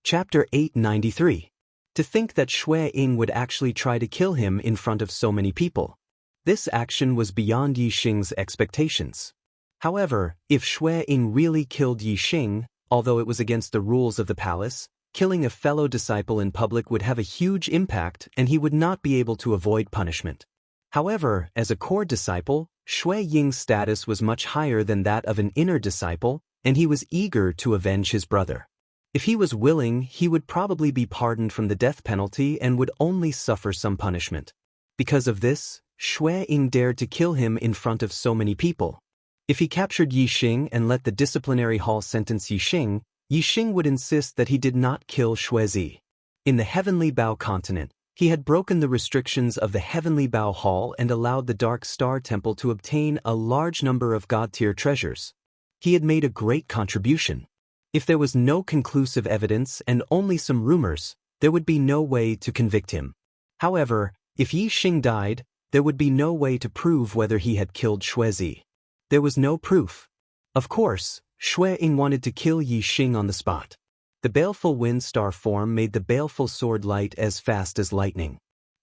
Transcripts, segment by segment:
Chapter 893. To think that Shui Ying would actually try to kill him in front of so many people. This action was beyond Yi Xing's expectations. However, if Shui Ying really killed Yi Xing, although it was against the rules of the palace, killing a fellow disciple in public would have a huge impact and he would not be able to avoid punishment. However, as a core disciple, Shui Ying's status was much higher than that of an inner disciple, and he was eager to avenge his brother. If he was willing, he would probably be pardoned from the death penalty and would only suffer some punishment. Because of this, Shui Ying dared to kill him in front of so many people. If he captured Yi Xing and let the disciplinary hall sentence Yi Xing would insist that he did not kill Shui Zi. In the Heavenly Bao continent, he had broken the restrictions of the Heavenly Bao Hall and allowed the Dark Star Temple to obtain a large number of God-tier treasures. He had made a great contribution. If there was no conclusive evidence and only some rumors, there would be no way to convict him. However, if Yi Xing died, there would be no way to prove whether he had killed Shui Zi. There was no proof. Of course, Shui Ying wanted to kill Yi Xing on the spot. The baleful wind star form made the baleful sword light as fast as lightning.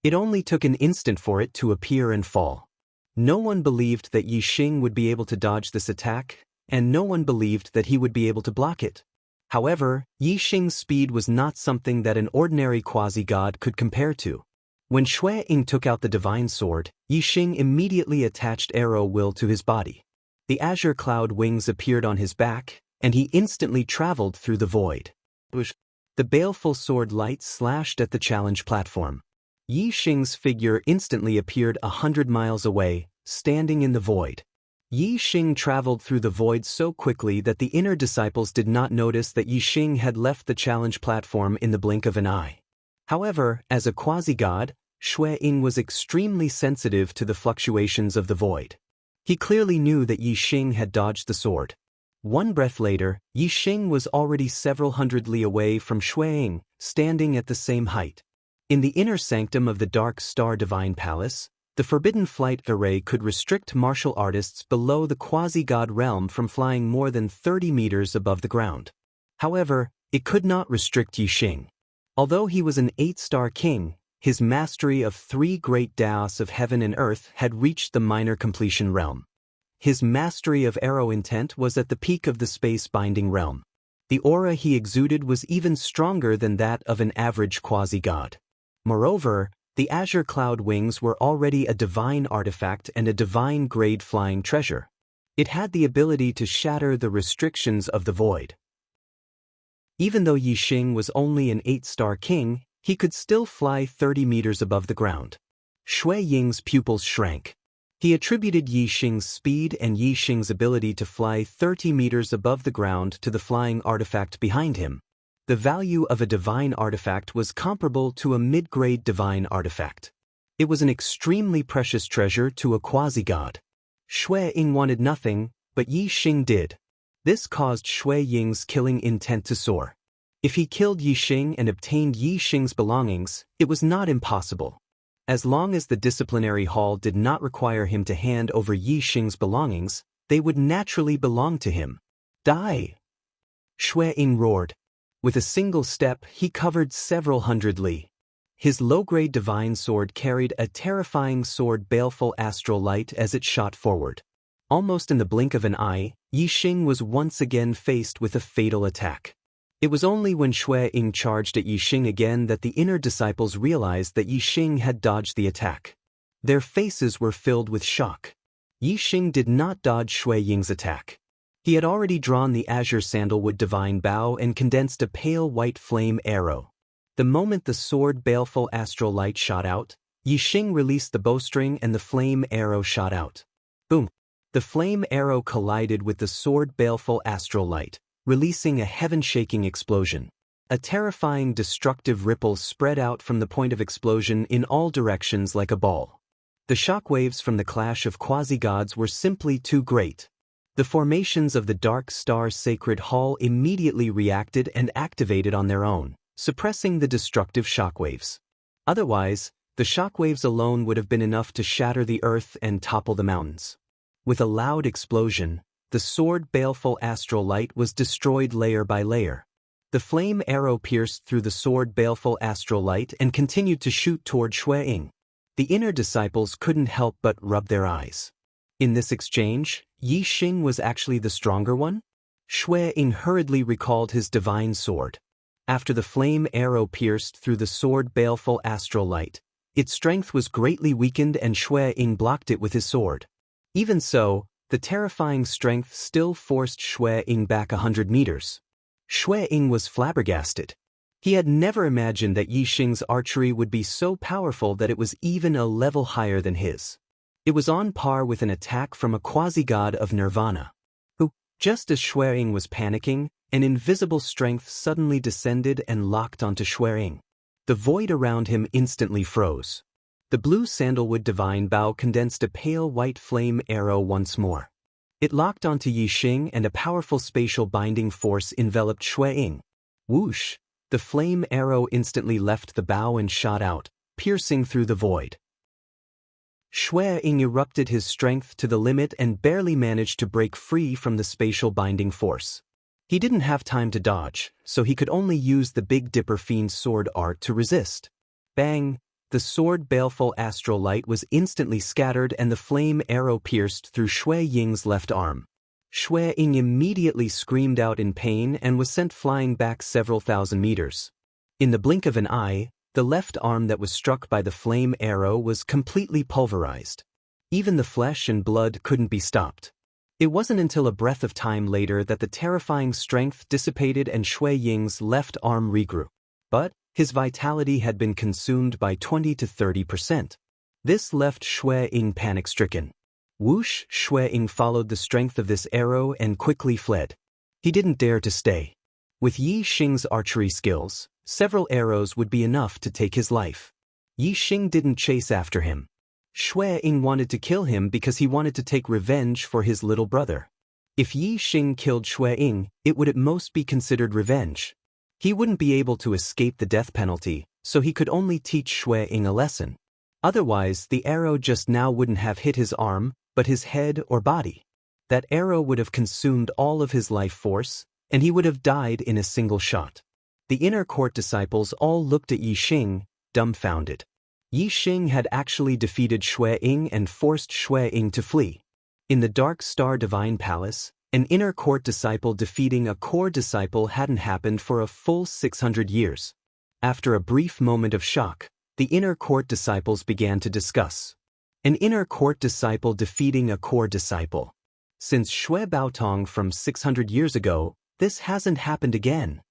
It only took an instant for it to appear and fall. No one believed that Yi Xing would be able to dodge this attack, and no one believed that he would be able to block it. However, Yi Xing's speed was not something that an ordinary quasi-god could compare to. When Shui Ying took out the divine sword, Yi Xing immediately attached arrow will to his body. The azure cloud wings appeared on his back, and he instantly traveled through the void. The baleful sword light slashed at the challenge platform. Yi Xing's figure instantly appeared 100 miles away, standing in the void. Yi Xing traveled through the void so quickly that the inner disciples did not notice that Yi Xing had left the challenge platform in the blink of an eye. However, as a quasi-god, Shui Ying was extremely sensitive to the fluctuations of the void. He clearly knew that Yi Xing had dodged the sword. One breath later, Yi Xing was already several hundred li away from Shui Ying, standing at the same height. In the inner sanctum of the Dark Star Divine Palace, the Forbidden Flight Array could restrict martial artists below the quasi-god realm from flying more than 30 meters above the ground. However, it could not restrict Yi Xing. Although he was an 8-star king, his mastery of 3 great Daos of heaven and earth had reached the minor completion realm. His mastery of arrow intent was at the peak of the space-binding realm. The aura he exuded was even stronger than that of an average quasi-god. Moreover, the azure cloud wings were already a divine artifact and a divine grade flying treasure. It had the ability to shatter the restrictions of the void. Even though Yi Xing was only an 8-star king, he could still fly 30 meters above the ground. Shui Ying's pupils shrank. He attributed Yi Xing's speed and Yi Xing's ability to fly 30 meters above the ground to the flying artifact behind him. The value of a divine artifact was comparable to a mid-grade divine artifact. It was an extremely precious treasure to a quasi-god. Shui Ying wanted nothing, but Yi Xing did. This caused Shui Ying's killing intent to soar. If he killed Yi Xing and obtained Yi Xing's belongings, it was not impossible. As long as the disciplinary hall did not require him to hand over Yi Xing's belongings, they would naturally belong to him. Die! Shui Ying roared. With a single step, he covered several hundred li. His low-grade divine sword carried a terrifying sword baleful astral light as it shot forward. Almost in the blink of an eye, Yi Xing was once again faced with a fatal attack. It was only when Shui Ying charged at Yi Xing again that the inner disciples realized that Yi Xing had dodged the attack. Their faces were filled with shock. Yi Xing did not dodge Shui Ying's attack. He had already drawn the azure sandalwood divine bow and condensed a pale white flame arrow. The moment the sword baleful astral light shot out, Yi Xing released the bowstring and the flame arrow shot out. Boom! The flame arrow collided with the sword baleful astral light, releasing a heaven-shaking explosion. A terrifying destructive ripple spread out from the point of explosion in all directions like a ball. The shockwaves from the clash of quasi-gods were simply too great. The formations of the Dark Star Sacred Hall immediately reacted and activated on their own, suppressing the destructive shockwaves. Otherwise, the shockwaves alone would have been enough to shatter the earth and topple the mountains. With a loud explosion, the sword baleful astral light was destroyed layer by layer. The flame arrow pierced through the sword baleful astral light and continued to shoot toward Xue Ying. The inner disciples couldn't help but rub their eyes. In this exchange, Yi Xing was actually the stronger one? Xue Ying hurriedly recalled his divine sword. After the flame arrow pierced through the sword baleful astral light, its strength was greatly weakened and Xue Ying blocked it with his sword. Even so, the terrifying strength still forced Xue Ying back 100 meters. Xue Ying was flabbergasted. He had never imagined that Yi Xing's archery would be so powerful that it was even a level higher than his. It was on par with an attack from a quasi-god of Nirvana, who, just as Xue Ying was panicking, an invisible strength suddenly descended and locked onto Xue Ying. The void around him instantly froze. The blue sandalwood divine bow condensed a pale white flame arrow once more. It locked onto Yi Xing and a powerful spatial binding force enveloped Xue Ying. Whoosh! The flame arrow instantly left the bow and shot out, piercing through the void. Xue Ying erupted his strength to the limit and barely managed to break free from the spatial binding force. He didn't have time to dodge, so he could only use the Big Dipper Fiend's sword art to resist. Bang! The sword baleful astral light was instantly scattered and the flame arrow pierced through Xue Ying's left arm. Xue Ying immediately screamed out in pain and was sent flying back several thousand meters. In the blink of an eye, the left arm that was struck by the flame arrow was completely pulverized. Even the flesh and blood couldn't be stopped. It wasn't until a breath of time later that the terrifying strength dissipated and Xue Ying's left arm regrew. But his vitality had been consumed by 20 to 30%. This left Xue Ying panic-stricken. Whoosh! Xue Ying followed the strength of this arrow and quickly fled. He didn't dare to stay. With Yi Xing's archery skills, several arrows would be enough to take his life. Yi Xing didn't chase after him. Xue Ying wanted to kill him because he wanted to take revenge for his little brother. If Yi Xing killed Xue Ying, it would at most be considered revenge. He wouldn't be able to escape the death penalty, so he could only teach Xue Ying a lesson. Otherwise, the arrow just now wouldn't have hit his arm, but his head or body. That arrow would have consumed all of his life force, and he would have died in a single shot. The inner court disciples all looked at Yi Xing, dumbfounded. Yi Xing had actually defeated Xue Ying and forced Xue Ying to flee. In the Dark Star Divine Palace, an inner court disciple defeating a core disciple hadn't happened for a full 600 years. After a brief moment of shock, the inner court disciples began to discuss. An inner court disciple defeating a core disciple. Since Xue Baotong from 600 years ago, this hasn't happened again.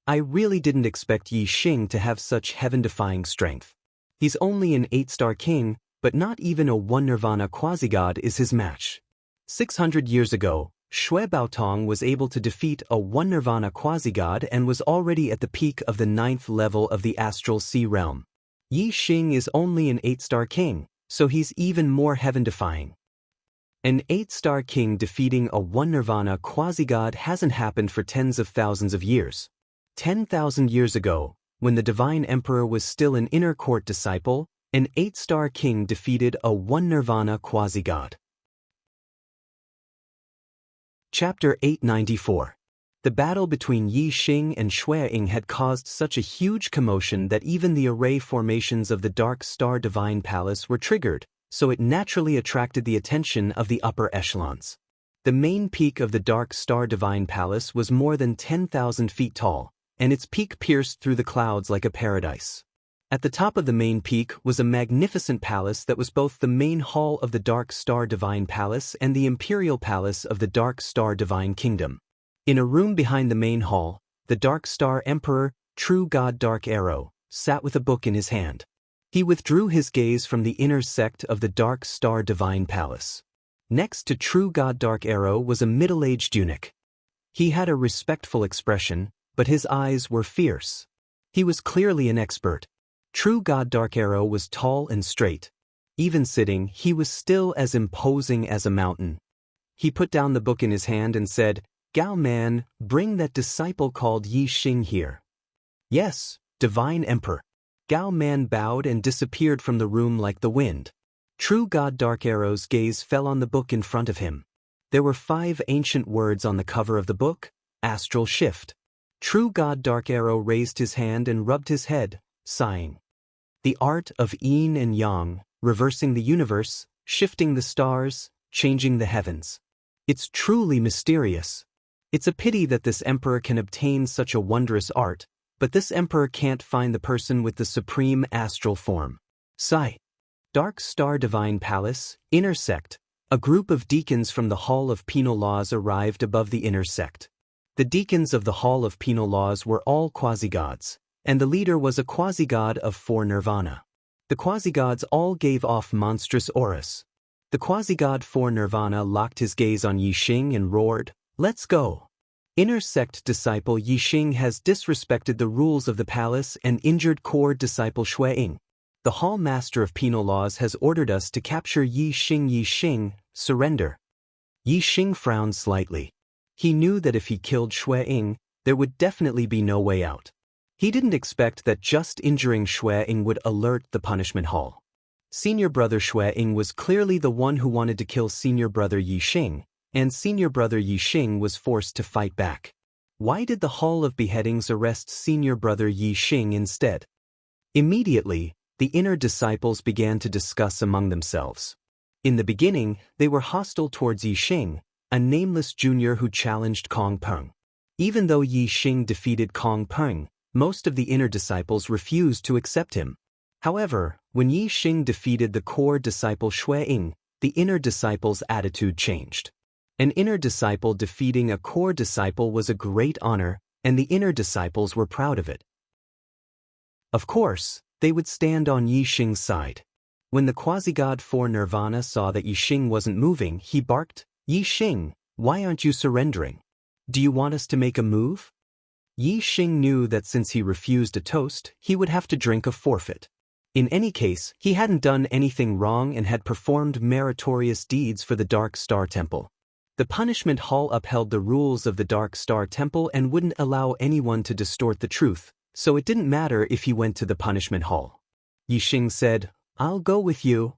I really didn't expect Yi Xing to have such heaven-defying strength. He's only an 8-star king, but not even a 1 Nirvana quasi-god is his match. 600 years ago, Xue Baotong was able to defeat a 1 Nirvana quasi-god and was already at the peak of the 9th level of the Astral Sea realm. Yi Xing is only an 8-star king, so he's even more heaven-defying. An 8-star king defeating a 1 Nirvana quasi-god hasn't happened for tens of thousands of years. 10,000 years ago, when the Divine Emperor was still an inner court disciple, an 8-star king defeated a 1 Nirvana quasi-god. Chapter 894. The battle between Yi Xing and Xue Ying had caused such a huge commotion that even the array formations of the Dark Star Divine Palace were triggered, so it naturally attracted the attention of the upper echelons. The main peak of the Dark Star Divine Palace was more than 10,000 feet tall, and its peak pierced through the clouds like a paradise. At the top of the main peak was a magnificent palace that was both the main hall of the Dark Star Divine Palace and the Imperial Palace of the Dark Star Divine Kingdom. In a room behind the main hall, the Dark Star Emperor, True God Dark Arrow, sat with a book in his hand. He withdrew his gaze from the inner sect of the Dark Star Divine Palace. Next to True God Dark Arrow was a middle-aged eunuch. He had a respectful expression, but his eyes were fierce. He was clearly an expert. True God Dark Arrow was tall and straight. Even sitting, he was still as imposing as a mountain. He put down the book in his hand and said, "Gao Man, bring that disciple called Yi Xing here." "Yes, Divine Emperor." Gao Man bowed and disappeared from the room like the wind. True God Dark Arrow's gaze fell on the book in front of him. There were 5 ancient words on the cover of the book: Astral Shift. True God Dark Arrow raised his hand and rubbed his head, sighing. The art of yin and yang, reversing the universe, shifting the stars, changing the heavens. It's truly mysterious. It's a pity that this emperor can obtain such a wondrous art, but this emperor can't find the person with the supreme astral form. Sigh. Dark Star Divine Palace, Inner Sect. A group of deacons from the Hall of Penal Laws arrived above the inner sect. The deacons of the Hall of Penal Laws were all quasi-gods, and the leader was a quasi-god of 4 nirvana. The quasi-gods all gave off monstrous auras. The quasi-god 4 nirvana locked his gaze on Yixing and roared, "Let's go!" Inner sect disciple Yixing has disrespected the rules of the palace and injured core disciple Xueying. The Hall Master of Penal Laws has ordered us to capture Yixing. Yixing, surrender. Yixing frowned slightly. He knew that if he killed Xueying, there would definitely be no way out. He didn't expect that just injuring Xueying would alert the punishment hall. Senior brother Xueying was clearly the one who wanted to kill senior brother Yixing, and senior brother Yixing was forced to fight back. Why did the Hall of Beheadings arrest senior brother Yixing instead? Immediately, the inner disciples began to discuss among themselves. In the beginning, they were hostile towards Yixing, a nameless junior who challenged Kong Peng. Even though Yixing defeated Kong Peng, most of the inner disciples refused to accept him. However, when Yixing defeated the core disciple Xueying, the inner disciples' attitude changed. An inner disciple defeating a core disciple was a great honor, and the inner disciples were proud of it. Of course, they would stand on Yixing's side. When the quasi-god 4 Nirvana saw that Yixing wasn't moving, he barked, "Yixing, why aren't you surrendering? Do you want us to make a move?" Yixing knew that since he refused a toast, he would have to drink a forfeit. In any case, he hadn't done anything wrong and had performed meritorious deeds for the Dark Star Temple. The punishment hall upheld the rules of the Dark Star Temple and wouldn't allow anyone to distort the truth, so it didn't matter if he went to the punishment hall. Yixing said, "I'll go with you."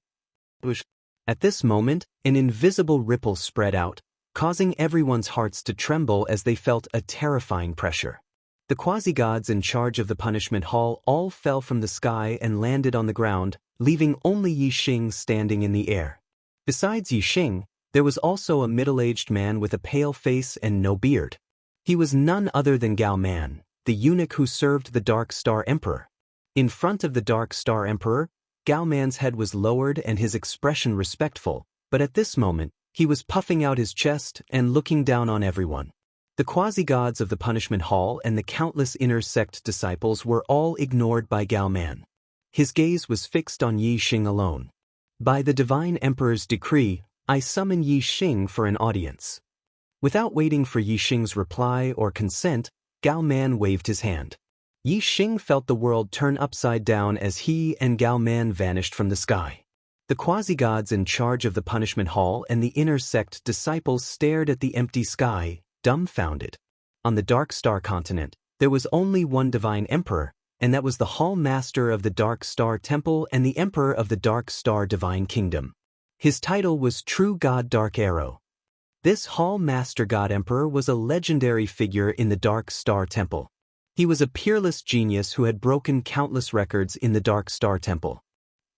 At this moment, an invisible ripple spread out, causing everyone's hearts to tremble as they felt a terrifying pressure. The quasi-gods in charge of the punishment hall all fell from the sky and landed on the ground, leaving only Yixing standing in the air. Besides Yixing, there was also a middle-aged man with a pale face and no beard. He was none other than Gao Man, the eunuch who served the Dark Star Emperor. In front of the Dark Star Emperor, Gao Man's head was lowered and his expression respectful, but at this moment, he was puffing out his chest and looking down on everyone. The quasi-gods of the punishment hall and the countless inner sect disciples were all ignored by Gao Man. His gaze was fixed on Yixing alone. "By the Divine Emperor's decree, I summon Yixing for an audience." Without waiting for Yixing's reply or consent, Gao Man waved his hand. Yixing felt the world turn upside down as he and Gao Man vanished from the sky. The quasi-gods in charge of the punishment hall and the inner sect disciples stared at the empty sky, dumbfounded. On the Dark Star continent, there was only one divine emperor, and that was the Hall Master of the Dark Star Temple and the Emperor of the Dark Star Divine Kingdom. His title was True God Dark Arrow. This Hall Master God Emperor was a legendary figure in the Dark Star Temple. He was a peerless genius who had broken countless records in the Dark Star Temple.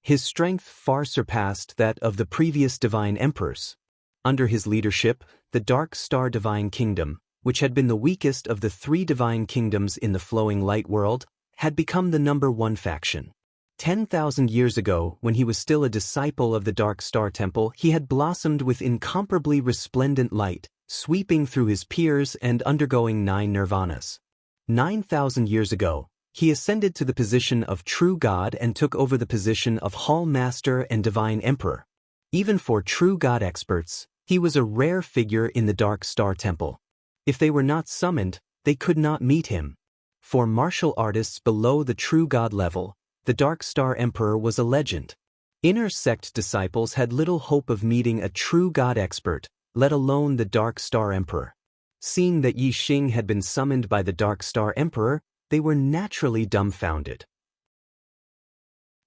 His strength far surpassed that of the previous divine emperors. Under his leadership, the Dark Star Divine Kingdom, which had been the weakest of the 3 divine kingdoms in the flowing light world, had become the #1 faction. 10,000 years ago, when he was still a disciple of the Dark Star Temple, he had blossomed with incomparably resplendent light, sweeping through his peers and undergoing 9 nirvanas. 9,000 years ago, he ascended to the position of true God and took over the position of Hall Master and Divine Emperor. Even for true God experts, he was a rare figure in the Dark Star Temple. If they were not summoned, they could not meet him. For martial artists below the true God level, the Dark Star Emperor was a legend. Inner sect disciples had little hope of meeting a true God expert, let alone the Dark Star Emperor. Seeing that Yixing had been summoned by the Dark Star Emperor, they were naturally dumbfounded.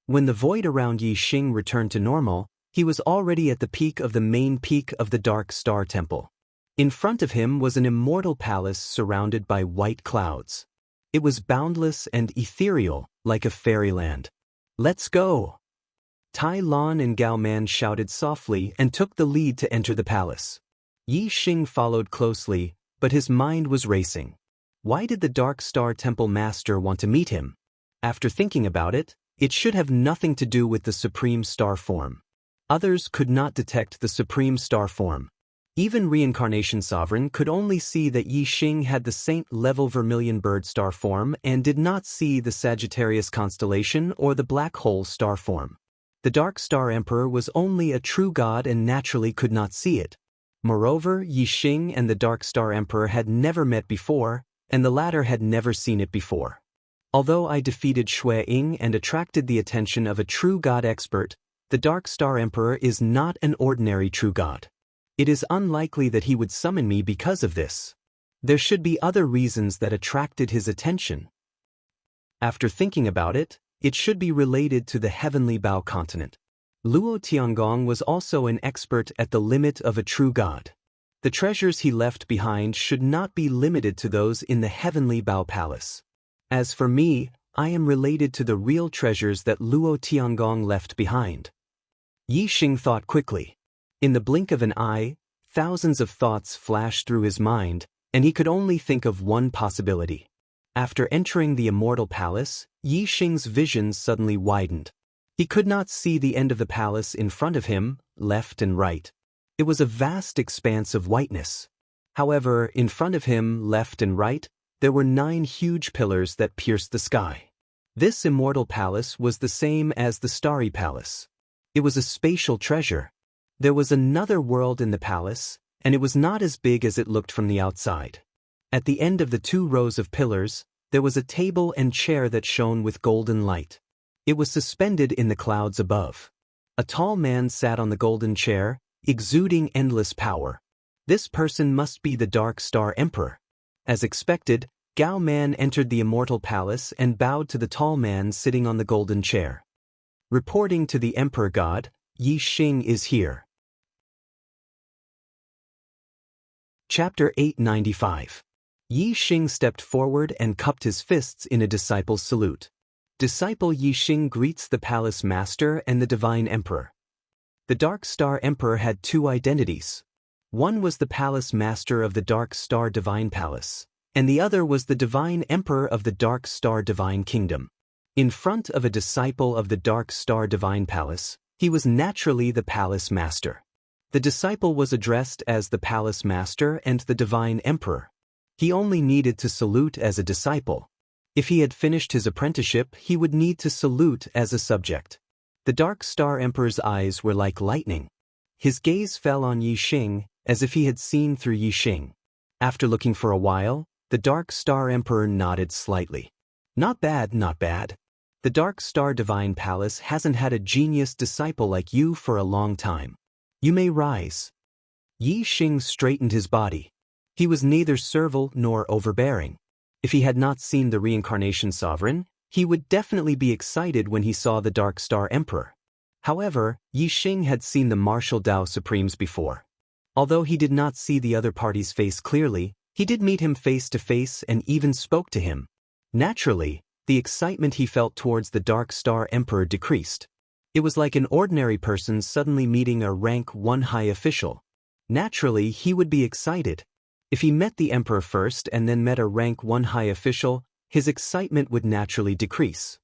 When the void around Yixing returned to normal, he was already at the peak of the main peak of the Dark Star Temple. In front of him was an immortal palace surrounded by white clouds. It was boundless and ethereal, like a fairyland. "Let's go!" Tai Lon and Gao Man shouted softly and took the lead to enter the palace. Yi Xing followed closely, but his mind was racing. Why did the Dark Star Temple Master want to meet him? After thinking about it, it should have nothing to do with the Supreme Star Form. Others could not detect the Supreme Star Form. Even Reincarnation Sovereign could only see that Yi Xing had the Saint-level Vermilion Bird Star Form and did not see the Sagittarius Constellation or the Black Hole Star Form. The Dark Star Emperor was only a true god and naturally could not see it. Moreover, Yi Xing and the Dark Star Emperor had never met before, and the latter had never seen it before. Although I defeated Shui Ying and attracted the attention of a true god expert, the Dark Star Emperor is not an ordinary true god. It is unlikely that he would summon me because of this. There should be other reasons that attracted his attention. After thinking about it, it should be related to the Heavenly Bao continent. Luo Tiangong was also an expert at the limit of a true god. The treasures he left behind should not be limited to those in the Heavenly Bao Palace. As for me, I am related to the real treasures that Luo Tiangong left behind. Yi Xing thought quickly. In the blink of an eye, thousands of thoughts flashed through his mind, and he could only think of one possibility. After entering the Immortal Palace, Yi Xing's vision suddenly widened. He could not see the end of the palace in front of him, left and right. It was a vast expanse of whiteness. However, in front of him, left and right, there were 9 huge pillars that pierced the sky. This Immortal Palace was the same as the Starry Palace. It was a spatial treasure. There was another world in the palace, and it was not as big as it looked from the outside. At the end of the 2 rows of pillars, there was a table and chair that shone with golden light. It was suspended in the clouds above. A tall man sat on the golden chair, exuding endless power. This person must be the Dark Star Emperor. As expected, Gao Man entered the Immortal Palace and bowed to the tall man sitting on the golden chair. Reporting to the Emperor God, Yi Xing is here. Chapter 895. Yi Xing stepped forward and cupped his fists in a disciple's salute. Disciple Yi Xing greets the Palace Master and the Divine Emperor. The Dark Star Emperor had 2 identities. One was the Palace Master of the Dark Star Divine Palace, and the other was the Divine Emperor of the Dark Star Divine Kingdom. In front of a disciple of the Dark Star Divine Palace, he was naturally the Palace Master. The disciple was addressed as the Palace Master and the Divine Emperor. He only needed to salute as a disciple. If he had finished his apprenticeship, he would need to salute as a subject. The Dark Star Emperor's eyes were like lightning. His gaze fell on Yi Xing, as if he had seen through Yi Xing. After looking for a while, the Dark Star Emperor nodded slightly. Not bad, not bad. The Dark Star Divine Palace hasn't had a genius disciple like you for a long time. You may rise. Yi Xing straightened his body. He was neither servile nor overbearing. If he had not seen the Reincarnation Sovereign, he would definitely be excited when he saw the Dark Star Emperor. However, Yi Xing had seen the Martial Dao Supremes before. Although he did not see the other party's face clearly, he did meet him face to face and even spoke to him. Naturally, the excitement he felt towards the Dark Star Emperor decreased. It was like an ordinary person suddenly meeting a rank 1 high official. Naturally, he would be excited. If he met the Emperor first and then met a rank 1 high official, his excitement would naturally decrease.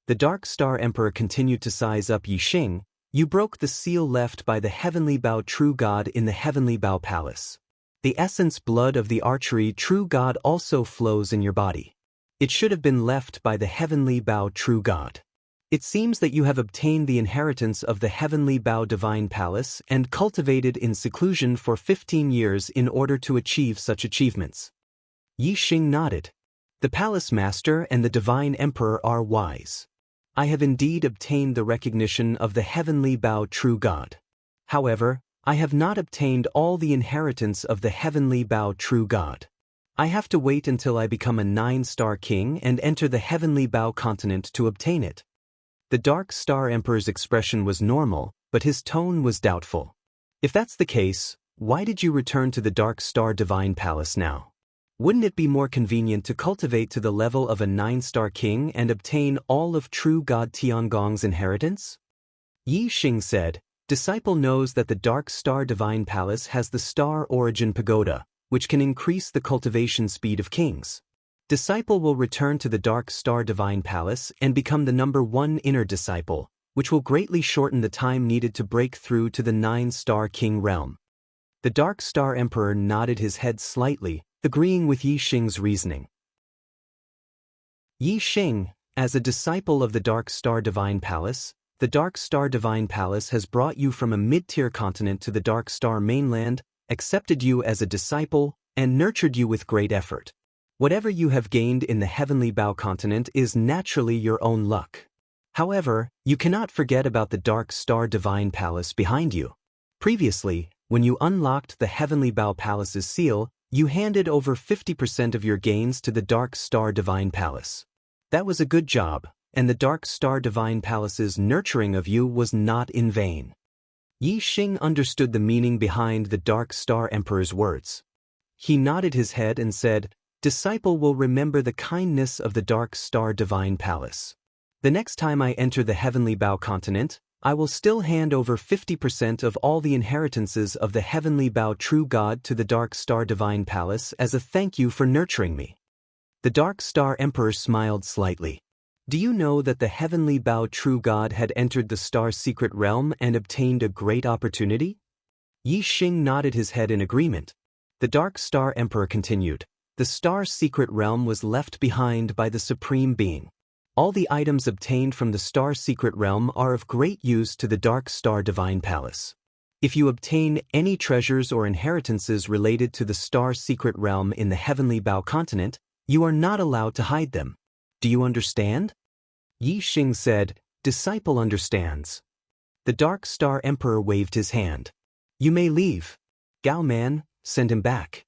The Dark Star Emperor continued to size up Yi Xing. You broke the seal left by the Heavenly Bao True God in the Heavenly Bao Palace. The essence blood of the archery True God also flows in your body. It should have been left by the Heavenly Bao True God. It seems that you have obtained the inheritance of the Heavenly Bao Divine Palace and cultivated in seclusion for 15 years in order to achieve such achievements. Yi Xing nodded. The Palace Master and the Divine Emperor are wise. I have indeed obtained the recognition of the Heavenly Bao True God. However, I have not obtained all the inheritance of the Heavenly Bao True God. I have to wait until I become a 9-star king and enter the Heavenly Bao continent to obtain it. The Dark Star Emperor's expression was normal, but his tone was doubtful. If that's the case, Why did you return to the Dark Star Divine Palace now? Wouldn't it be more convenient to cultivate to the level of a 9-star king and obtain all of true God Tiangong's inheritance? Yi Xing said, Disciple knows that the Dark Star Divine Palace has the Star Origin Pagoda, which can increase the cultivation speed of kings. Disciple will return to the Dark Star Divine Palace and become the #1 inner disciple, which will greatly shorten the time needed to break through to the 9-star king realm. The Dark Star Emperor nodded his head slightly, agreeing with Yi Xing's reasoning. Yi Xing, as a disciple of the Dark Star Divine Palace, the Dark Star Divine Palace has brought you from a mid-tier continent to the Dark Star mainland, accepted you as a disciple, and nurtured you with great effort. Whatever you have gained in the Heavenly Bao continent is naturally your own luck. However, you cannot forget about the Dark Star Divine Palace behind you. Previously, when you unlocked the Heavenly Bao Palace's seal, you handed over 50% of your gains to the Dark Star Divine Palace. That was a good job, and the Dark Star Divine Palace's nurturing of you was not in vain. Yi Xing understood the meaning behind the Dark Star Emperor's words. He nodded his head and said, Disciple will remember the kindness of the Dark Star Divine Palace. The next time I enter the Heavenly Bao continent, I will still hand over 50% of all the inheritances of the Heavenly Bao True God to the Dark Star Divine Palace as a thank you for nurturing me. The Dark Star Emperor smiled slightly. Do you know that the Heavenly Bao True God had entered the Star Secret Realm and obtained a great opportunity? Yi Xing nodded his head in agreement. The Dark Star Emperor continued. The Star Secret Realm was left behind by the Supreme Being. All the items obtained from the Star Secret Realm are of great use to the Dark Star Divine Palace. If you obtain any treasures or inheritances related to the Star Secret Realm in the Heavenly Bao continent, you are not allowed to hide them. Do you understand? Yi Xing said, Disciple understands. The Dark Star Emperor waved his hand. You may leave. Gao Man, send him back.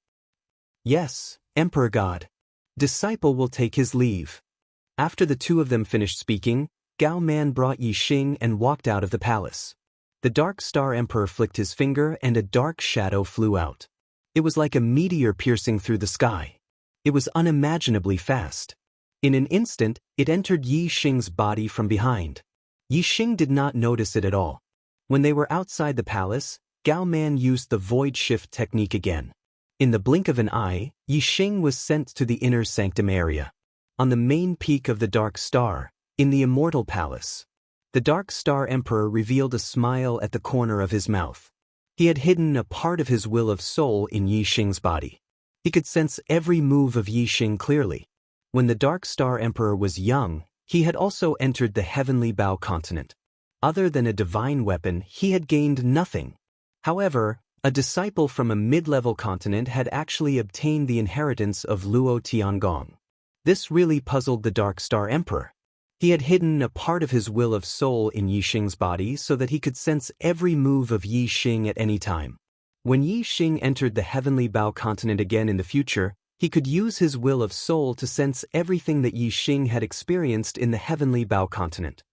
Yes, Emperor God. Disciple will take his leave. After the two of them finished speaking, Gao Man brought Yi Xing and walked out of the palace. The Dark Star Emperor flicked his finger and a dark shadow flew out. It was like a meteor piercing through the sky. It was unimaginably fast. In an instant, it entered Yi Xing's body from behind. Yi Xing did not notice it at all. When they were outside the palace, Gao Man used the void shift technique again. In the blink of an eye, Yi Xing was sent to the inner sanctum area. On the main peak of the Dark Star, in the Immortal Palace, the Dark Star Emperor revealed a smile at the corner of his mouth. He had hidden a part of his will of soul in Yi Xing's body. He could sense every move of Yi Xing clearly. When the Dark Star Emperor was young, he had also entered the Heavenly Bao continent. Other than a divine weapon, he had gained nothing. However, a disciple from a mid-level continent had actually obtained the inheritance of Luo Tiangong. This really puzzled the Dark Star Emperor. He had hidden a part of his will of soul in Yi Xing's body so that he could sense every move of Yi Xing at any time. When Yi Xing entered the Heavenly Bao continent again in the future, he could use his will of soul to sense everything that Yi Xing had experienced in the Heavenly Bao continent.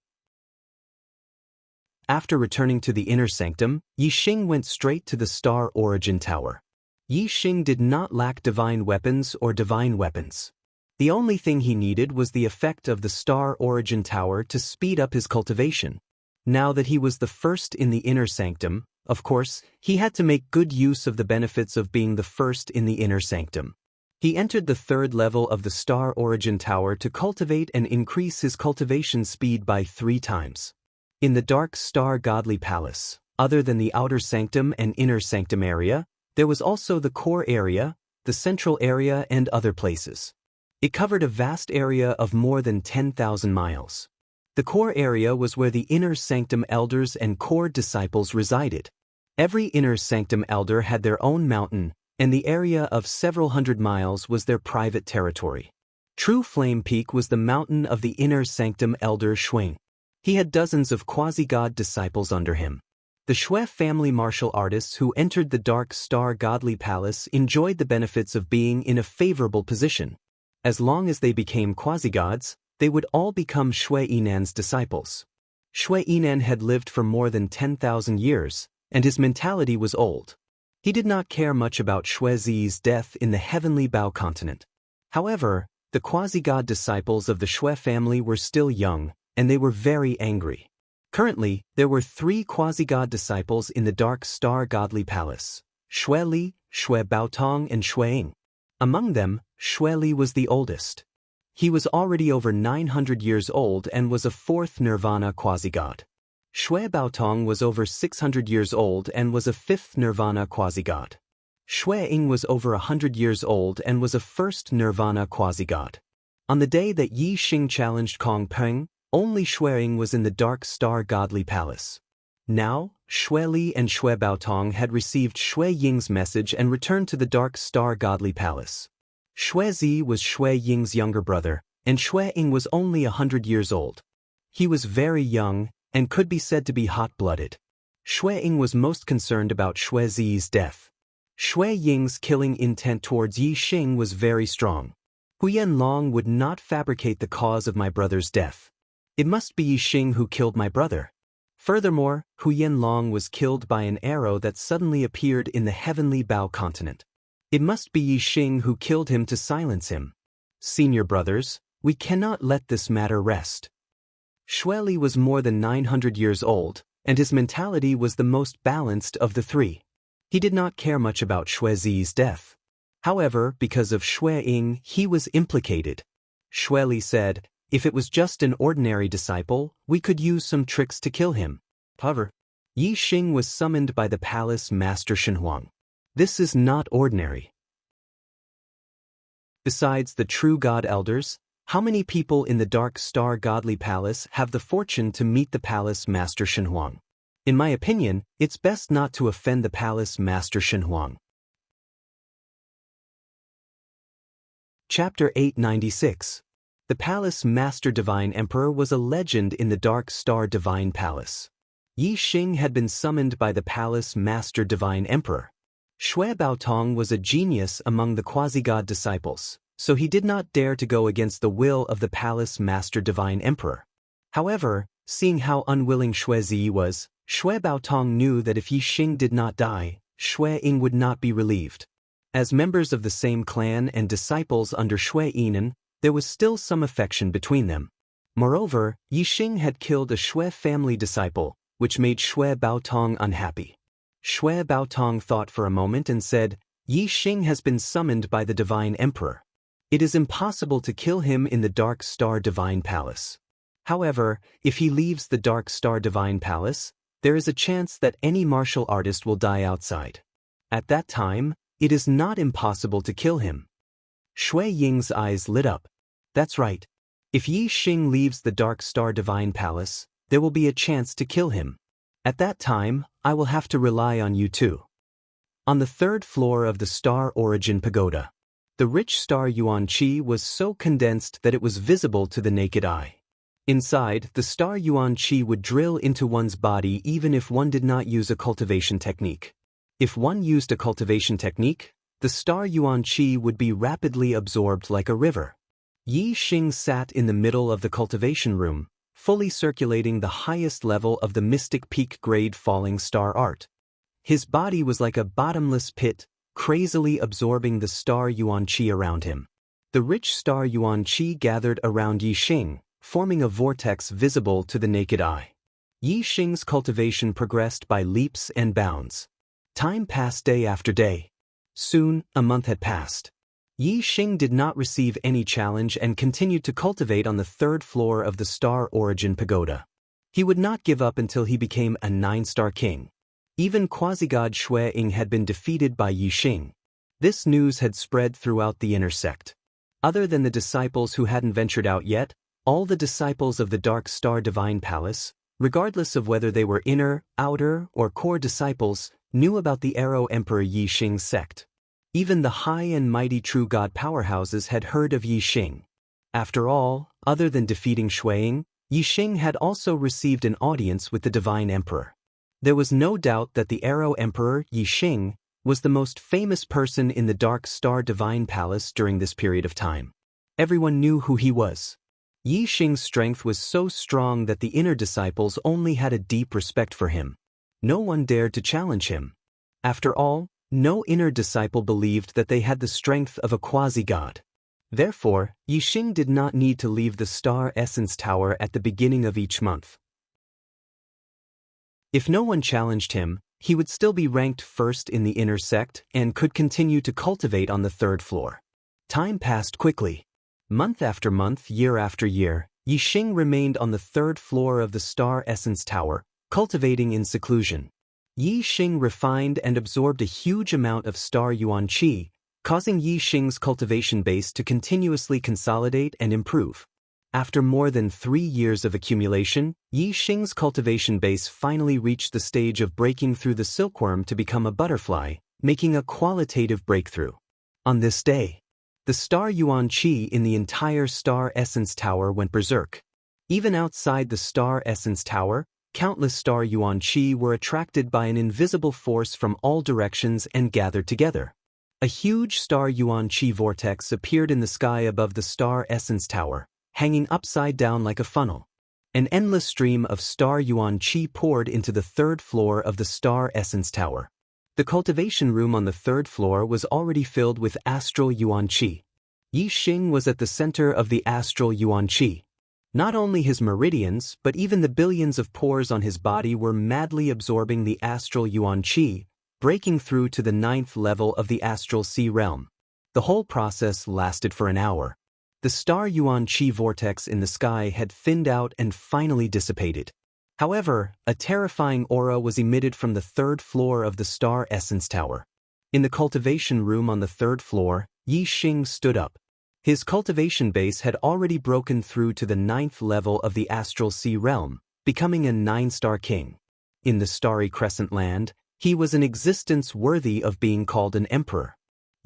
After returning to the inner sanctum, Yi Xing went straight to the Star Origin Tower. Yi Xing did not lack divine weapons or divine weapons. The only thing he needed was the effect of the Star Origin Tower to speed up his cultivation. Now that he was the first in the inner sanctum, of course, he had to make good use of the benefits of being the first in the inner sanctum. He entered the 3rd level of the Star Origin Tower to cultivate and increase his cultivation speed by 3 times. In the Dark Star Godly Palace, other than the outer sanctum and inner sanctum area, there was also the core area, the central area, and other places. It covered a vast area of more than 10,000 miles. The core area was where the inner sanctum elders and core disciples resided. Every inner sanctum elder had their own mountain, and the area of several hundred miles was their private territory. True Flame Peak was the mountain of the inner sanctum elder Shuang. He had dozens of quasi-god disciples under him. The Shui family martial artists who entered the Dark Star Godly Palace enjoyed the benefits of being in a favorable position. As long as they became quasi-gods, they would all become Shui Yinan's disciples. Shui Yinan had lived for more than 10,000 years, and his mentality was old. He did not care much about Shui Zi's death in the heavenly Bao continent. However, the quasi-god disciples of the Shui family were still young, and they were very angry. Currently, there were 3 quasi-god disciples in the Dark Star Godly Palace: Shui Li, Shui Baotong, and Shui Ying. Among them, Shui Li was the oldest. He was already over 900 years old and was a 4th Nirvana quasi-god. Shui Baotong was over 600 years old and was a 5th Nirvana quasi-god. Shui Ying was over 100 years old and was a 1st Nirvana quasi-god. On the day that Yi Xing challenged Kong Peng, only Shui Ying was in the Dark Star Godly Palace. Now, Shui Li and Shui Baotong had received Shui Ying's message and returned to the Dark Star Godly Palace. Shui Zi was Shui Ying's younger brother, and Shui Ying was only 100 years old. He was very young and could be said to be hot-blooded. Shui Ying was most concerned about Shui Zi's death. Shui Ying's killing intent towards Yi Xing was very strong. Huyan Long would not fabricate the cause of my brother's death. It must be Yi Xing who killed my brother. Furthermore, Huyan Long was killed by an arrow that suddenly appeared in the heavenly Bao continent. It must be Yi Xing who killed him to silence him. Senior brothers, we cannot let this matter rest. Shui Li was more than 900 years old, and his mentality was the most balanced of the 3. He did not care much about Shui Zi's death. However, because of Shui Ying, he was implicated. Shui Li said, "If it was just an ordinary disciple, we could use some tricks to kill him." However, Yi Xing was summoned by the palace master Shenhuang. This is not ordinary. Besides the true God elders, how many people in the Dark Star Godly Palace have the fortune to meet the palace master Shenhuang? In my opinion, it's best not to offend the palace master Shenhuang. Chapter 896. The Palace Master Divine Emperor was a legend in the Dark Star Divine Palace. Yi Xing had been summoned by the Palace Master Divine Emperor. Shui Baotong was a genius among the quasi-god disciples, so he did not dare to go against the will of the Palace Master Divine Emperor. However, seeing how unwilling Shui Zi was, Shui Baotong knew that if Yi Xing did not die, Shui Ying would not be relieved. As members of the same clan and disciples under Shui Yinan, there was still some affection between them. Moreover, Yi Xing had killed a Shui family disciple, which made Shui Baotong unhappy. Shui Baotong thought for a moment and said, "Yi Xing has been summoned by the Divine Emperor. It is impossible to kill him in the Dark Star Divine Palace. However, if he leaves the Dark Star Divine Palace, there is a chance that any martial artist will die outside. At that time, it is not impossible to kill him." Shui Ying's eyes lit up. That's right. If Yi Xing leaves the Dark Star Divine Palace, there will be a chance to kill him. At that time, I will have to rely on you too. On the 3rd floor of the Star Origin Pagoda, the rich star Yuan Qi was so condensed that it was visible to the naked eye. Inside, the star Yuan Qi would drill into one's body even if one did not use a cultivation technique. If one used a cultivation technique, the star Yuan Qi would be rapidly absorbed like a river. Yi Xing sat in the middle of the cultivation room, fully circulating the highest level of the mystic peak grade falling star art. His body was like a bottomless pit, crazily absorbing the star Yuan Qi around him. The rich star Yuan Qi gathered around Yi Xing, forming a vortex visible to the naked eye. Yi Xing's cultivation progressed by leaps and bounds. Time passed day after day. Soon, a month had passed. Yi Xing did not receive any challenge and continued to cultivate on the 3rd floor of the Star Origin Pagoda. He would not give up until he became a 9-star king. Even quasi-god Shui Ying had been defeated by Yi Xing. This news had spread throughout the inner sect. Other than the disciples who hadn't ventured out yet, all the disciples of the Dark Star Divine Palace, regardless of whether they were inner, outer, or core disciples, knew about the Arrow Emperor Yi Xing's sect. Even the high and mighty true god powerhouses had heard of Yi Xing. After all, other than defeating Shui Ying, Yi Xing had also received an audience with the Divine Emperor. There was no doubt that the Arrow Emperor, Yi Xing, was the most famous person in the Dark Star Divine Palace during this period of time. Everyone knew who he was. Yi Xing's strength was so strong that the inner disciples only had a deep respect for him. No one dared to challenge him. After all, No inner disciple believed that they had the strength of a quasi-god. Therefore, Yixing did not need to leave the Star Essence Tower at the beginning of each month. If no one challenged him, he would still be ranked first in the inner sect and could continue to cultivate on the third floor. Time passed quickly. Month after month, year after year, Yixing remained on the third floor of the Star Essence Tower, cultivating in seclusion. Yixing refined and absorbed a huge amount of Star Yuan Qi, causing Yixing's cultivation base to continuously consolidate and improve. After more than 3 years of accumulation, Yixing's cultivation base finally reached the stage of breaking through the silkworm to become a butterfly, making a qualitative breakthrough. On this day, the Star Yuan Qi in the entire Star Essence Tower went berserk. Even outside the Star Essence Tower, countless Star Yuan Qi were attracted by an invisible force from all directions and gathered together. A huge Star Yuan Qi vortex appeared in the sky above the Star Essence Tower, hanging upside down like a funnel. An endless stream of Star Yuan Qi poured into the third floor of the Star Essence Tower. The cultivation room on the third floor was already filled with astral Yuan Qi. Yixing was at the center of the astral Yuan Qi. Not only his meridians, but even the billions of pores on his body were madly absorbing the astral Yuan Qi, breaking through to the 9th level of the astral sea realm. The whole process lasted for an hour. The Star Yuan Qi vortex in the sky had thinned out and finally dissipated. However, a terrifying aura was emitted from the third floor of the Star Essence Tower. In the cultivation room on the third floor, Yixing stood up. His cultivation base had already broken through to the 9th level of the astral sea realm, becoming a 9-star king. In the starry crescent land, he was an existence worthy of being called an emperor.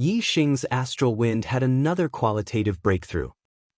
Yixing's astral wind had another qualitative breakthrough.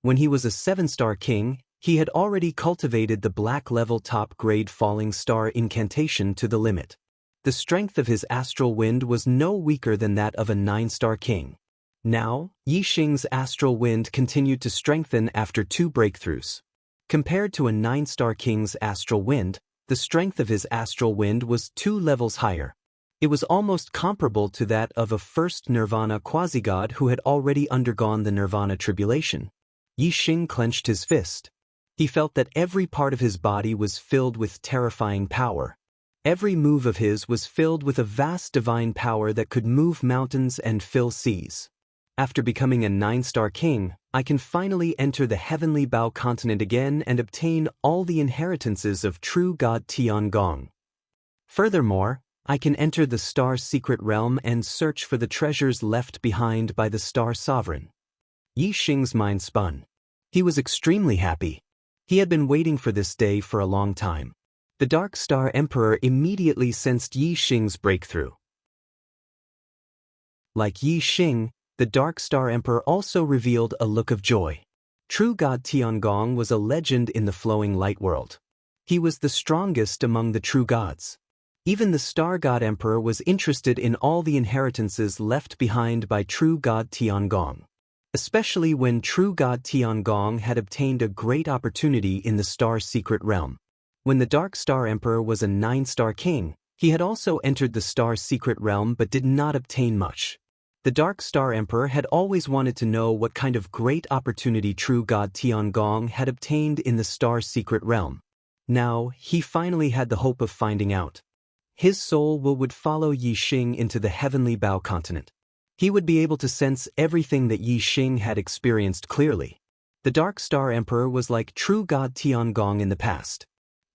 When he was a 7-star king, he had already cultivated the black level top grade falling star incantation to the limit. The strength of his astral wind was no weaker than that of a 9-star king. Now, Yixing's astral wind continued to strengthen after 2 breakthroughs. Compared to a 9-star king's astral wind, the strength of his astral wind was 2 levels higher. It was almost comparable to that of a first Nirvana quasi-god who had already undergone the Nirvana tribulation. Yixing clenched his fist. He felt that every part of his body was filled with terrifying power. Every move of his was filled with a vast divine power that could move mountains and fill seas. After becoming a 9-star king, I can finally enter the heavenly Bao continent again and obtain all the inheritances of true God Tiangong. Furthermore, I can enter the star secret realm and search for the treasures left behind by the star sovereign. Yixing's mind spun. He was extremely happy. He had been waiting for this day for a long time. The Dark Star Emperor immediately sensed Yixing's breakthrough. Like Yixing, the Dark Star Emperor also revealed a look of joy. True God Tiangong was a legend in the flowing light world. He was the strongest among the true gods. Even the Star God Emperor was interested in all the inheritances left behind by true God Tiangong. Especially when true God Tiangong had obtained a great opportunity in the Star Secret Realm. When the Dark Star Emperor was a 9-star king, he had also entered the Star Secret Realm but did not obtain much. The Dark Star Emperor had always wanted to know what kind of great opportunity true God Tiangong had obtained in the Star Secret Realm. Now, he finally had the hope of finding out. His soul would follow Yixing into the heavenly Bao continent. He would be able to sense everything that Yixing had experienced clearly. The Dark Star Emperor was like true God Tiangong in the past.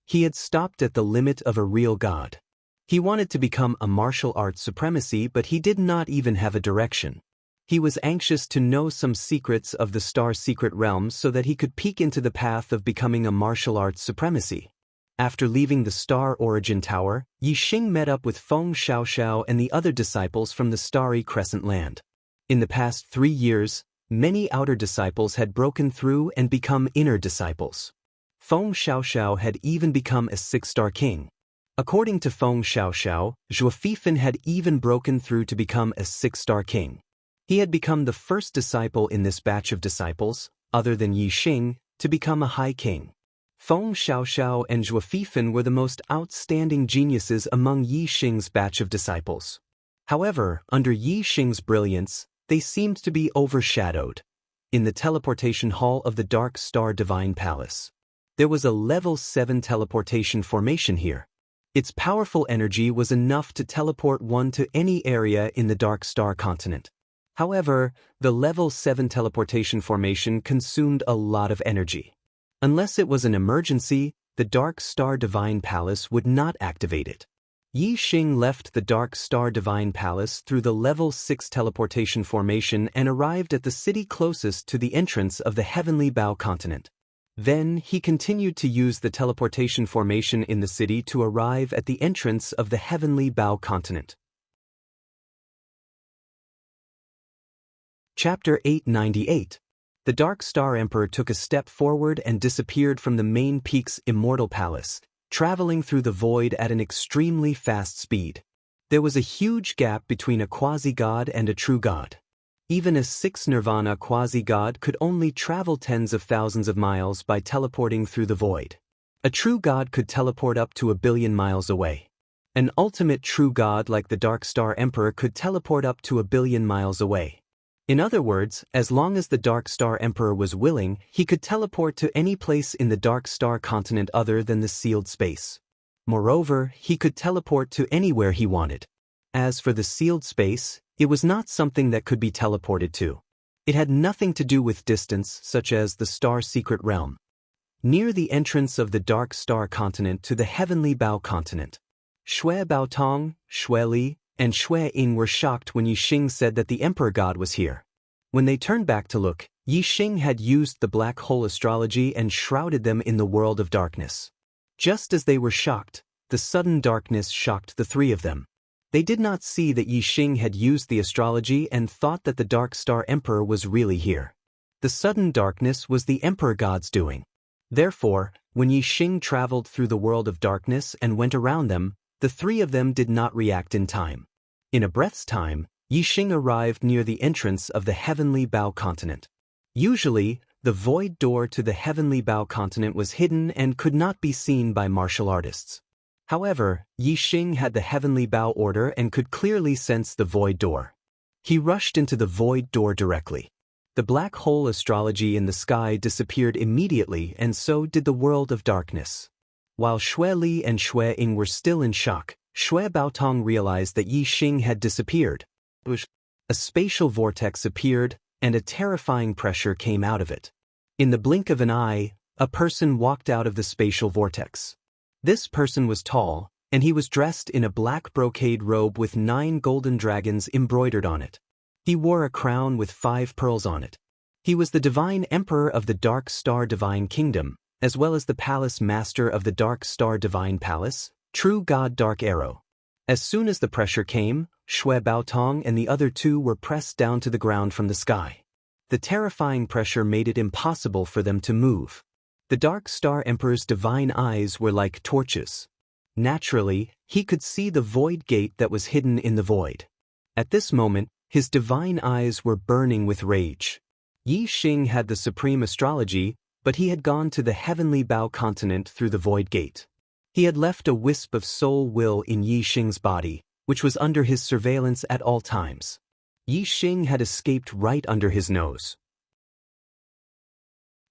He had stopped at the limit of a real god. He wanted to become a martial arts supremacy, but he did not even have a direction. He was anxious to know some secrets of the Star Secret Realm so that he could peek into the path of becoming a martial arts supremacy. After leaving the Star Origin Tower, Yixing met up with Feng Xiaoxiao and the other disciples from the Starry Crescent Land. In the past 3 years, many outer disciples had broken through and become inner disciples. Feng Xiaoxiao had even become a 6-star king. According to Feng Xiaoxiao, Zhuofifan had even broken through to become a 6-star king. He had become the first disciple in this batch of disciples, other than Yixing, to become a high king. Feng Xiaoxiao and Zhuofifan were the most outstanding geniuses among Yixing's batch of disciples. However, under Yi Xing's brilliance, they seemed to be overshadowed. In the teleportation hall of the Dark Star Divine Palace, there was a level 7 teleportation formation here. Its powerful energy was enough to teleport one to any area in the Dark Star continent. However, the level 7 teleportation formation consumed a lot of energy. Unless it was an emergency, the Dark Star Divine Palace would not activate it. Yi Xing left the Dark Star Divine Palace through the level 6 teleportation formation and arrived at the city closest to the entrance of the Heavenly Bao continent. Then, he continued to use the teleportation formation in the city to arrive at the entrance of the Heavenly Bao continent. Chapter 898. The Dark Star Emperor took a step forward and disappeared from the main peak's immortal palace, traveling through the void at an extremely fast speed. There was a huge gap between a quasi-god and a true god. Even a 6 Nirvana quasi-god could only travel tens of thousands of miles by teleporting through the void. A true god could teleport up to 1 billion miles away. An ultimate true god like the Dark Star Emperor could teleport up to 1 billion miles away. In other words, as long as the Dark Star Emperor was willing, he could teleport to any place in the Dark Star continent other than the sealed space. Moreover, he could teleport to anywhere he wanted. As for the sealed space, it was not something that could be teleported to. It had nothing to do with distance, such as the Star Secret Realm. Near the entrance of the Dark Star continent to the Heavenly Bao continent, Shui Baotong, Shui Li, and Shui Ying were shocked when Yi Xing said that the Emperor God was here. When they turned back to look, Yi Xing had used the black hole astrology and shrouded them in the world of darkness. Just as they were shocked, the sudden darkness shocked the three of them. They did not see that Yi Xing had used the astrology and thought that the Dark Star Emperor was really here. The sudden darkness was the Emperor God's doing. Therefore, when Yi Xing traveled through the world of darkness and went around them, the three of them did not react in time. In a breath's time, Yi Xing arrived near the entrance of the Heavenly Bao continent. Usually, the void door to the Heavenly Bao continent was hidden and could not be seen by martial artists. However, Yi Xing had the Heavenly Bao order and could clearly sense the void door. He rushed into the void door directly. The black hole astrology in the sky disappeared immediately, and so did the world of darkness. While Shui Li and Shui Ying were still in shock, Shui Baotong realized that Yi Xing had disappeared. A spatial vortex appeared, and a terrifying pressure came out of it. In the blink of an eye, a person walked out of the spatial vortex. This person was tall, and he was dressed in a black brocade robe with 9 golden dragons embroidered on it. He wore a crown with 5 pearls on it. He was the divine emperor of the Dark Star Divine Kingdom, as well as the palace master of the Dark Star Divine Palace, True God Dark Arrow. As soon as the pressure came, Shui Baotong and the other two were pressed down to the ground from the sky. The terrifying pressure made it impossible for them to move. The Dark Star Emperor's divine eyes were like torches. Naturally, he could see the void gate that was hidden in the void. At this moment, his divine eyes were burning with rage. Yi Xing had the supreme astrology, but he had gone to the Heavenly Bao continent through the void gate. He had left a wisp of soul will in Yi Xing's body, which was under his surveillance at all times. Yi Xing had escaped right under his nose.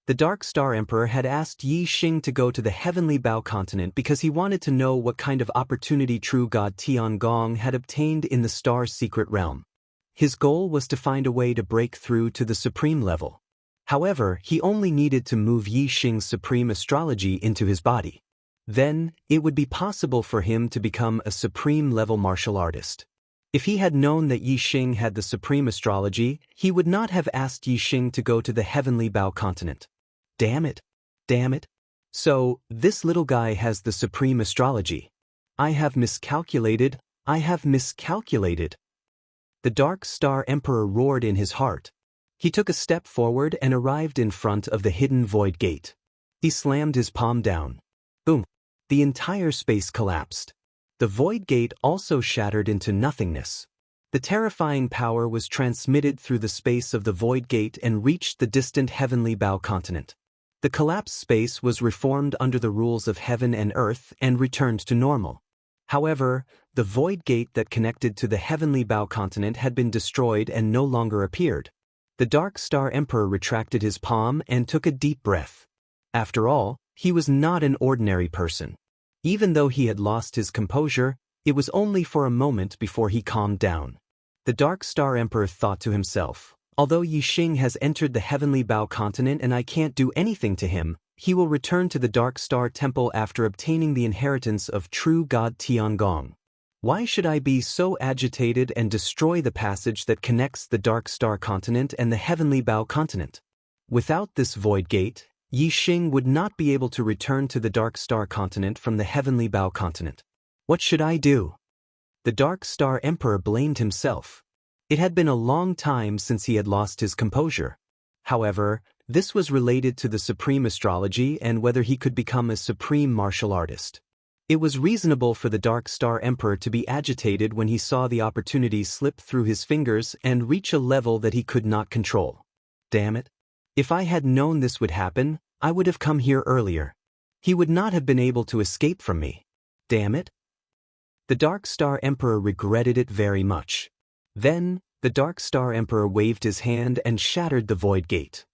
The Dark Star Emperor had asked Yi Xing to go to the Heavenly Bao continent because he wanted to know what kind of opportunity true God Tiangong had obtained in the Star Secret Realm. His goal was to find a way to break through to the supreme level. However, he only needed to move Yi Xing's supreme astrology into his body. Then, it would be possible for him to become a supreme-level martial artist. If he had known that Yi Xing had the supreme astrology, he would not have asked Yi Xing to go to the Heavenly Bao continent. Damn it. Damn it. So, this little guy has the supreme astrology. I have miscalculated. I have miscalculated. The Dark Star Emperor roared in his heart. He took a step forward and arrived in front of the hidden void gate. He slammed his palm down. Boom. The entire space collapsed. The void gate also shattered into nothingness. The terrifying power was transmitted through the space of the void gate and reached the distant Heavenly Bao continent. The collapsed space was reformed under the rules of heaven and earth and returned to normal. However, the void gate that connected to the heavenly bow continent had been destroyed and no longer appeared. The Dark Star Emperor retracted his palm and took a deep breath. After all, he was not an ordinary person. Even though he had lost his composure, it was only for a moment before he calmed down. The Dark Star Emperor thought to himself, although Yixing has entered the heavenly bow continent and I can't do anything to him, he will return to the Dark Star Temple after obtaining the inheritance of true God Tiangong. Why should I be so agitated and destroy the passage that connects the Dark Star continent and the heavenly bow continent? Without this void gate, Yixing would not be able to return to the Dark Star continent from the heavenly bow continent. What should I do? The Dark Star Emperor blamed himself. It had been a long time since he had lost his composure. However, this was related to the supreme astrology and whether he could become a supreme martial artist. It was reasonable for the Dark Star Emperor to be agitated when he saw the opportunity slip through his fingers and reach a level that he could not control. Damn it. If I had known this would happen, I would have come here earlier. He would not have been able to escape from me. Damn it. The Dark Star Emperor regretted it very much. Then, the Dark Star Emperor waved his hand and shattered the void gate.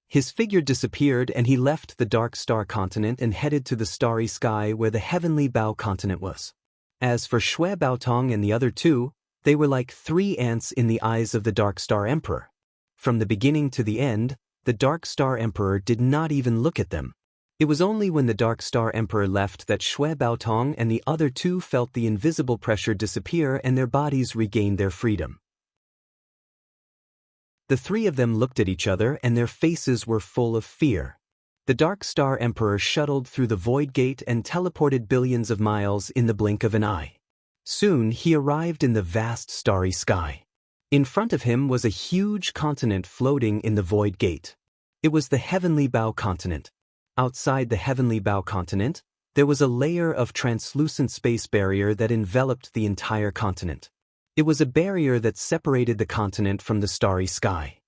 His figure disappeared and he left the Dark Star continent and headed to the starry sky where the heavenly bow continent was. As for Shui Baotong and the other two, they were like 3 ants in the eyes of the Dark Star Emperor. From the beginning to the end, the Dark Star Emperor did not even look at them. It was only when the Dark Star Emperor left that Shui Baotong and the other two felt the invisible pressure disappear and their bodies regained their freedom. The 3 of them looked at each other and their faces were full of fear. The Dark Star Emperor shuttled through the void gate and teleported billions of miles in the blink of an eye. Soon he arrived in the vast starry sky. In front of him was a huge continent floating in the void gate. It was the heavenly bow continent. Outside the heavenly bow continent, there was a layer of translucent space barrier that enveloped the entire continent. It was a barrier that separated the continent from the starry sky.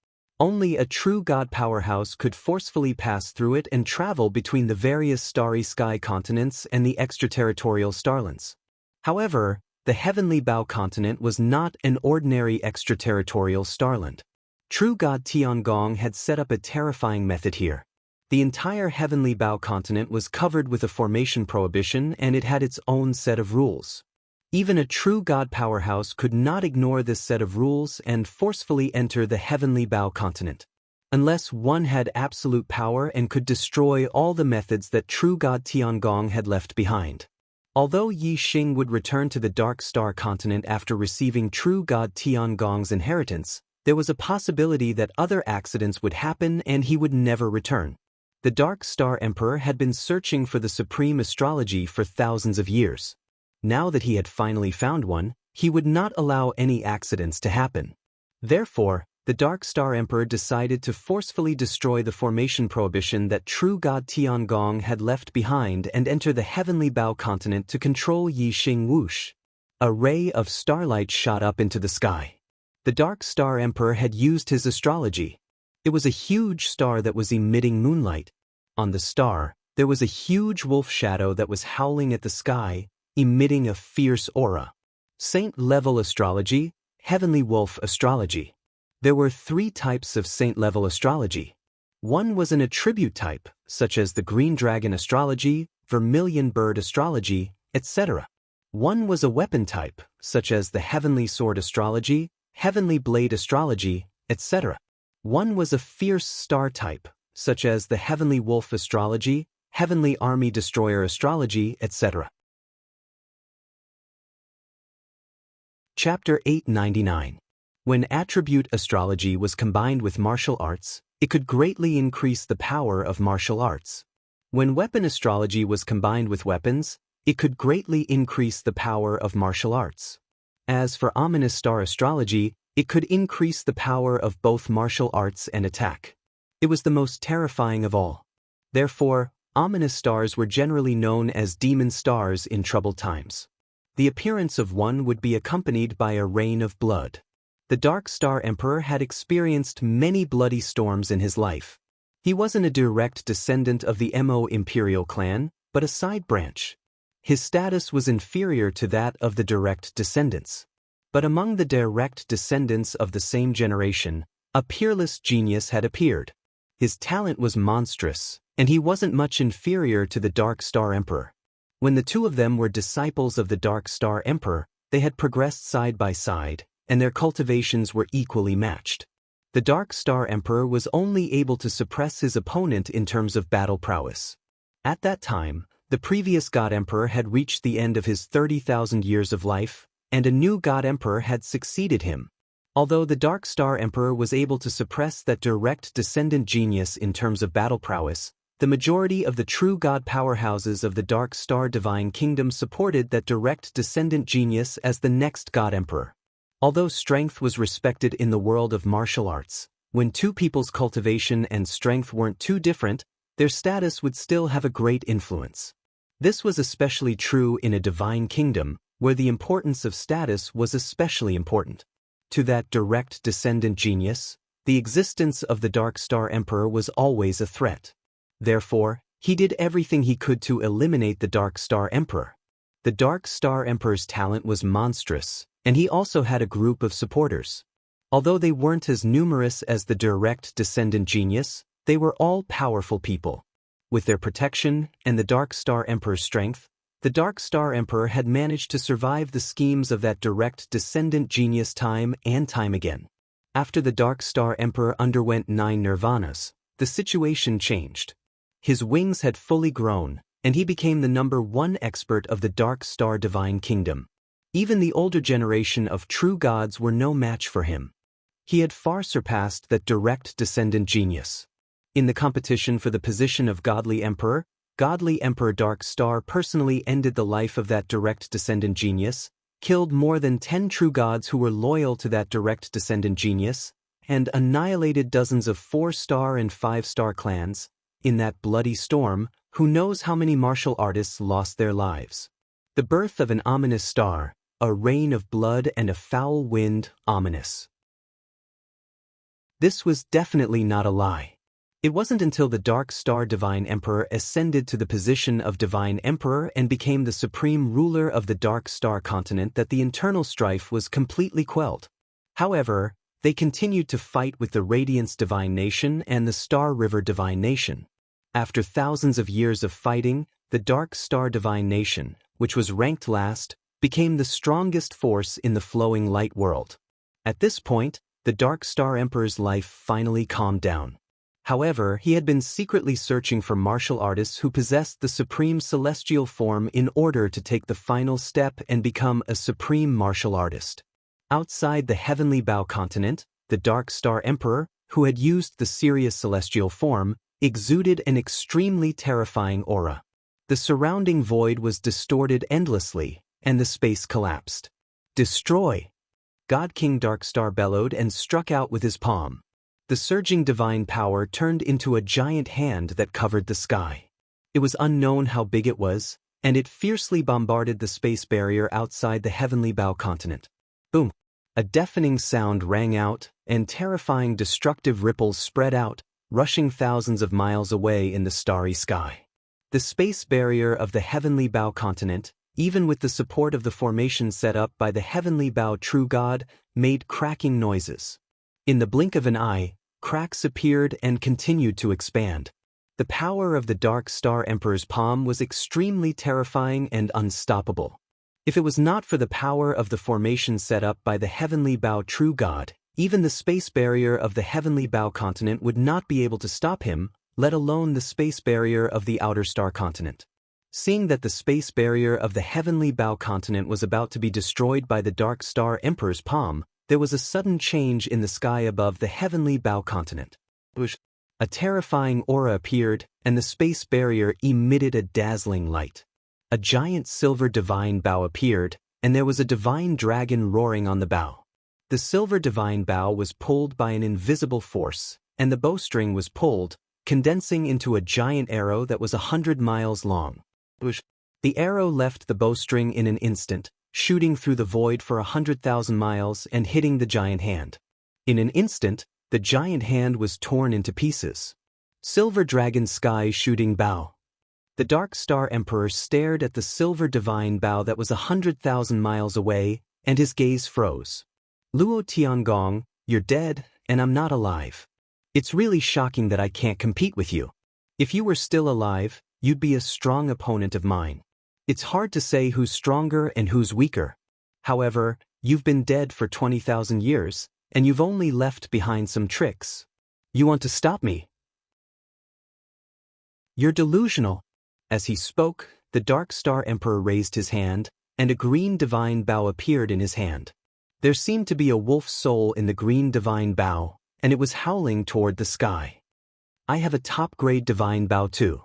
Only a true God powerhouse could forcefully pass through it and travel between the various starry sky continents and the extraterritorial starlands. However, the heavenly bow continent was not an ordinary extraterritorial starland. True God Tiangong had set up a terrifying method here. The entire heavenly bow continent was covered with a formation prohibition and it had its own set of rules. Even a true God powerhouse could not ignore this set of rules and forcefully enter the heavenly bow continent. Unless one had absolute power and could destroy all the methods that true God Tiangong had left behind. Although Yixing would return to the Dark Star continent after receiving true God Tiangong's inheritance, there was a possibility that other accidents would happen and he would never return. The Dark Star Emperor had been searching for the supreme astrology for thousands of years. Now that he had finally found one, he would not allow any accidents to happen. Therefore, the Dark Star Emperor decided to forcefully destroy the formation prohibition that true God Tiangong had left behind and enter the heavenly bow continent to control Yixing whoosh. A ray of starlight shot up into the sky. The Dark Star Emperor had used his astrology. It was a huge star that was emitting moonlight. On the star, there was a huge wolf shadow that was howling at the sky, emitting a fierce aura. Saint-level astrology, heavenly wolf astrology. There were 3 types of saint-level astrology. One was an attribute type, such as the green dragon astrology, vermilion bird astrology, etc. One was a weapon type, such as the heavenly sword astrology, heavenly blade astrology, etc. One was a fierce star type, such as the heavenly wolf astrology, heavenly army destroyer astrology, etc. Chapter 899. When attribute astrology was combined with martial arts, it could greatly increase the power of martial arts. When weapon astrology was combined with weapons, it could greatly increase the power of martial arts. As for ominous star astrology, it could increase the power of both martial arts and attack. It was the most terrifying of all. Therefore, ominous stars were generally known as demon stars in troubled times. The appearance of one would be accompanied by a rain of blood. The Dark Star Emperor had experienced many bloody storms in his life. He wasn't a direct descendant of the Mo imperial clan, but a side branch. His status was inferior to that of the direct descendants. But among the direct descendants of the same generation, a peerless genius had appeared. His talent was monstrous, and he wasn't much inferior to the Dark Star Emperor. When the two of them were disciples of the Dark Star Emperor, they had progressed side by side, and their cultivations were equally matched. The Dark Star Emperor was only able to suppress his opponent in terms of battle prowess. At that time, the previous God Emperor had reached the end of his 30,000 years of life, and a new God Emperor had succeeded him. Although the Dark Star Emperor was able to suppress that direct descendant genius in terms of battle prowess, the majority of the true God powerhouses of the Dark Star Divine Kingdom supported that direct descendant genius as the next God Emperor. Although strength was respected in the world of martial arts, when two people's cultivation and strength weren't too different, their status would still have a great influence. This was especially true in a divine kingdom, where the importance of status was especially important. To that direct descendant genius, the existence of the Dark Star Emperor was always a threat. Therefore, he did everything he could to eliminate the Dark Star Emperor. The Dark Star Emperor's talent was monstrous, and he also had a group of supporters. Although they weren't as numerous as the direct descendant genius, they were all powerful people. With their protection and the Dark Star Emperor's strength, the Dark Star Emperor had managed to survive the schemes of that direct descendant genius time and time again. After the Dark Star Emperor underwent 9 nirvanas, the situation changed. His wings had fully grown, and he became the #1 expert of the Dark Star Divine Kingdom. Even the older generation of true gods were no match for him. He had far surpassed that direct descendant genius. In the competition for the position of Godly Emperor Dark Star personally ended the life of that direct descendant genius, killed more than 10 true gods who were loyal to that direct descendant genius, and annihilated dozens of 4-star and 5-star clans. In that bloody storm, who knows how many martial artists lost their lives. The birth of an ominous star, a rain of blood and a foul wind, ominous. This was definitely not a lie. It wasn't until the Dark Star Divine Emperor ascended to the position of Divine Emperor and became the supreme ruler of the Dark Star continent that the internal strife was completely quelled. However, they continued to fight with the Radiance Divine Nation and the Star River Divine Nation. After thousands of years of fighting, the Dark Star Divine Nation, which was ranked last, became the strongest force in the flowing light world. At this point, the Dark Star Emperor's life finally calmed down. However, he had been secretly searching for martial artists who possessed the supreme celestial form in order to take the final step and become a supreme martial artist. Outside the Heavenly Bow continent, the Dark Star Emperor, who had used the Sirius celestial form, exuded an extremely terrifying aura. The surrounding void was distorted endlessly, and the space collapsed. Destroy! God King Darkstar bellowed and struck out with his palm. The surging divine power turned into a giant hand that covered the sky. It was unknown how big it was, and it fiercely bombarded the space barrier outside the Heavenly Bow continent. Boom! A deafening sound rang out, and terrifying destructive ripples spread out, rushing thousands of miles away in the starry sky. The space barrier of the Heavenly Bow continent, even with the support of the formation set up by the Heavenly Bow True God, made cracking noises. In the blink of an eye, cracks appeared and continued to expand. The power of the Dark Star Emperor's palm was extremely terrifying and unstoppable. If it was not for the power of the formation set up by the Heavenly Bow True God, even the space barrier of the Heavenly Bow continent would not be able to stop him, let alone the space barrier of the Outer Star continent. Seeing that the space barrier of the Heavenly Bow continent was about to be destroyed by the Dark Star Emperor's palm, there was a sudden change in the sky above the Heavenly Bow continent. A terrifying aura appeared, and the space barrier emitted a dazzling light. A giant silver divine bow appeared, and there was a divine dragon roaring on the bow. The silver divine bow was pulled by an invisible force, and the bowstring was pulled, condensing into a giant arrow that was 100 miles long. The arrow left the bowstring in an instant, shooting through the void for 100,000 miles and hitting the giant hand. In an instant, the giant hand was torn into pieces. Silver dragon sky shooting bow. The Dark Star Emperor stared at the silver divine bow that was 100,000 miles away, and his gaze froze. Luo Tiangong, you're dead, and I'm not alive. It's really shocking that I can't compete with you. If you were still alive, you'd be a strong opponent of mine. It's hard to say who's stronger and who's weaker. However, you've been dead for 20,000 years, and you've only left behind some tricks. You want to stop me? You're delusional. As he spoke, the Dark Star Emperor raised his hand, and a green divine bow appeared in his hand. There seemed to be a wolf's soul in the green divine bow, and it was howling toward the sky. I have a top-grade divine bow too.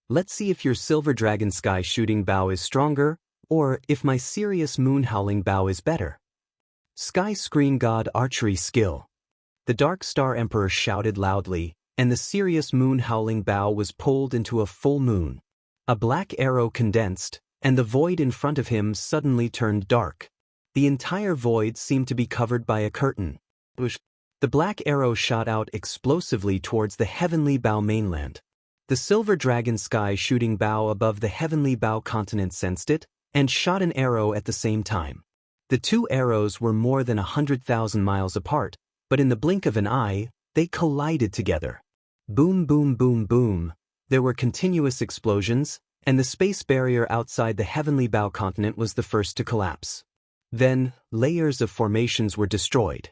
Let's see if your silver dragon sky shooting bow is stronger, or if my Sirius moon howling bow is better. Sky Screen God Archery Skill. The Dark Star Emperor shouted loudly, and the Sirius moon howling bow was pulled into a full moon. A black arrow condensed, and the void in front of him suddenly turned dark. The entire void seemed to be covered by a curtain. The black arrow shot out explosively towards the Heavenly Bow mainland. The silver dragon sky shooting bow above the Heavenly Bow continent sensed it, and shot an arrow at the same time. The two arrows were more than 100,000 miles apart, but in the blink of an eye, they collided together. Boom, boom, boom, boom. There were continuous explosions, and the space barrier outside the Heavenly Bow continent was the first to collapse. Then, layers of formations were destroyed.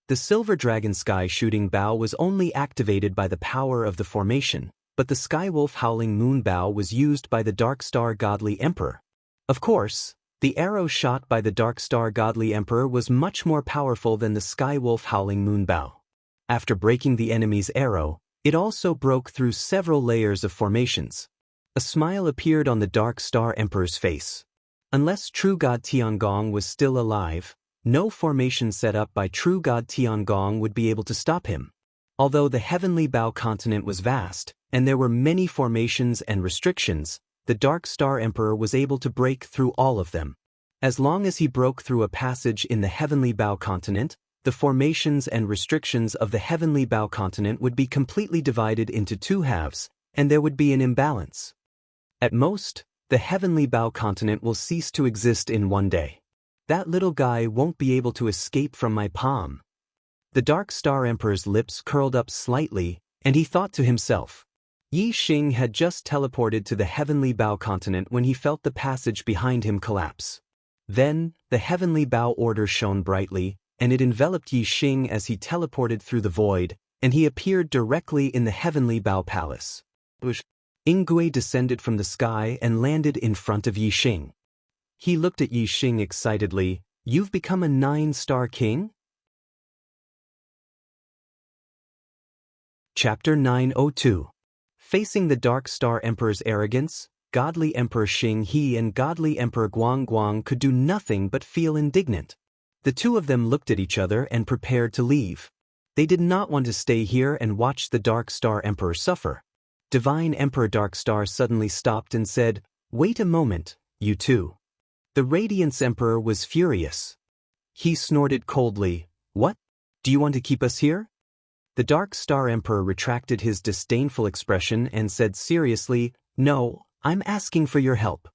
The silver dragon sky shooting bow was only activated by the power of the formation, but the Skywolf howling moon bow was used by the Dark Star Godly Emperor. Of course, the arrow shot by the Dark Star Godly Emperor was much more powerful than the Skywolf howling moon bow. After breaking the enemy's arrow, it also broke through several layers of formations. A smile appeared on the Dark Star Emperor's face. Unless True God Tiangong was still alive, no formation set up by True God Tiangong would be able to stop him. Although the Heavenly Bow continent was vast, and there were many formations and restrictions, the Dark Star Emperor was able to break through all of them. As long as he broke through a passage in the Heavenly Bow continent, the formations and restrictions of the Heavenly Bow continent would be completely divided into two halves, and there would be an imbalance. At most, the Heavenly Bow continent will cease to exist in one day. That little guy won't be able to escape from my palm. The Dark Star Emperor's lips curled up slightly, and he thought to himself. Yi Xing had just teleported to the Heavenly Bow continent when he felt the passage behind him collapse. Then, the Heavenly Bow order shone brightly, and it enveloped Yi Xing as he teleported through the void, and he appeared directly in the Heavenly Bow Palace. Ingui descended from the sky and landed in front of Yi Xing. He looked at Yi Xing excitedly. You've become a 9-star king? Chapter 902. Facing the Dark Star Emperor's arrogance, Godly Emperor Xing He and Godly Emperor Guang Guang could do nothing but feel indignant. The two of them looked at each other and prepared to leave. They did not want to stay here and watch the Dark Star Emperor suffer. Divine Emperor Dark Star suddenly stopped and said, "Wait a moment, you two." The Radiance Emperor was furious. He snorted coldly, "What? Do you want to keep us here?" The Dark Star Emperor retracted his disdainful expression and said seriously, "No, I'm asking for your help."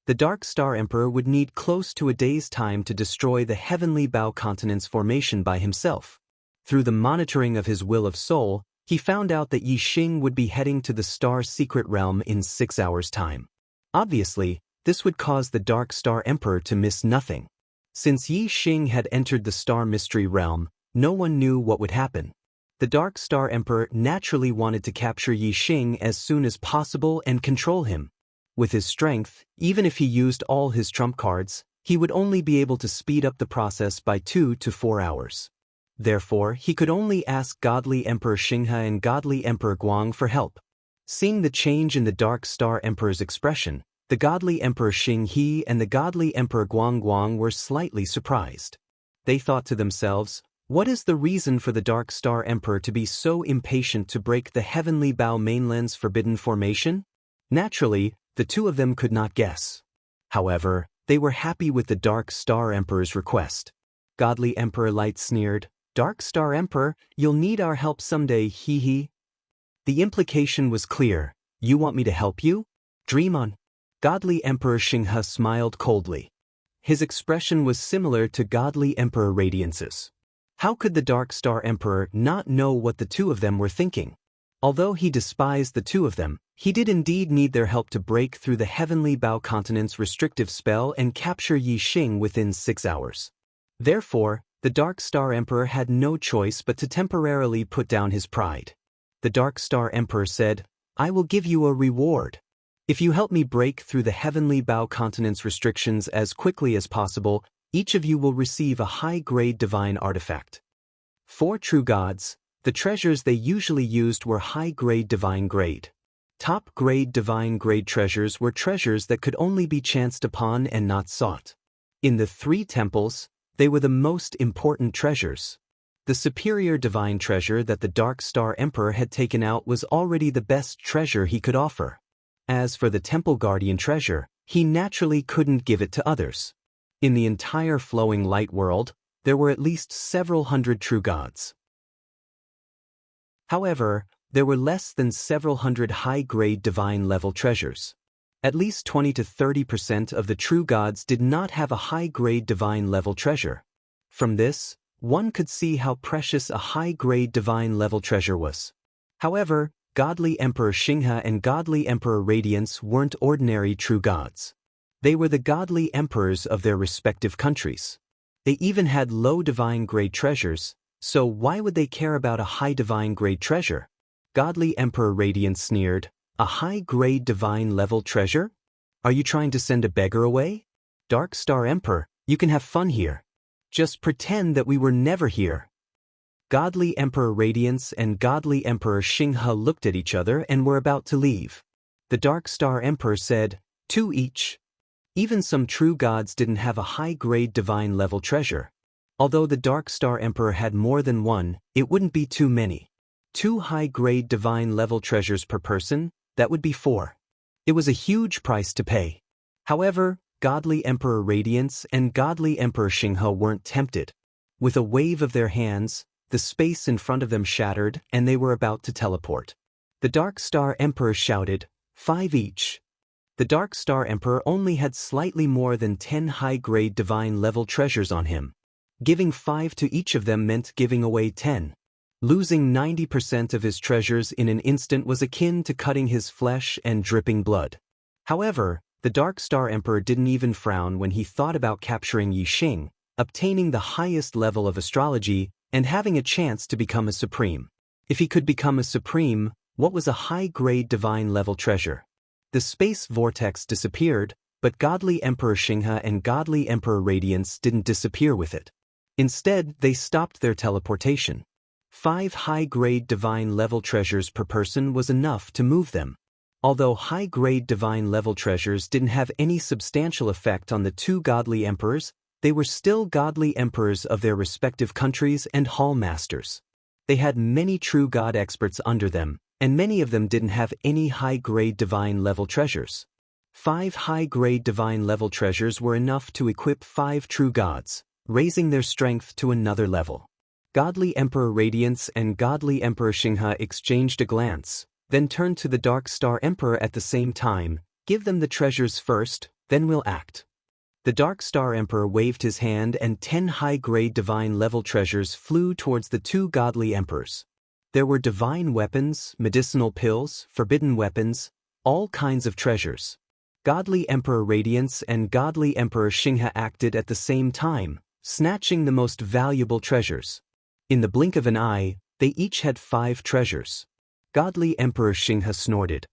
The Dark Star Emperor would need close to a day's time to destroy the Heavenly Bow continent's formation by himself. Through the monitoring of his will of soul, he found out that Yi Xing would be heading to the Star Secret Realm in 6 hours' time. Obviously, this would cause the Dark Star Emperor to miss nothing. Since Yi Xing had entered the Star Mystery Realm, no one knew what would happen. The Dark Star Emperor naturally wanted to capture Yi Xing as soon as possible and control him. With his strength, even if he used all his trump cards, he would only be able to speed up the process by 2 to 4 hours. Therefore, he could only ask Godly Emperor Xinghe and Godly Emperor Guang for help. Seeing the change in the Dark Star Emperor's expression, the Godly Emperor Xing He and the Godly Emperor Guang Guang were slightly surprised. They thought to themselves, what is the reason for the Dark Star Emperor to be so impatient to break the Heavenly Bow mainland's forbidden formation? Naturally, the two of them could not guess. However, they were happy with the Dark Star Emperor's request. Godly Emperor Light sneered, "Dark Star Emperor, you'll need our help someday, hee hee." The implication was clear. You want me to help you? Dream on. Godly Emperor Xinghe smiled coldly. His expression was similar to Godly Emperor Radiance's. How could the Dark Star Emperor not know what the two of them were thinking? Although he despised the two of them, he did indeed need their help to break through the Heavenly Bao Continent's restrictive spell and capture Yi Xing within 6 hours. Therefore, the Dark Star Emperor had no choice but to temporarily put down his pride. The Dark Star Emperor said, "I will give you a reward. If you help me break through the Heavenly Bao Continent's restrictions as quickly as possible, each of you will receive a high-grade divine artifact." For true gods, the treasures they usually used were high-grade divine grade. Top-grade divine grade treasures were treasures that could only be chanced upon and not sought. In the 3 temples, they were the most important treasures. The superior divine treasure that the Dark Star Emperor had taken out was already the best treasure he could offer. As for the Temple Guardian treasure, he naturally couldn't give it to others. In the entire flowing light world, there were at least several hundred true gods. However, there were less than several hundred high-grade divine-level treasures. At least 20 to 30% of the true gods did not have a high-grade divine-level treasure. From this, one could see how precious a high-grade divine-level treasure was. However, Godly Emperor Xinghe and Godly Emperor Radiance weren't ordinary true gods. They were the godly emperors of their respective countries. They even had low divine-grade treasures, so why would they care about a high divine-grade treasure? Godly Emperor Radiance sneered, "A high-grade divine-level treasure? Are you trying to send a beggar away? Dark Star Emperor, you can have fun here. Just pretend that we were never here." Godly Emperor Radiance and Godly Emperor Xinghe looked at each other and were about to leave. The Dark Star Emperor said, "2 each." Even some true gods didn't have a high-grade divine-level treasure. Although the Dark Star Emperor had more than one, it wouldn't be too many. 2 high-grade divine-level treasures per person, that would be 4. It was a huge price to pay. However, Godly Emperor Radiance and Godly Emperor Xinghe weren't tempted. With a wave of their hands, the space in front of them shattered and they were about to teleport. The Dark Star Emperor shouted, 5 each. The Dark Star Emperor only had slightly more than 10 high-grade divine-level treasures on him. Giving 5 to each of them meant giving away 10. Losing 90% of his treasures in an instant was akin to cutting his flesh and dripping blood. However, the Dark Star Emperor didn't even frown when he thought about capturing Yi Xing, obtaining the highest level of astrology, and having a chance to become a supreme. If he could become a supreme, what was a high-grade divine-level treasure? The space vortex disappeared, but Godly Emperor Xinghe and Godly Emperor Radiance didn't disappear with it. Instead, they stopped their teleportation. 5 high-grade divine-level treasures per person was enough to move them. Although high-grade divine-level treasures didn't have any substantial effect on the 2 godly emperors, they were still godly emperors of their respective countries and hall masters. They had many true god experts under them, and many of them didn't have any high-grade divine-level treasures. 5 high-grade divine-level treasures were enough to equip 5 true gods, raising their strength to another level. Godly Emperor Radiance and Godly Emperor Xinghe exchanged a glance, then turned to the Dark Star Emperor at the same time. "Give them the treasures first, then we'll act." The Dark Star Emperor waved his hand and 10 high-grade divine-level treasures flew towards the 2 godly emperors. There were divine weapons, medicinal pills, forbidden weapons, all kinds of treasures. Godly Emperor Radiance and Godly Emperor Xinghe acted at the same time, snatching the most valuable treasures. In the blink of an eye, they each had 5 treasures. Godly Emperor Xinghe snorted.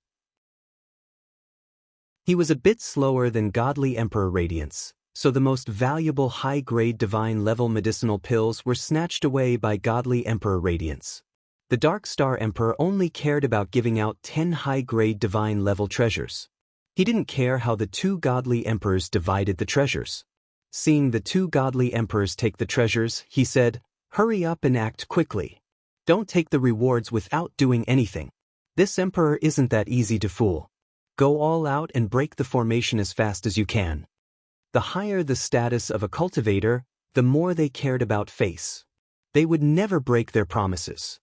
He was a bit slower than Godly Emperor Radiance, so the most valuable high-grade divine-level medicinal pills were snatched away by Godly Emperor Radiance. The Dark Star Emperor only cared about giving out 10 high-grade divine-level treasures. He didn't care how the 2 godly emperors divided the treasures. Seeing the 2 godly emperors take the treasures, he said, "Hurry up and act quickly. Don't take the rewards without doing anything. This emperor isn't that easy to fool. Go all out and break the formation as fast as you can." The higher the status of a cultivator, the more they cared about face. They would never break their promises.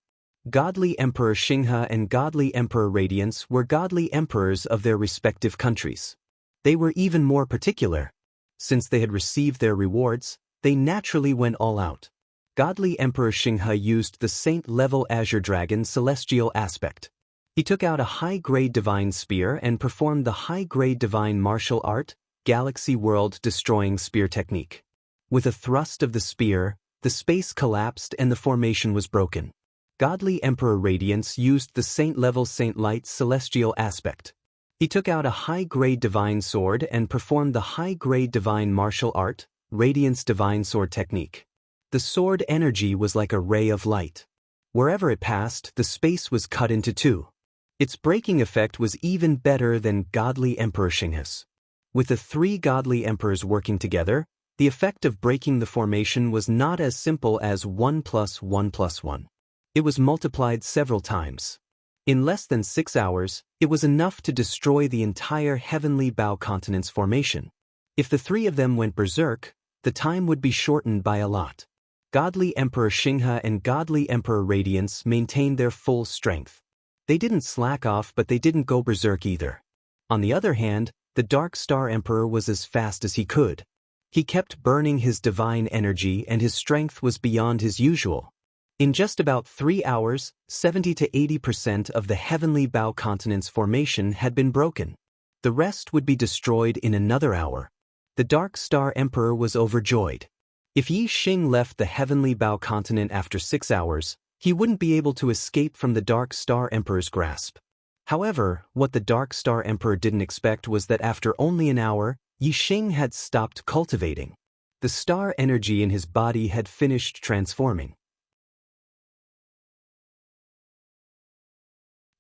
Godly Emperor Xinghe and Godly Emperor Radiance were godly emperors of their respective countries. They were even more particular. Since they had received their rewards, they naturally went all out. Godly Emperor Xinghe used the saint-level Azure Dragon celestial aspect. He took out a high-grade divine spear and performed the high-grade divine martial art, galaxy world-destroying spear technique. With a thrust of the spear, the space collapsed and the formation was broken. Godly Emperor Radiance used the saint-level Saint Light celestial aspect. He took out a high-grade divine sword and performed the high-grade divine martial art, Radiance divine sword technique. The sword energy was like a ray of light. Wherever it passed, the space was cut into two. Its breaking effect was even better than Godly Emperor Xinghe's. With the three godly emperors working together, the effect of breaking the formation was not as simple as 1 + 1 + 1. It was multiplied several times. In less than 6 hours, it was enough to destroy the entire Heavenly Bow Continent's formation. If the three of them went berserk, the time would be shortened by a lot. Godly Emperor Xinghe and Godly Emperor Radiance maintained their full strength. They didn't slack off, but they didn't go berserk either. On the other hand, the Dark Star Emperor was as fast as he could. He kept burning his divine energy and his strength was beyond his usual. In just about 3 hours, 70 to 80% of the Heavenly Bow Continent's formation had been broken. The rest would be destroyed in another hour. The Dark Star Emperor was overjoyed. If Yi Xing left the Heavenly Bow Continent after 6 hours, he wouldn't be able to escape from the Dark Star Emperor's grasp. However, what the Dark Star Emperor didn't expect was that after only an hour, Yi Xing had stopped cultivating. The star energy in his body had finished transforming.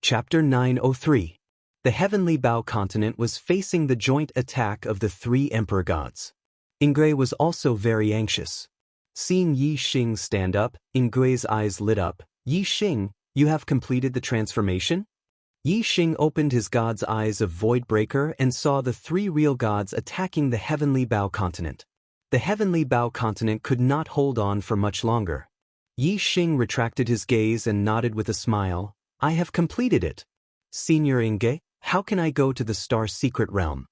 Chapter 903. The Heavenly Bow Continent was facing the joint attack of the three Emperor Gods. Ingui was also very anxious. Seeing Yi Xing stand up, Ingui's eyes lit up. Yi Xing, you have completed the transformation? Yi Xing opened his god's eyes of Voidbreaker and saw the three real gods attacking the Heavenly Bow Continent. The Heavenly Bow Continent could not hold on for much longer. Yi Xing retracted his gaze and nodded with a smile. I have completed it. Senior Ingui, how can I go to the Star Secret Realm?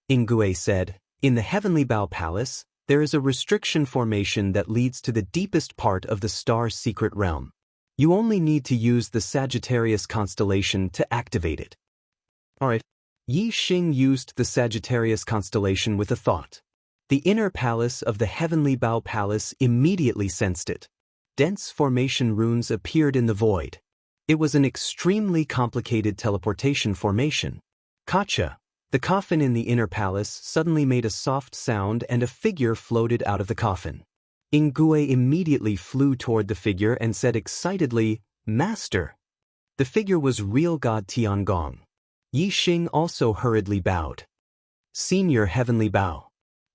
Ingui said, in the Heavenly Bow Palace, there is a restriction formation that leads to the deepest part of the Star Secret Realm. You only need to use the Sagittarius constellation to activate it. Alright. Yi Xing used the Sagittarius constellation with a thought. The inner palace of the Heavenly Bow Palace immediately sensed it. Dense formation runes appeared in the void. It was an extremely complicated teleportation formation. Kacha, the coffin in the inner palace, suddenly made a soft sound and a figure floated out of the coffin. Ingui immediately flew toward the figure and said excitedly, Master! The figure was real god Tiangong. Yi Xing also hurriedly bowed. Senior Heavenly Bow.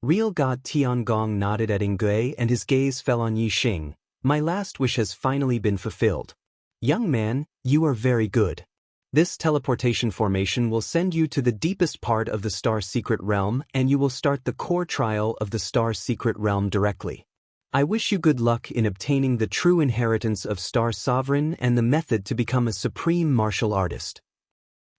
Real god Tiangong nodded at Ingui and his gaze fell on Yi Xing. My last wish has finally been fulfilled. Young man, you are very good. This teleportation formation will send you to the deepest part of the Star Secret Realm and you will start the core trial of the Star Secret Realm directly. I wish you good luck in obtaining the true inheritance of Star Sovereign and the method to become a supreme martial artist.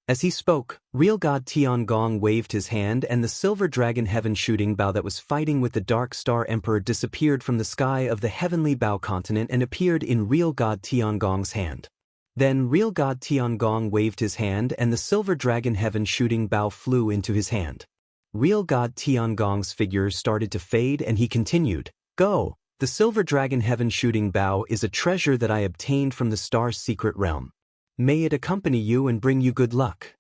As he spoke, real god Tiangong waved his hand and the silver dragon heaven shooting bow that was fighting with the Dark Star Emperor disappeared from the sky of the Heavenly Bow Continent and appeared in real god Tiangong's hand. Then real god Tiangong waved his hand and the silver dragon heaven shooting bow flew into his hand. Real god Tiangong's figure started to fade and he continued, Go, the silver dragon heaven shooting bow is a treasure that I obtained from the Star Secret Realm. May it accompany you and bring you good luck.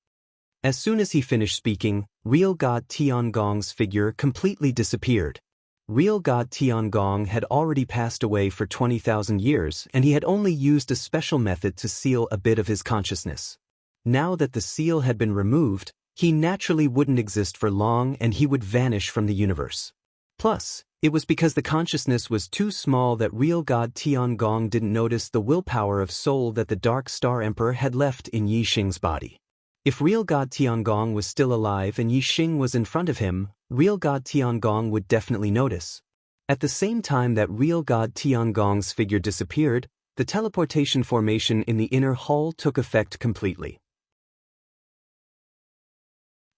As soon as he finished speaking, real god Tiangong's figure completely disappeared. Real god Tiangong had already passed away for 20,000 years and he had only used a special method to seal a bit of his consciousness. Now that the seal had been removed, he naturally wouldn't exist for long and he would vanish from the universe. Plus, it was because the consciousness was too small that real god Tiangong didn't notice the willpower of soul that the Dark Star Emperor had left in Yi Xing's body. If real god Tiangong was still alive and Yi Xing was in front of him, real god Tiangong would definitely notice. At the same time that real god Tiangong's figure disappeared, the teleportation formation in the inner hull took effect completely.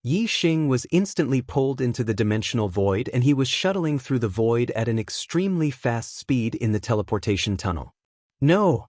Yi Xing was instantly pulled into the dimensional void, and he was shuttling through the void at an extremely fast speed in the teleportation tunnel. No!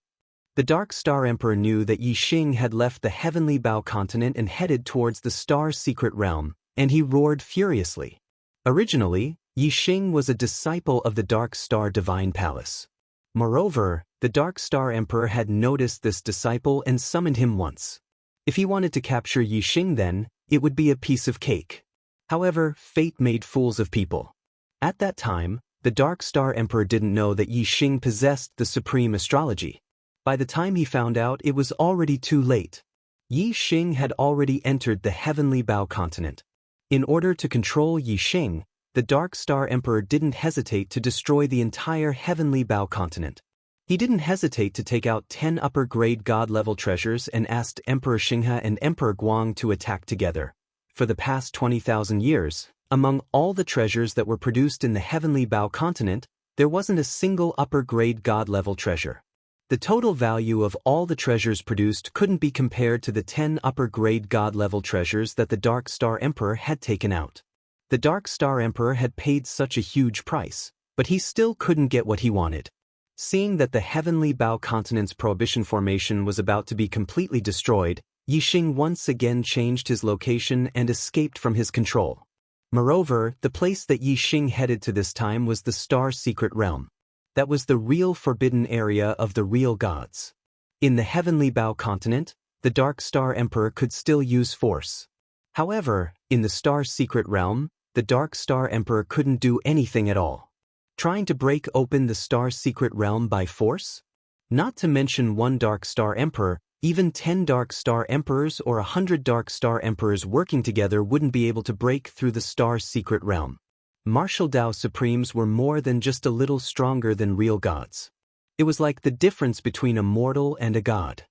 The Dark Star Emperor knew that Yi Xing had left the Heavenly Bao continent and headed towards the Star's secret realm, and he roared furiously. Originally, Yi Xing was a disciple of the Dark Star Divine Palace. Moreover, the Dark Star Emperor had noticed this disciple and summoned him once. If he wanted to capture Yi Xing then, it would be a piece of cake. However, fate made fools of people. At that time, the Dark Star Emperor didn't know that Yi Xing possessed the supreme astrology. By the time he found out, it was already too late. Yi Xing had already entered the Heavenly Bao continent. In order to control Yi Xing, the Dark Star Emperor didn't hesitate to destroy the entire Heavenly Bao continent. He didn't hesitate to take out 10 upper-grade god-level treasures and asked Emperor Xinghe and Emperor Guang to attack together. For the past 20,000 years, among all the treasures that were produced in the Heavenly Bao continent, there wasn't a single upper-grade god-level treasure. The total value of all the treasures produced couldn't be compared to the 10 upper-grade god-level treasures that the Dark Star Emperor had taken out. The Dark Star Emperor had paid such a huge price, but he still couldn't get what he wanted. Seeing that the Heavenly Bao continent's prohibition formation was about to be completely destroyed, Yi Xing once again changed his location and escaped from his control. Moreover, the place that Yi Xing headed to this time was the Star's secret realm. That was the real forbidden area of the real gods. In the Heavenly Bao continent, the Dark Star Emperor could still use force. However, in the Star's secret realm, the Dark Star Emperor couldn't do anything at all. Trying to break open the Star's secret realm by force? Not to mention one Dark Star Emperor, even 10 Dark Star Emperors or 100 Dark Star Emperors working together wouldn't be able to break through the Star's secret realm. Martial Dao Supremes were more than just a little stronger than real gods. It was like the difference between a mortal and a god.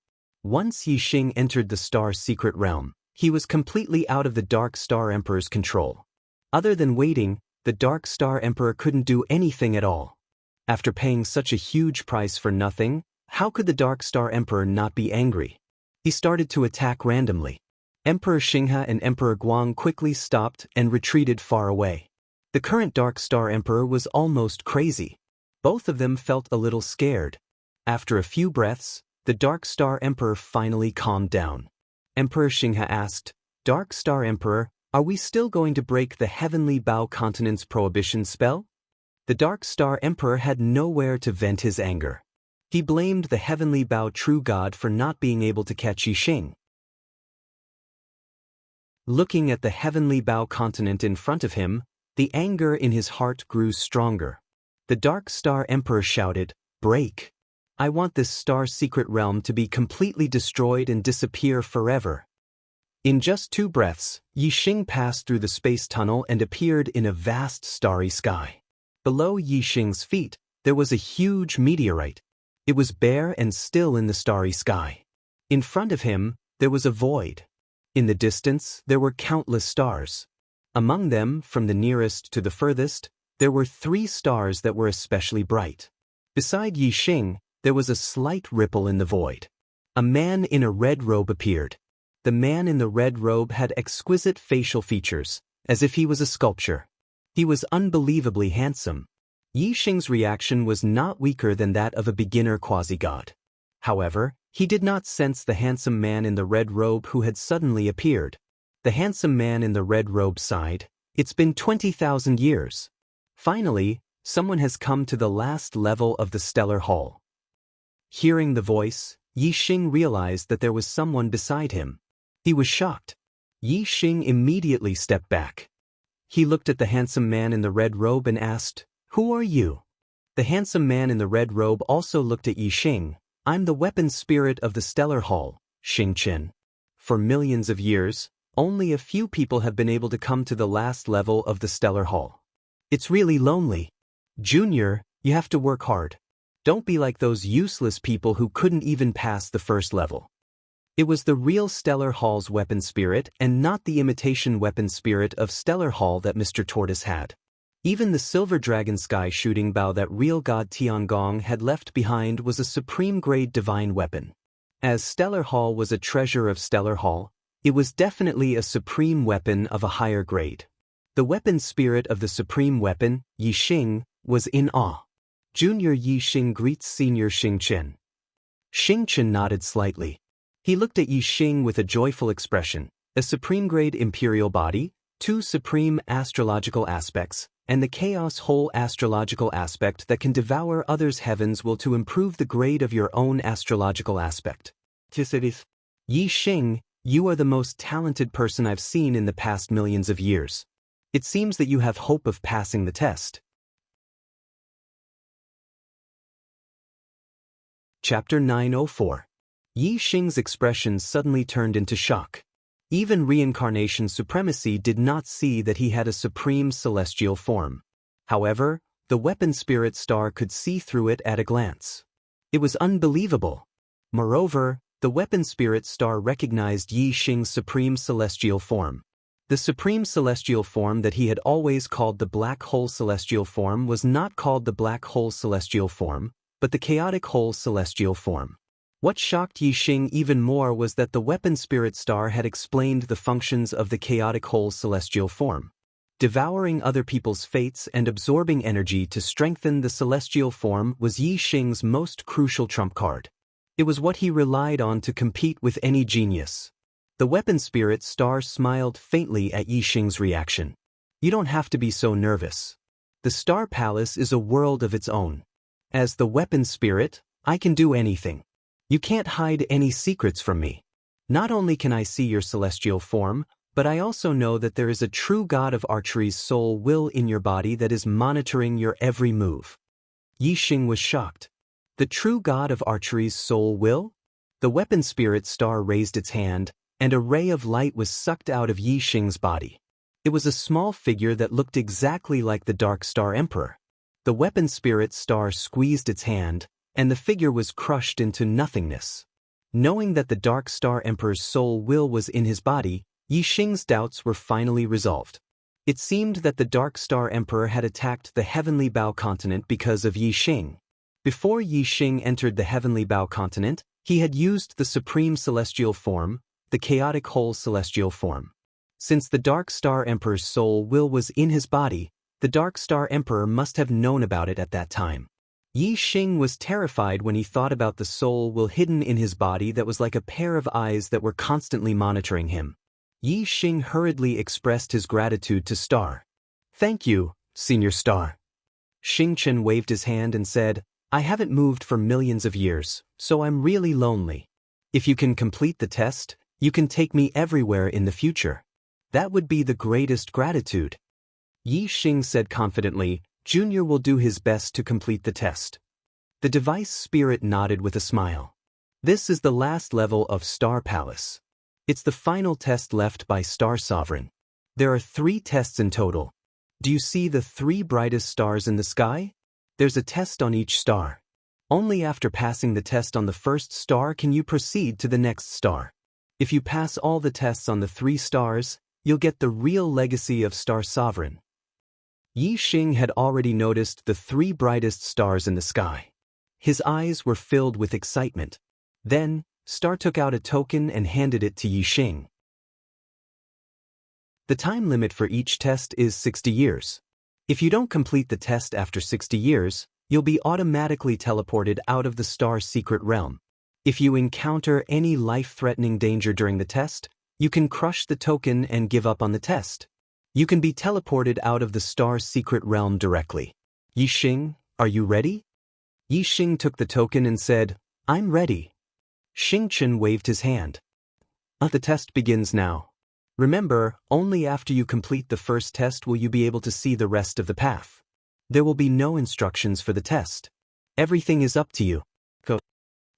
Once Yi Xing entered the Star's secret realm, he was completely out of the Dark Star Emperor's control. Other than waiting, the Dark Star Emperor couldn't do anything at all. After paying such a huge price for nothing, how could the Dark Star Emperor not be angry? He started to attack randomly. Emperor Xinghe and Emperor Guang quickly stopped and retreated far away. The current Dark Star Emperor was almost crazy. Both of them felt a little scared. After a few breaths, the Dark Star Emperor finally calmed down. Emperor Xinghe asked, "Dark Star Emperor, are we still going to break the Heavenly Bao continent's prohibition spell?" The Dark Star Emperor had nowhere to vent his anger. He blamed the Heavenly Bao true god for not being able to catch Yi Xing. Looking at the Heavenly Bao continent in front of him, the anger in his heart grew stronger. The Dark Star Emperor shouted, "Break! I want this Star's secret realm to be completely destroyed and disappear forever." In just 2 breaths, Yi Xing passed through the space tunnel and appeared in a vast starry sky. Below Yi Xing's feet, there was a huge meteorite. It was bare and still in the starry sky. In front of him, there was a void. In the distance, there were countless stars. Among them, from the nearest to the furthest, there were 3 stars that were especially bright. Beside Yi Xing, there was a slight ripple in the void. A man in a red robe appeared. The man in the red robe had exquisite facial features, as if he was a sculpture. He was unbelievably handsome. Yi Xing's reaction was not weaker than that of a beginner quasi-god. However, he did not sense the handsome man in the red robe who had suddenly appeared. The handsome man in the red robe sighed, "It's been 20,000 years. Finally, someone has come to the last level of the stellar hall." Hearing the voice, Yi Xing realized that there was someone beside him. He was shocked. Yi Xing immediately stepped back. He looked at the handsome man in the red robe and asked, "Who are you?" The handsome man in the red robe also looked at Yi Xing. "I'm the weapon spirit of the stellar hall, Xing Qin. For millions of years, only a few people have been able to come to the last level of the stellar hall. It's really lonely. Junior, you have to work hard. Don't be like those useless people who couldn't even pass the first level." It was the real Stellar Hall's weapon spirit and not the imitation weapon spirit of Stellar Hall that Mr. Tortoise had. Even the silver dragon sky shooting bow that real god Tiangong had left behind was a supreme-grade divine weapon. As Stellar Hall was a treasure of Stellar Hall, it was definitely a supreme weapon of a higher grade. The weapon spirit of the supreme weapon, Yi Xing, was in awe. Junior Yi Xing greets Senior Xing Chen. Xing Chen nodded slightly. He looked at Yi Xing with a joyful expression. A supreme-grade imperial body, 2 supreme astrological aspects, and the chaos whole astrological aspect that can devour others' heavens will to improve the grade of your own astrological aspect. Yi Xing, you are the most talented person I've seen in the past millions of years. It seems that you have hope of passing the test. Chapter 904. Yi Xing's expression suddenly turned into shock. Even reincarnation supremacy did not see that he had a supreme celestial form. However, the weapon spirit star could see through it at a glance. It was unbelievable. Moreover, the weapon spirit star recognized Yi Xing's supreme celestial form. The supreme celestial form that he had always called the black hole celestial form was not called the black hole celestial form, but the chaotic hole celestial form. What shocked Yi Xing even more was that the weapon spirit star had explained the functions of the chaotic whole celestial form. Devouring other people's fates and absorbing energy to strengthen the celestial form was Yi Xing's most crucial trump card. It was what he relied on to compete with any genius. The weapon spirit star smiled faintly at Yi Xing's reaction. You don't have to be so nervous. The Star Palace is a world of its own. As the weapon spirit, I can do anything. You can't hide any secrets from me. Not only can I see your celestial form, but I also know that there is a true god of archery's soul will in your body that is monitoring your every move. Yi Xing was shocked. The true god of archery's soul will? The weapon spirit star raised its hand, and a ray of light was sucked out of Yi Xing's body. It was a small figure that looked exactly like the Dark Star Emperor. The weapon spirit star squeezed its hand, and the figure was crushed into nothingness. Knowing that the Dark Star Emperor's soul will was in his body, Yi Xing's doubts were finally resolved. It seemed that the Dark Star Emperor had attacked the Heavenly Bow Continent because of Yi Xing. Before Yi Xing entered the Heavenly Bow Continent, he had used the Supreme Celestial Form, the Chaotic Whole Celestial Form. Since the Dark Star Emperor's soul will was in his body, the Dark Star Emperor must have known about it at that time. Yi Xing was terrified when he thought about the soul will hidden in his body that was like a pair of eyes that were constantly monitoring him. Yi Xing hurriedly expressed his gratitude to Star. Thank you, Senior Star. Xing Chen waved his hand and said, I haven't moved for millions of years, so I'm really lonely. If you can complete the test, you can take me everywhere in the future. That would be the greatest gratitude. Yi Xing said confidently, Junior will do his best to complete the test. The device spirit nodded with a smile. This is the last level of Star Palace. It's the final test left by Star Sovereign. There are 3 tests in total. Do you see the 3 brightest stars in the sky? There's a test on each star. Only after passing the test on the first star can you proceed to the next star. If you pass all the tests on the 3 stars, you'll get the real legacy of Star Sovereign. Yi Xing had already noticed the 3 brightest stars in the sky. His eyes were filled with excitement. Then, Star took out a token and handed it to Yi Xing. The time limit for each test is 60 years. If you don't complete the test after 60 years, you'll be automatically teleported out of the Star Secret Realm. If you encounter any life-threatening danger during the test, you can crush the token and give up on the test. You can be teleported out of the Star Secret Realm directly. Yi Xing, are you ready? Yi Xing took the token and said, I'm ready. Xing Chen waved his hand. The test begins now. Remember, only after you complete the first test will you be able to see the rest of the path. There will be no instructions for the test. Everything is up to you. Go.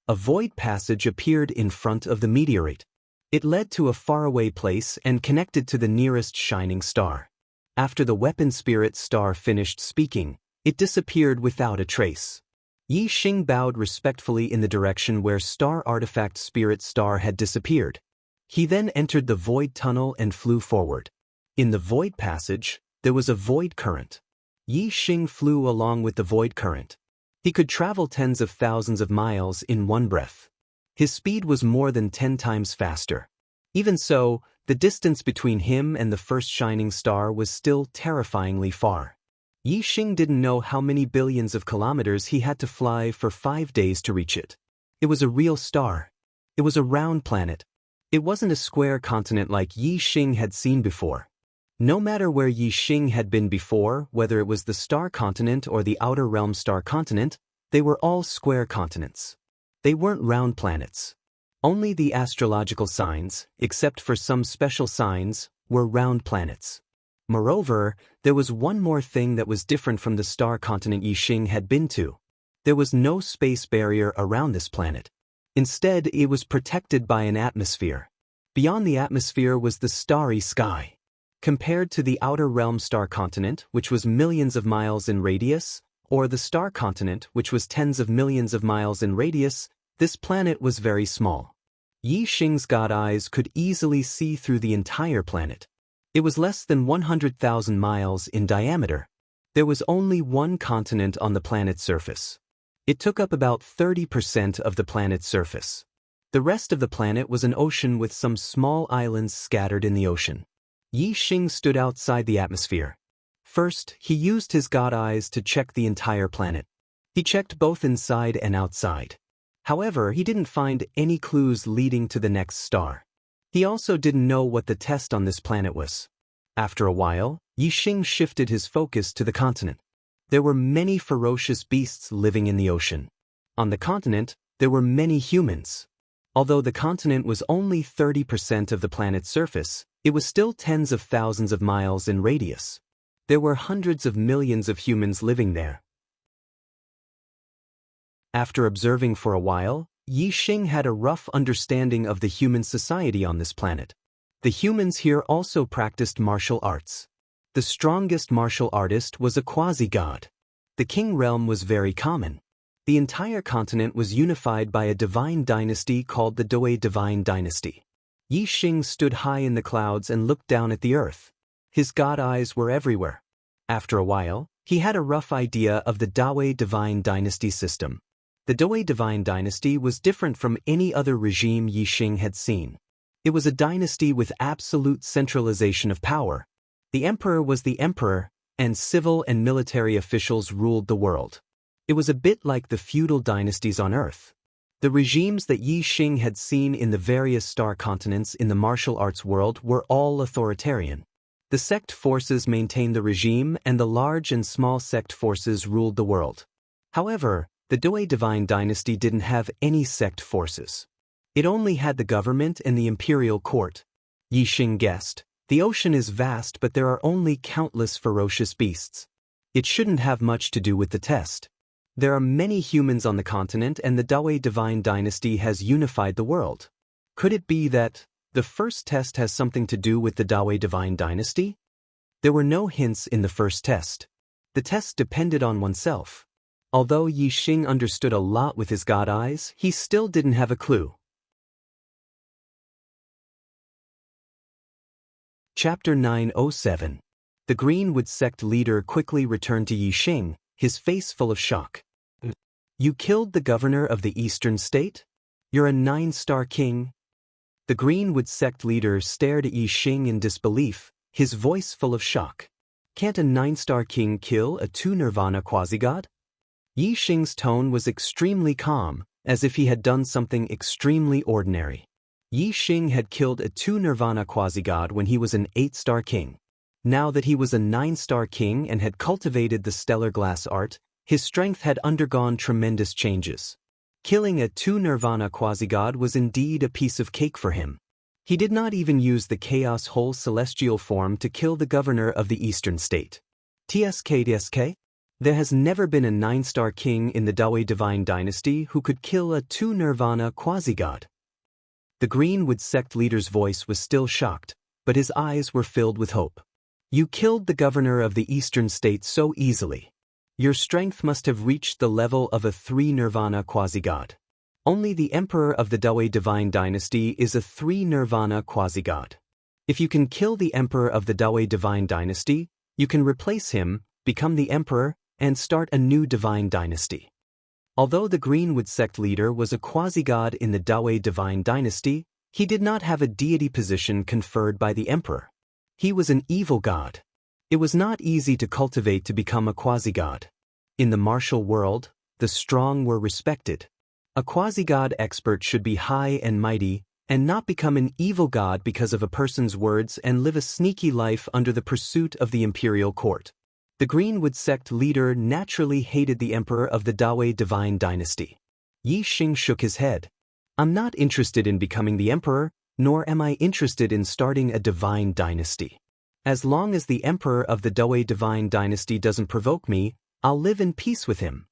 A void passage appeared in front of the meteorite. It led to a faraway place and connected to the nearest shining star. After the weapon spirit star finished speaking, it disappeared without a trace. Yi Xing bowed respectfully in the direction where Star Artifact Spirit Star had disappeared. He then entered the void tunnel and flew forward. In the void passage, there was a void current. Yi Xing flew along with the void current. He could travel tens of thousands of miles in one breath. His speed was more than 10 times faster. Even so, the distance between him and the first shining star was still terrifyingly far. Yi Xing didn't know how many billions of kilometers he had to fly for 5 days to reach it. It was a real star. It was a round planet. It wasn't a square continent like Yi Xing had seen before. No matter where Yi Xing had been before, whether it was the star continent or the outer realm star continent, they were all square continents. They weren't round planets. Only the astrological signs, except for some special signs, were round planets. Moreover, there was one more thing that was different from the star continent Yi Xing had been to. There was no space barrier around this planet. Instead, it was protected by an atmosphere. Beyond the atmosphere was the starry sky. Compared to the outer realm star continent, which was millions of miles in radius, or the star continent, which was tens of millions of miles in radius, this planet was very small. Yi Xing's god eyes could easily see through the entire planet. It was less than 100,000 miles in diameter. There was only one continent on the planet's surface. It took up about 30% of the planet's surface. The rest of the planet was an ocean with some small islands scattered in the ocean. Yi Xing stood outside the atmosphere. First, he used his god eyes to check the entire planet. He checked both inside and outside. However, he didn't find any clues leading to the next star. He also didn't know what the test on this planet was. After a while, Yi Xing shifted his focus to the continent. There were many ferocious beasts living in the ocean. On the continent, there were many humans. Although the continent was only 30% of the planet's surface, it was still tens of thousands of miles in radius. There were hundreds of millions of humans living there. After observing for a while, Yi Xing had a rough understanding of the human society on this planet. The humans here also practiced martial arts. The strongest martial artist was a quasi-god. The king realm was very common. The entire continent was unified by a divine dynasty called the Dawei Divine Dynasty. Yi Xing stood high in the clouds and looked down at the earth. His god eyes were everywhere. After a while, he had a rough idea of the Dawei Divine Dynasty system. The Dawei Divine Dynasty was different from any other regime Yi Xing had seen. It was a dynasty with absolute centralization of power. The emperor was the emperor, and civil and military officials ruled the world. It was a bit like the feudal dynasties on Earth. The regimes that Yi Xing had seen in the various star continents in the martial arts world were all authoritarian. The sect forces maintained the regime and the large and small sect forces ruled the world. However, the Dawei Divine Dynasty didn't have any sect forces. It only had the government and the imperial court. Yi Xing guessed, the ocean is vast but there are only countless ferocious beasts. It shouldn't have much to do with the test. There are many humans on the continent and the Dawei Divine Dynasty has unified the world. Could it be that the first test has something to do with the Dawei Divine Dynasty? There were no hints in the first test. The test depended on oneself. Although Yi Xing understood a lot with his god eyes, he still didn't have a clue. Chapter 907. The Greenwood sect leader quickly returned to Yi Xing, his face full of shock. You killed the governor of the eastern state? You're a 9-star king? The Greenwood sect leader stared at Yi Xing in disbelief, his voice full of shock. Can't a 9-star king kill a 2-nirvana quasi-god? Yi Xing's tone was extremely calm, as if he had done something extremely ordinary. Yi Xing had killed a 2-nirvana quasi-god when he was an 8-star king. Now that he was a 9-star king and had cultivated the stellar glass art, his strength had undergone tremendous changes. Killing a 2-nirvana quasi-god was indeed a piece of cake for him. He did not even use the chaos whole celestial form to kill the governor of the eastern state. TSK? There has never been a 9-star king in the Dawei Divine Dynasty who could kill a 2-nirvana quasi-god. The Greenwood sect leader's voice was still shocked, but his eyes were filled with hope. You killed the governor of the eastern state so easily. Your strength must have reached the level of a 3-nirvana quasi-god. Only the emperor of the Dawei Divine Dynasty is a 3-nirvana quasi-god. If you can kill the emperor of the Dawei Divine Dynasty, you can replace him, become the emperor, and start a new divine dynasty. Although the Greenwood sect leader was a quasi-god in the Dawei divine dynasty, he did not have a deity position conferred by the emperor. He was an evil god. It was not easy to cultivate to become a quasi-god. In the martial world, the strong were respected. A quasi-god expert should be high and mighty, and not become an evil god because of a person's words and live a sneaky life under the pursuit of the imperial court. The Greenwood sect leader naturally hated the emperor of the Dawei divine dynasty. Yi Xing shook his head. I'm not interested in becoming the emperor, nor am I interested in starting a divine dynasty. As long as the emperor of the Dawei divine dynasty doesn't provoke me, I'll live in peace with him.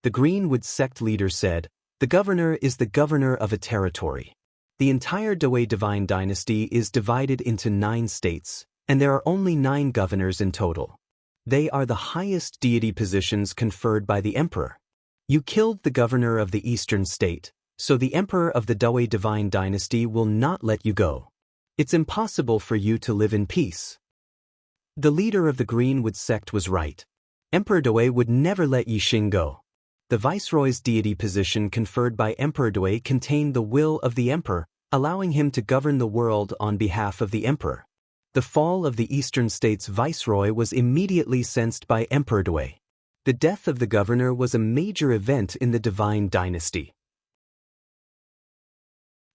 The Greenwood sect leader said, the governor is the governor of a territory. The entire Dawei divine dynasty is divided into 9 states, and there are only 9 governors in total. They are the highest deity positions conferred by the emperor. You killed the governor of the eastern state, so the emperor of the Dawei divine dynasty will not let you go. It's impossible for you to live in peace. The leader of the Greenwood sect was right. Emperor Dawei would never let Yi Xing go. The viceroy's deity position conferred by Emperor Dawei contained the will of the emperor, allowing him to govern the world on behalf of the emperor. The fall of the eastern state's viceroy was immediately sensed by Emperor Dawei. The death of the governor was a major event in the divine dynasty.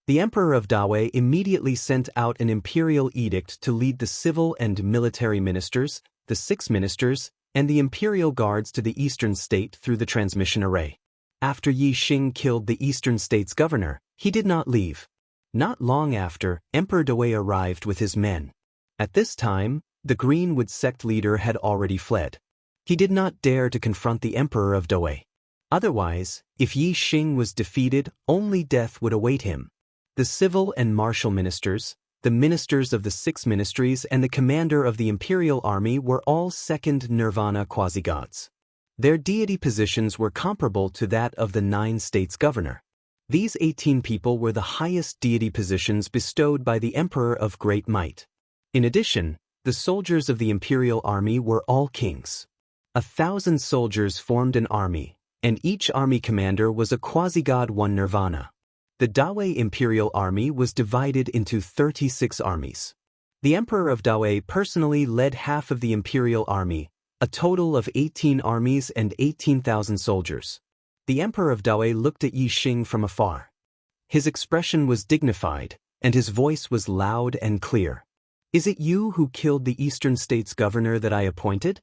The emperor of Dawei immediately sent out an imperial edict to lead the civil and military ministers, the 6 ministers, and the imperial guards to the eastern state through the transmission array. After Yi Xing killed the eastern state's governor, he did not leave. Not long after, Emperor Dawei arrived with his men. At this time, the Greenwood sect leader had already fled. He did not dare to confront the emperor of Dawei. Otherwise, if Yi Xing was defeated, only death would await him. The civil and martial ministers, the ministers of the 6 ministries and the commander of the imperial army were all second nirvana quasi-gods. Their deity positions were comparable to that of the 9 states' governor. These 18 people were the highest deity positions bestowed by the emperor of great might. In addition, the soldiers of the imperial army were all kings. 1,000 soldiers formed an army, and each army commander was a quasi-god 1 nirvana. The Dawei imperial army was divided into 36 armies. The emperor of Dawei personally led half of the imperial army, a total of 18 armies and 18,000 soldiers. The emperor of Dawei looked at Yi Xing from afar. His expression was dignified, and his voice was loud and clear. Is it you who killed the eastern state's governor that I appointed?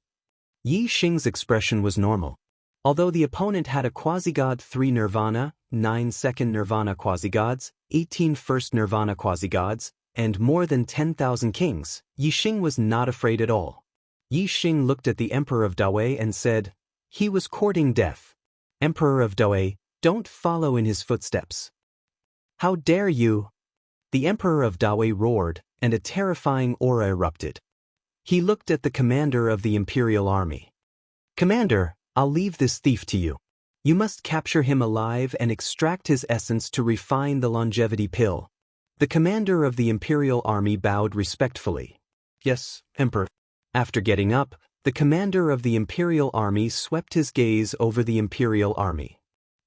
Yi Xing's expression was normal. Although the opponent had a quasi-god 3 nirvana, 9 second nirvana quasi-gods, 18 first nirvana quasi-gods, and more than 10,000 kings, Yi Xing was not afraid at all. Yi Xing looked at the emperor of Dawei and said, he was courting death. Emperor of Dawei, don't follow in his footsteps. How dare you? The emperor of Dawei roared, and a terrifying aura erupted. He looked at the commander of the imperial army. Commander, I'll leave this thief to you. You must capture him alive and extract his essence to refine the longevity pill. The commander of the imperial army bowed respectfully. Yes, Emperor. After getting up, the commander of the imperial army swept his gaze over the imperial army.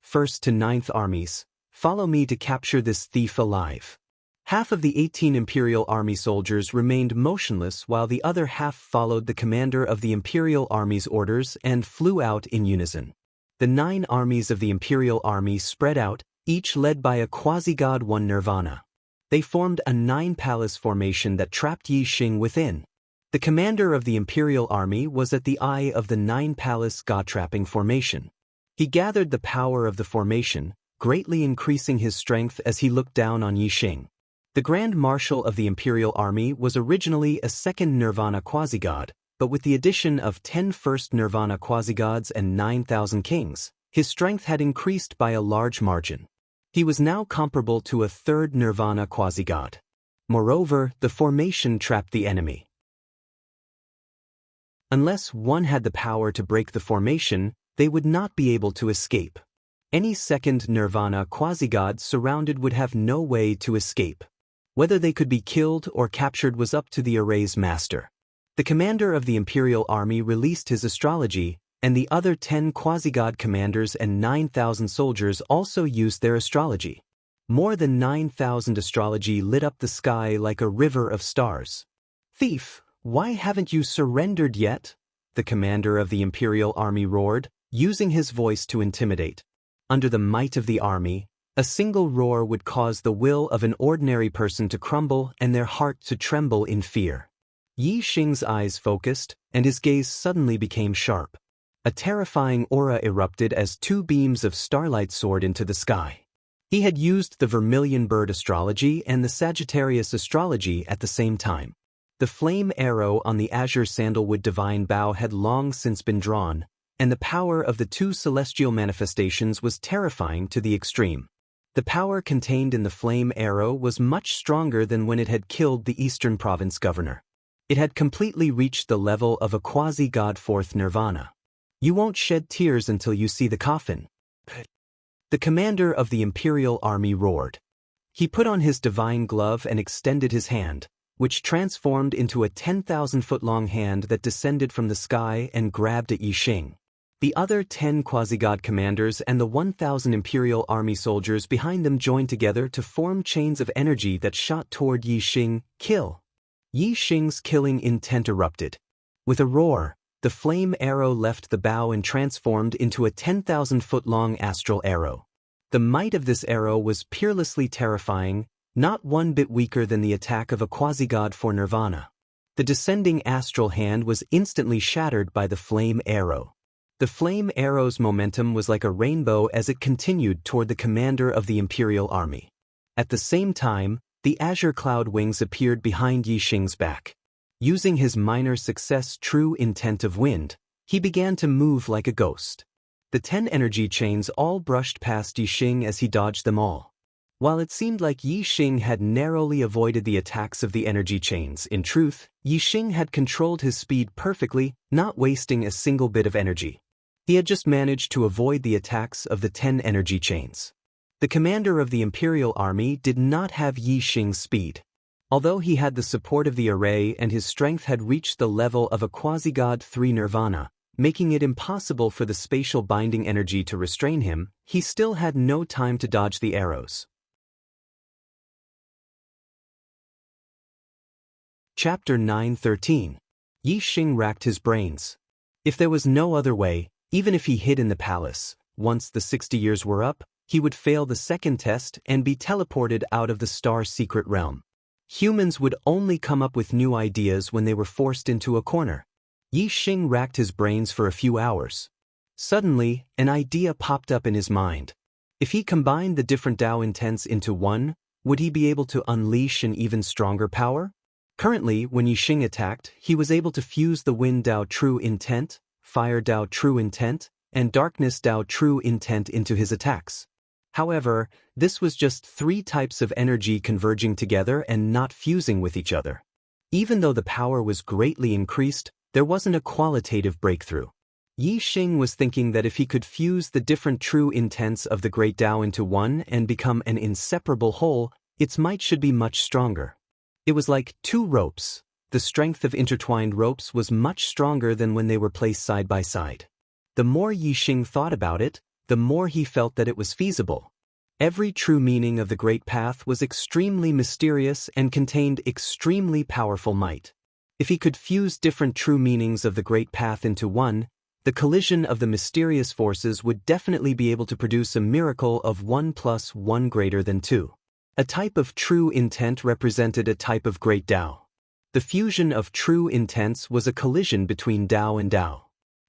1st to 9th armies, follow me to capture this thief alive. Half of the 18 imperial army soldiers remained motionless while the other half followed the commander of the imperial army's orders and flew out in unison. The 9 armies of the imperial army spread out, each led by a quasi-god 1 nirvana. They formed a 9-palace formation that trapped Yi Xing within. The commander of the imperial army was at the eye of the 9-palace god-trapping formation. He gathered the power of the formation, greatly increasing his strength as he looked down on Yi Xing. The Grand Marshal of the Imperial Army was originally a 2nd Nirvana quasi-god, but with the addition of 10 first Nirvana quasi-gods and 9,000 kings, his strength had increased by a large margin. He was now comparable to a 3rd Nirvana quasi-god. Moreover, the formation trapped the enemy. Unless one had the power to break the formation, they would not be able to escape. Any 2nd Nirvana quasi-god surrounded would have no way to escape. Whether they could be killed or captured was up to the array's master. The commander of the imperial army released his astrology, and the other 10 quasi-god commanders and 9,000 soldiers also used their astrology. More than 9,000 astrology lit up the sky like a river of stars. "Thief, why haven't you surrendered yet?" the commander of the imperial army roared, using his voice to intimidate. Under the might of the army, a single roar would cause the will of an ordinary person to crumble and their heart to tremble in fear. Yi Xing's eyes focused, and his gaze suddenly became sharp. A terrifying aura erupted as 2 beams of starlight soared into the sky. He had used the Vermilion Bird astrology and the Sagittarius astrology at the same time. The flame arrow on the azure sandalwood divine bow had long since been drawn, and the power of the 2 celestial manifestations was terrifying to the extreme. The power contained in the flame arrow was much stronger than when it had killed the Eastern Province governor. It had completely reached the level of a quasi-god fourth nirvana. "You won't shed tears until you see the coffin," the commander of the imperial army roared. He put on his divine glove and extended his hand, which transformed into a 10,000-foot-long hand that descended from the sky and grabbed at Yi Xing. The other 10 quasi-god commanders and the 1,000 imperial army soldiers behind them joined together to form chains of energy that shot toward Yi Xing. "Kill!" Yi Xing's killing intent erupted. With a roar, the flame arrow left the bow and transformed into a 10,000-foot-long astral arrow. The might of this arrow was peerlessly terrifying, not one bit weaker than the attack of a quasi-god for nirvana. The descending astral hand was instantly shattered by the flame arrow. The flame arrow's momentum was like a rainbow as it continued toward the commander of the imperial army. At the same time, the azure cloud wings appeared behind Yi Xing's back. Using his minor success true intent of wind, he began to move like a ghost. The 10 energy chains all brushed past Yi Xing as he dodged them all. While it seemed like Yi Xing had narrowly avoided the attacks of the energy chains, in truth, Yi Xing had controlled his speed perfectly, not wasting a single bit of energy. He had just managed to avoid the attacks of the 10 energy chains. The commander of the imperial army did not have Yi Xing's speed. Although he had the support of the array and his strength had reached the level of a quasi-god 3 nirvana, making it impossible for the spatial binding energy to restrain him, he still had no time to dodge the arrows. Chapter 9:13. Yi Xing racked his brains. If there was no other way, even if he hid in the palace, once the 60 years were up, he would fail the second test and be teleported out of the star secret realm. Humans would only come up with new ideas when they were forced into a corner. Yi Xing racked his brains for a few hours. Suddenly, an idea popped up in his mind. If he combined the different Dao intents into one, would he be able to unleash an even stronger power? Currently, when Yi Xing attacked, he was able to fuse the Wind Dao True Intent, Fire Dao True Intent, and Darkness Dao True Intent into his attacks. However, this was just 3 types of energy converging together and not fusing with each other. Even though the power was greatly increased, there wasn't a qualitative breakthrough. Yi Xing was thinking that if he could fuse the different true intents of the Great Tao into one and become an inseparable whole, its might should be much stronger. It was like 2 ropes. The strength of intertwined ropes was much stronger than when they were placed side by side. The more Yi Xing thought about it, the more he felt that it was feasible. Every true meaning of the Great Path was extremely mysterious and contained extremely powerful might. If he could fuse different true meanings of the Great Path into one, the collision of the mysterious forces would definitely be able to produce a miracle of 1 + 1 greater than 2. A type of true intent represented a type of Great Tao. The fusion of true intents was a collision between Tao and Tao.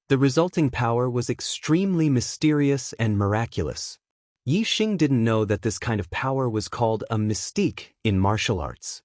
The resulting power was extremely mysterious and miraculous. Yi Xing didn't know that this kind of power was called a mystique in martial arts.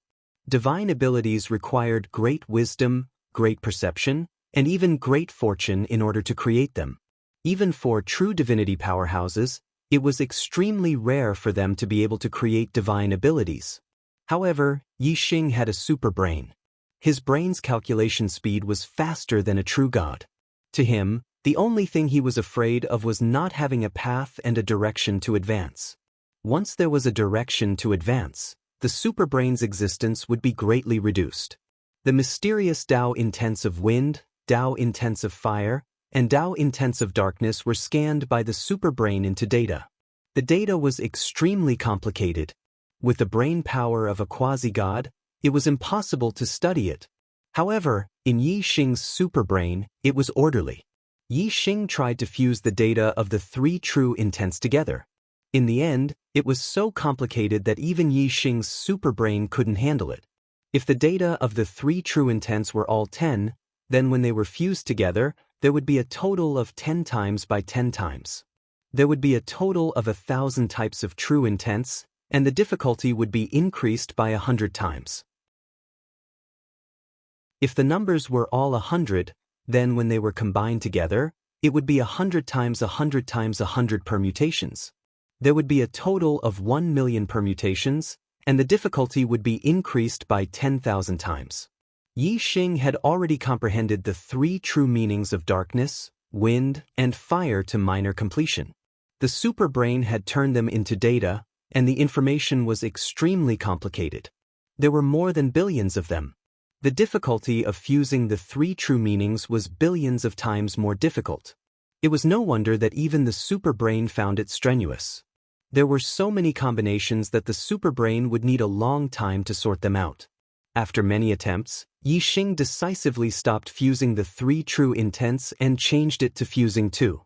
Divine abilities required great wisdom, great perception, and even great fortune in order to create them. Even for true divinity powerhouses, it was extremely rare for them to be able to create divine abilities. However, Yi Xing had a super brain. His brain's calculation speed was faster than a true god. To him, the only thing he was afraid of was not having a path and a direction to advance. Once there was a direction to advance, the superbrain's existence would be greatly reduced. The mysterious Tao intents of wind, Tao intents of fire, and Tao intents of darkness were scanned by the superbrain into data. The data was extremely complicated. With the brain power of a quasi-god, it was impossible to study it. However, in Yi Xing's superbrain, it was orderly. Yi Xing tried to fuse the data of the three true intents together. In the end, it was so complicated that even Yi Xing's superbrain couldn't handle it. If the data of the three true intents were all 10, then when they were fused together, there would be a total of 10 times by 10 times. There would be a total of 1,000 types of true intents, and the difficulty would be increased by 100 times. If the numbers were all 100, then when they were combined together, it would be 100 times 100 times 100 permutations. There would be a total of 1 million permutations, and the difficulty would be increased by 10,000 times. Yi Xing had already comprehended the three true meanings of darkness, wind, and fire to minor completion. The superbrain had turned them into data, and the information was extremely complicated. There were more than billions of them. The difficulty of fusing the three true meanings was billions of times more difficult. It was no wonder that even the superbrain found it strenuous. There were so many combinations that the superbrain would need a long time to sort them out. After many attempts, Yi Xing decisively stopped fusing the three true intents and changed it to fusing two.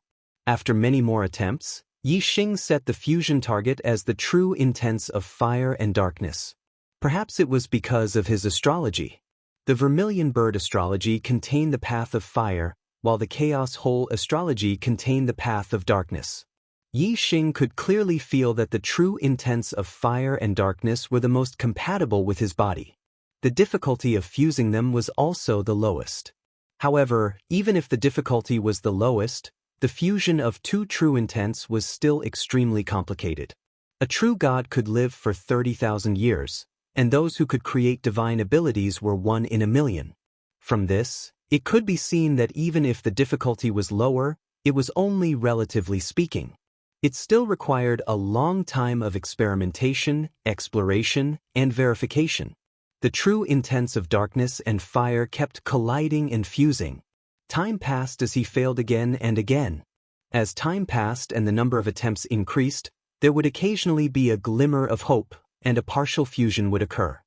After many more attempts, Yi Xing set the fusion target as the true intents of fire and darkness. Perhaps it was because of his astrology. The vermilion bird astrology contained the path of fire, while the chaos hole astrology contained the path of darkness. Yi Xing could clearly feel that the true intents of fire and darkness were the most compatible with his body. The difficulty of fusing them was also the lowest. However, even if the difficulty was the lowest, the fusion of two true intents was still extremely complicated. A true god could live for 30,000 years, and those who could create divine abilities were 1 in a million. From this, it could be seen that even if the difficulty was lower, it was only relatively speaking. It still required a long time of experimentation, exploration, and verification. The true intents of darkness and fire kept colliding and fusing. Time passed as he failed again and again. As time passed and the number of attempts increased, there would occasionally be a glimmer of hope, and a partial fusion would occur.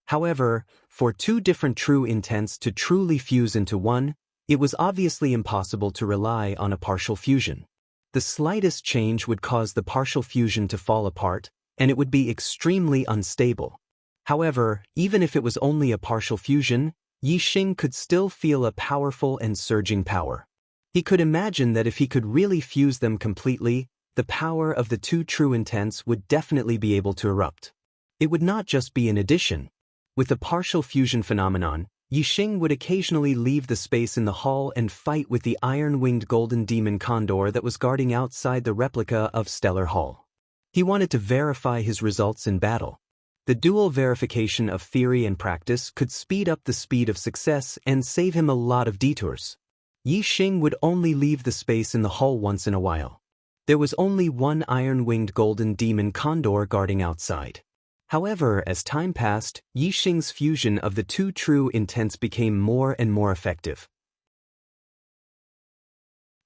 However, for two different true intents to truly fuse into one, it was obviously impossible to rely on a partial fusion. The slightest change would cause the partial fusion to fall apart, and it would be extremely unstable. However, even if it was only a partial fusion, Yi Xing could still feel a powerful and surging power. He could imagine that if he could really fuse them completely, the power of the two true intents would definitely be able to erupt. It would not just be an addition. With the partial fusion phenomenon, Yi Xing would occasionally leave the space in the hall and fight with the iron-winged golden demon condor that was guarding outside the replica of Stellar Hall. He wanted to verify his results in battle. The dual verification of theory and practice could speed up the speed of success and save him a lot of detours. Yi Xing would only leave the space in the hall once in a while. There was only one iron-winged golden demon condor guarding outside. However, as time passed, Yi Xing's fusion of the two true intents became more and more effective.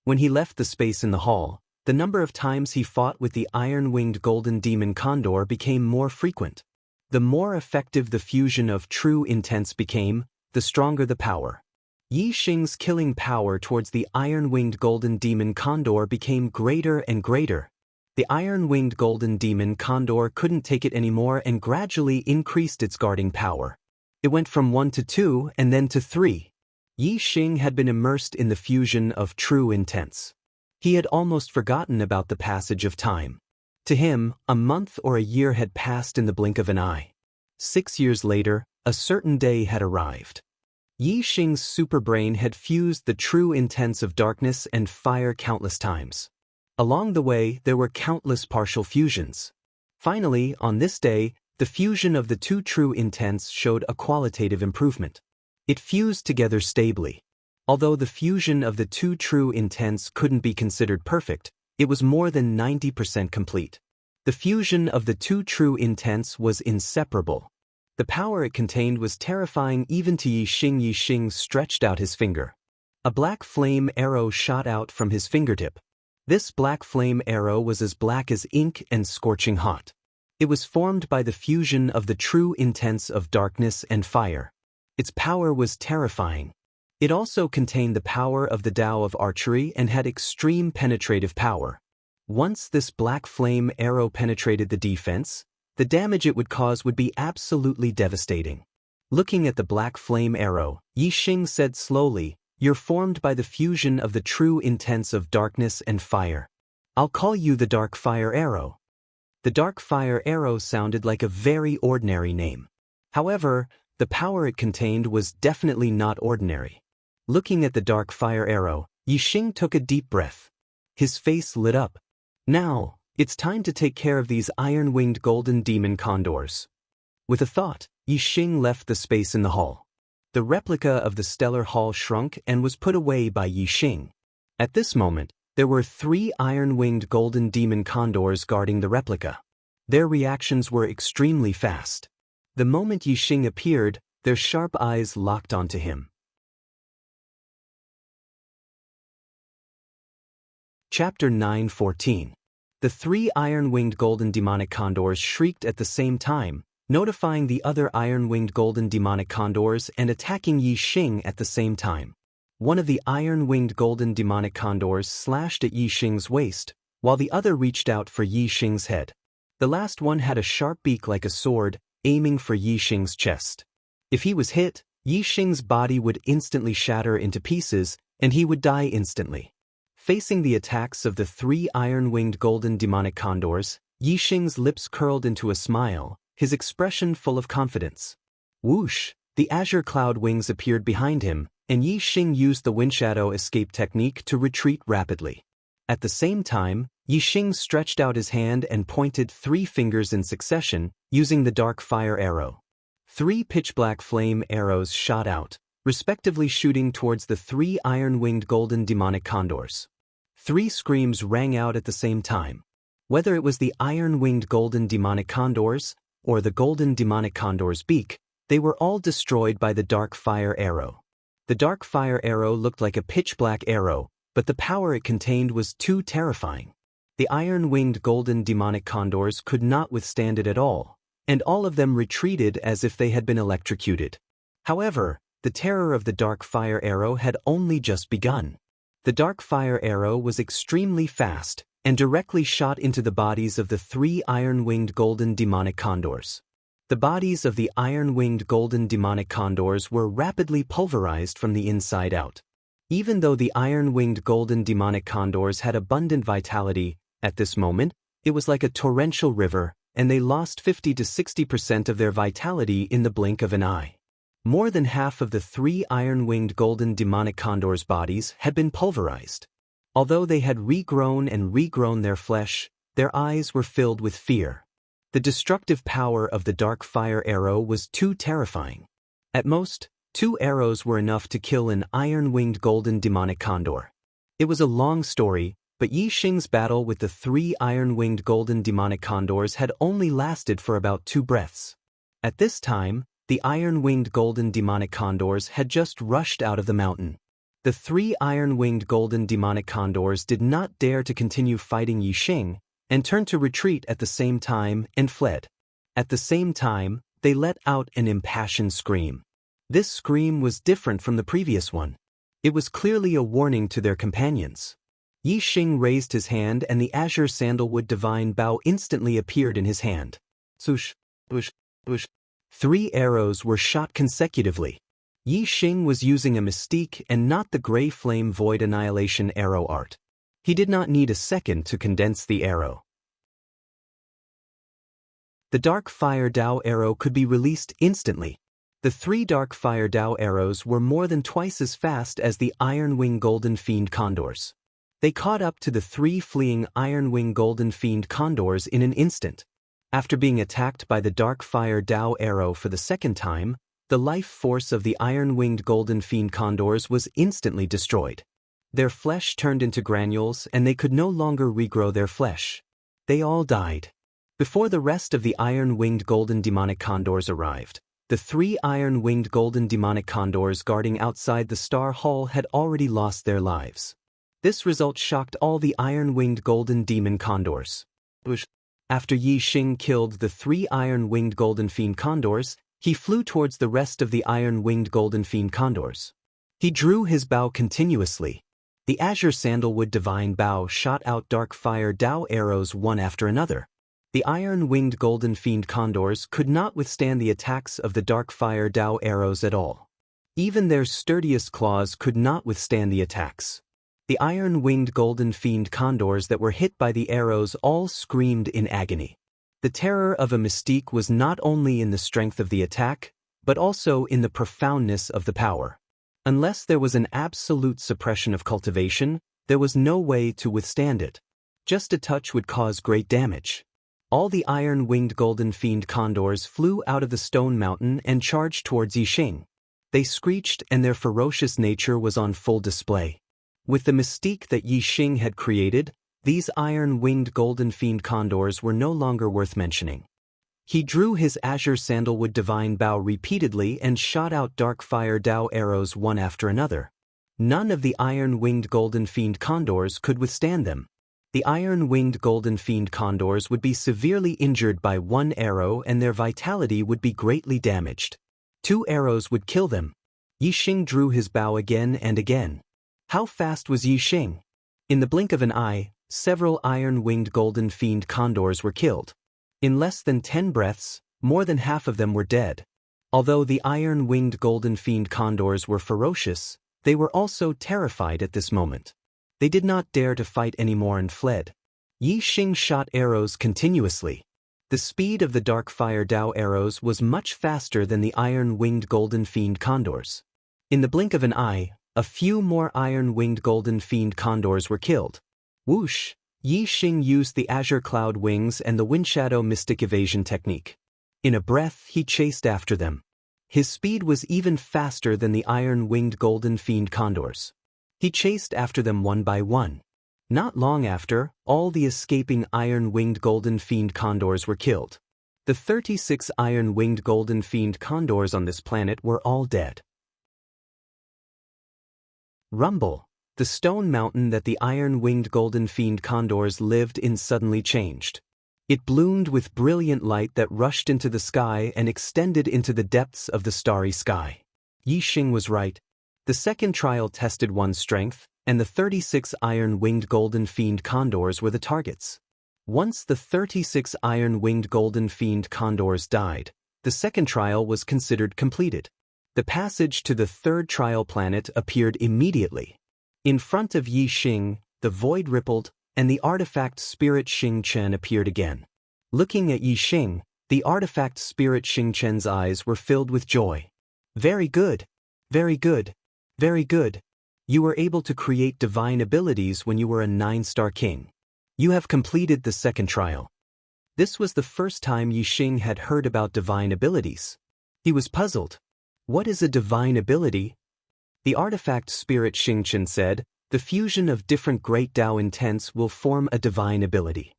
When he left the space in the hall, the number of times he fought with the iron-winged golden demon condor became more frequent. The more effective the fusion of true intents became, the stronger the power. Yi Xing's killing power towards the iron-winged golden demon condor became greater and greater. The iron-winged golden demon condor couldn't take it anymore and gradually increased its guarding power. It went from 1 to 2 and then to 3. Yi Xing had been immersed in the fusion of true intents. He had almost forgotten about the passage of time. To him, a month or a year had passed in the blink of an eye. 6 years later, a certain day had arrived. Yi Xing's superbrain had fused the true intents of darkness and fire countless times. Along the way, there were countless partial fusions. Finally, on this day, the fusion of the two true intents showed a qualitative improvement. It fused together stably. Although the fusion of the two true intents couldn't be considered perfect, it was more than 90% complete. The fusion of the two true intents was inseparable. The power it contained was terrifying even to Yi Xing. Yi Xing stretched out his finger. A black flame arrow shot out from his fingertip. This black flame arrow was as black as ink and scorching hot. It was formed by the fusion of the true intents of darkness and fire. Its power was terrifying. It also contained the power of the Tao of archery and had extreme penetrative power. Once this black flame arrow penetrated the defense, the damage it would cause would be absolutely devastating. Looking at the black flame arrow, Yi Xing said slowly, "You're formed by the fusion of the true intents of darkness and fire. I'll call you the Dark Fire Arrow." The Dark Fire Arrow sounded like a very ordinary name. However, the power it contained was definitely not ordinary. Looking at the Dark Fire Arrow, Yi Xing took a deep breath. His face lit up. Now, it's time to take care of these iron-winged golden demon condors. With a thought, Yi Xing left the space in the hall. The replica of the stellar hall shrunk and was put away by Yi Xing. At this moment, there were 3 iron-winged golden demon condors guarding the replica. Their reactions were extremely fast. The moment Yi Xing appeared, their sharp eyes locked onto him. Chapter 9:14. The 3 iron-winged golden demonic condors shrieked at the same time, notifying the other iron-winged golden demonic condors and attacking Yi Xing at the same time. One of the iron-winged golden demonic condors slashed at Yi Xing's waist, while the other reached out for Yi Xing's head. The last one had a sharp beak like a sword, aiming for Yi Xing's chest. If he was hit, Yi Xing's body would instantly shatter into pieces, and he would die instantly. Facing the attacks of the 3 iron-winged golden demonic condors, Yi Xing's lips curled into a smile, his expression full of confidence. Whoosh! The azure cloud wings appeared behind him, and Yi Xing used the windshadow escape technique to retreat rapidly. At the same time, Yi Xing stretched out his hand and pointed 3 fingers in succession, using the Dark Fire Arrow. 3 pitch-black flame arrows shot out, respectively shooting towards the 3 iron-winged golden demonic condors. 3 screams rang out at the same time. Whether it was the iron-winged golden demonic condors, or the golden demonic condor's beak, they were all destroyed by the Dark Fire Arrow. The Dark Fire Arrow looked like a pitch-black arrow, but the power it contained was too terrifying. The iron-winged golden demonic condors could not withstand it at all, and all of them retreated as if they had been electrocuted. However, the terror of the Dark Fire Arrow had only just begun. The Dark Fire Arrow was extremely fast, and directly shot into the bodies of the 3 iron-winged golden demonic condors. The bodies of the iron-winged golden demonic condors were rapidly pulverized from the inside out. Even though the iron-winged golden demonic condors had abundant vitality, at this moment, it was like a torrential river, and they lost 50 to 60% of their vitality in the blink of an eye. More than half of the 3 iron-winged golden demonic condors' bodies had been pulverized. Although they had regrown their flesh, their eyes were filled with fear. The destructive power of the Dark Fire Arrow was too terrifying. At most, 2 arrows were enough to kill an iron-winged golden demonic condor. It was a long story, but Yi Xing's battle with the 3 iron-winged golden demonic condors had only lasted for about 2 breaths. At this time, the iron-winged golden demonic condors had just rushed out of the mountain. The 3 iron-winged golden demonic condors did not dare to continue fighting Yi Xing, and turned to retreat at the same time and fled. At the same time, they let out an impassioned scream. This scream was different from the previous one. It was clearly a warning to their companions. Yi Xing raised his hand and the azure sandalwood divine bow instantly appeared in his hand. Swoosh, swoosh, swoosh. 3 arrows were shot consecutively. Yi Xing was using a mystique and not the gray flame void annihilation arrow art. He did not need a second to condense the arrow. The Dark Fire Tao arrow could be released instantly. The 3 Dark Fire Tao arrows were more than twice as fast as the Iron Wing Golden Fiend condors. They caught up to the 3 fleeing Iron Wing Golden Fiend condors in an instant. After being attacked by the Dark Fire Tao arrow for the second time, the life force of the iron-winged golden fiend condors was instantly destroyed. Their flesh turned into granules and they could no longer regrow their flesh. They all died. Before the rest of the iron-winged golden demonic condors arrived, the 3 iron-winged golden demonic condors guarding outside the star hall had already lost their lives. This result shocked all the iron-winged golden demon condors. After Yi Xing killed the 3 iron-winged golden fiend condors, he flew towards the rest of the iron-winged golden fiend condors. He drew his bow continuously. The azure sandalwood divine bow shot out dark fire Dao arrows one after another. The iron-winged golden fiend condors could not withstand the attacks of the dark fire Dao arrows at all. Even their sturdiest claws could not withstand the attacks. The iron-winged golden fiend condors that were hit by the arrows all screamed in agony. The terror of a mystique was not only in the strength of the attack, but also in the profoundness of the power. Unless there was an absolute suppression of cultivation, there was no way to withstand it. Just a touch would cause great damage. All the iron-winged golden fiend condors flew out of the stone mountain and charged towards Yi Xing. They screeched and their ferocious nature was on full display. With the mystique that Yi Xing had created, these iron-winged golden fiend condors were no longer worth mentioning. He drew his azure sandalwood divine bow repeatedly and shot out dark fire Dao arrows one after another. None of the iron-winged golden fiend condors could withstand them. The iron-winged golden fiend condors would be severely injured by one arrow and their vitality would be greatly damaged. 2 arrows would kill them. Yi Xing drew his bow again and again. How fast was Yi Xing? In the blink of an eye, several iron-winged golden fiend condors were killed. In less than 10 breaths, more than half of them were dead. Although the iron-winged golden fiend condors were ferocious, they were also terrified at this moment. They did not dare to fight anymore and fled. Yi Xing shot arrows continuously. The speed of the dark fire Dao arrows was much faster than the iron-winged golden fiend condors. In the blink of an eye, a few more iron-winged golden fiend condors were killed. Whoosh! Yi Xing used the azure cloud wings and the windshadow mystic evasion technique. In a breath, he chased after them. His speed was even faster than the iron-winged golden fiend condors. He chased after them one by one. Not long after, all the escaping iron-winged golden fiend condors were killed. The 36 iron-winged golden fiend condors on this planet were all dead. Rumble. The stone mountain that the iron-winged golden fiend condors lived in suddenly changed. It bloomed with brilliant light that rushed into the sky and extended into the depths of the starry sky. Yi Xing was right. The second trial tested one's strength, and the 36 iron-winged golden fiend condors were the targets. Once the 36 iron-winged golden fiend condors died, the second trial was considered completed. The passage to the third trial planet appeared immediately. In front of Yi Xing, the void rippled, and the artifact spirit Xing Chen appeared again. Looking at Yi Xing, the artifact spirit Xing Chen's eyes were filled with joy. Very good. Very good. Very good. You were able to create divine abilities when you were a 9-star king. You have completed the second trial. This was the first time Yi Xing had heard about divine abilities. He was puzzled. What is a divine ability? The artifact spirit Xing Chen said, the fusion of different great Dao intents will form a divine ability.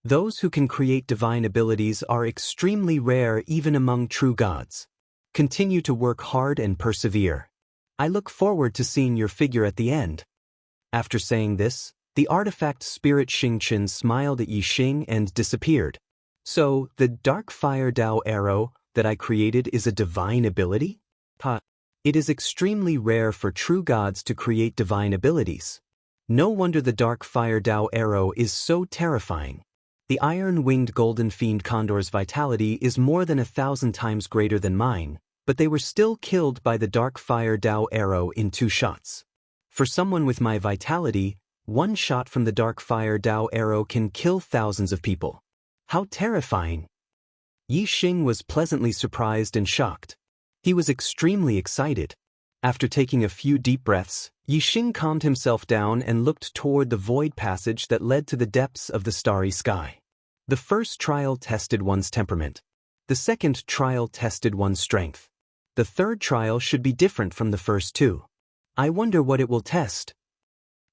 Those who can create divine abilities are extremely rare even among true gods. Continue to work hard and persevere. I look forward to seeing your figure at the end. After saying this, the artifact spirit Xing Chen smiled at Yi Xing and disappeared. So, the dark fire Dao arrow that I created is a divine ability? It is extremely rare for true gods to create divine abilities. No wonder the dark fire Dao arrow is so terrifying. The iron-winged golden fiend condor's vitality is more than 1,000 times greater than mine, but they were still killed by the dark fire Dao arrow in 2 shots. For someone with my vitality, 1 shot from the dark fire Dao arrow can kill thousands of people. How terrifying! Yi Xing was pleasantly surprised and shocked. He was extremely excited. After taking a few deep breaths, Yi Xing calmed himself down and looked toward the void passage that led to the depths of the starry sky. The first trial tested one's temperament. The second trial tested one's strength. The third trial should be different from the first 2. I wonder what it will test.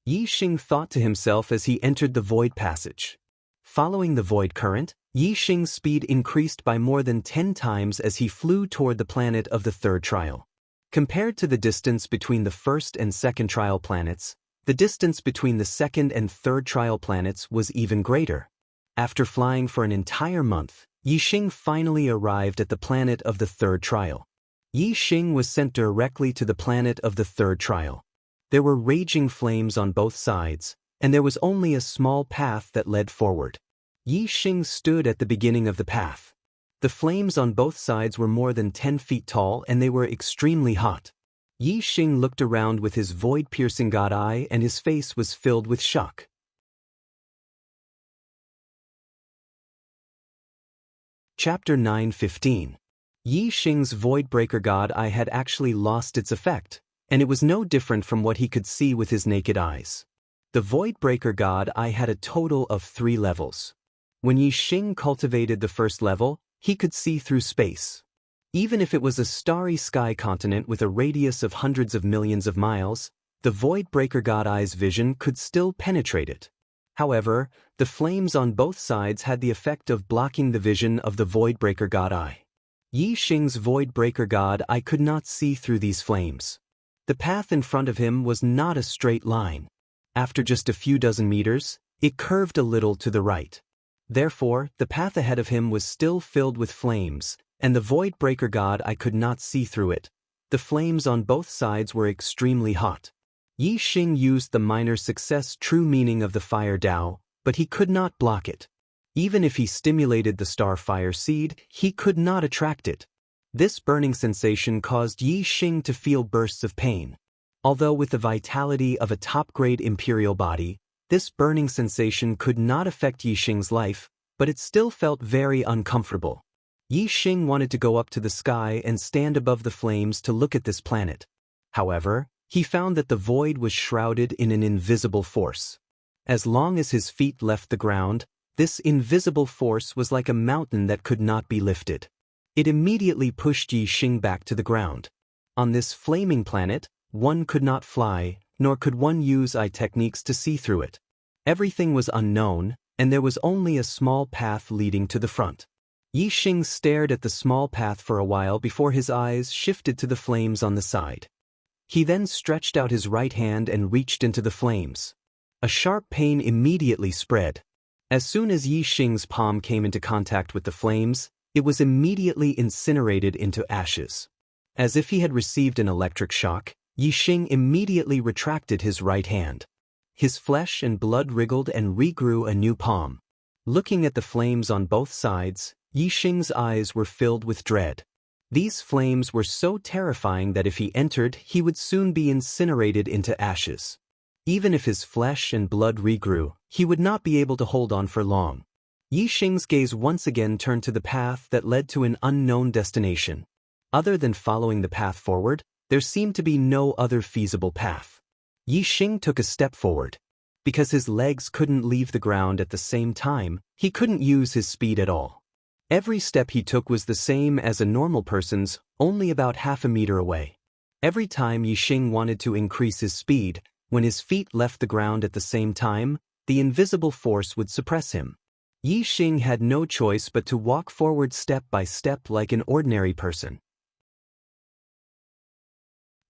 Yi Xing thought to himself as he entered the void passage. Following the void current, Yi Xing's speed increased by more than 10 times as he flew toward the planet of the third trial. Compared to the distance between the first and second trial planets, the distance between the second and third trial planets was even greater. After flying for an entire month, Yi Xing finally arrived at the planet of the third trial. Yi Xing was sent directly to the planet of the third trial. There were raging flames on both sides, and there was only a small path that led forward. Yi Xing stood at the beginning of the path. The flames on both sides were more than 10 feet tall and they were extremely hot. Yi Xing looked around with his void-piercing god eye and his face was filled with shock. Chapter 9:15. Yi Xing's Voidbreaker God Eye had actually lost its effect, and it was no different from what he could see with his naked eyes. The Voidbreaker God Eye had a total of 3 levels. When Yi Xing cultivated the first level, he could see through space. Even if it was a starry sky continent with a radius of hundreds of millions of miles, the Voidbreaker God Eye's vision could still penetrate it. However, the flames on both sides had the effect of blocking the vision of the Voidbreaker God Eye. Yi Xing's Voidbreaker God Eye could not see through these flames. The path in front of him was not a straight line. After just a few dozen meters, it curved a little to the right. Therefore, the path ahead of him was still filled with flames, and the Voidbreaker God Eye could not see through it. The flames on both sides were extremely hot. Yi Xing used the minor success true meaning of the fire Tao, but he could not block it. Even if he stimulated the star fire seed, he could not attract it. This burning sensation caused Yi Xing to feel bursts of pain. Although with the vitality of a top-grade imperial body, this burning sensation could not affect Yi Xing's life, but it still felt very uncomfortable. Yi Xing wanted to go up to the sky and stand above the flames to look at this planet. However, he found that the void was shrouded in an invisible force. As long as his feet left the ground, this invisible force was like a mountain that could not be lifted. It immediately pushed Yi Xing back to the ground. On this flaming planet, one could not fly, nor could one use eye techniques to see through it. Everything was unknown, and there was only a small path leading to the front. Yi Xing stared at the small path for a while before his eyes shifted to the flames on the side. He then stretched out his right hand and reached into the flames. A sharp pain immediately spread. As soon as Yi Xing's palm came into contact with the flames, it was immediately incinerated into ashes. As if he had received an electric shock, Yi Xing immediately retracted his right hand. His flesh and blood wriggled and regrew a new palm. Looking at the flames on both sides, Yi Xing's eyes were filled with dread. These flames were so terrifying that if he entered, he would soon be incinerated into ashes. Even if his flesh and blood regrew, he would not be able to hold on for long. Yi Xing's gaze once again turned to the path that led to an unknown destination. Other than following the path forward, there seemed to be no other feasible path. Yi Xing took a step forward. Because his legs couldn't leave the ground at the same time, he couldn't use his speed at all. Every step he took was the same as a normal person's, only about half a meter away. Every time Yi Xing wanted to increase his speed, when his feet left the ground at the same time, the invisible force would suppress him. Yi Xing had no choice but to walk forward step by step like an ordinary person.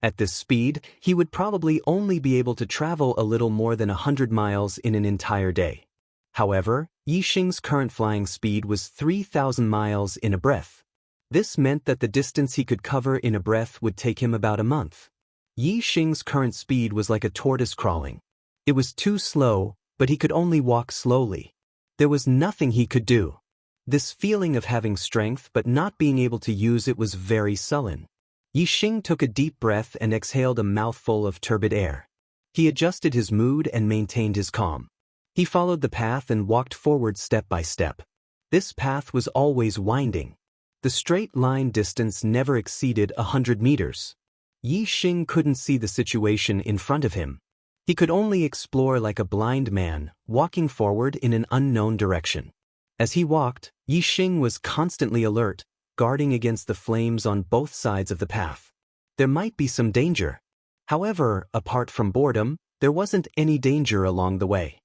At this speed, he would probably only be able to travel a little more than 100 miles in an entire day. However, Yi Xing's current flying speed was 3,000 miles in a breath. This meant that the distance he could cover in a breath would take him about a month. Yi Xing's current speed was like a tortoise crawling. It was too slow, but he could only walk slowly. There was nothing he could do. This feeling of having strength but not being able to use it was very sullen. Yi Xing took a deep breath and exhaled a mouthful of turbid air. He adjusted his mood and maintained his calm. He followed the path and walked forward step by step. This path was always winding. The straight line distance never exceeded 100 meters. Yi Xing couldn't see the situation in front of him. He could only explore like a blind man, walking forward in an unknown direction. As he walked, Yi Xing was constantly alert, guarding against the flames on both sides of the path. There might be some danger. However, apart from boredom, there wasn't any danger along the way.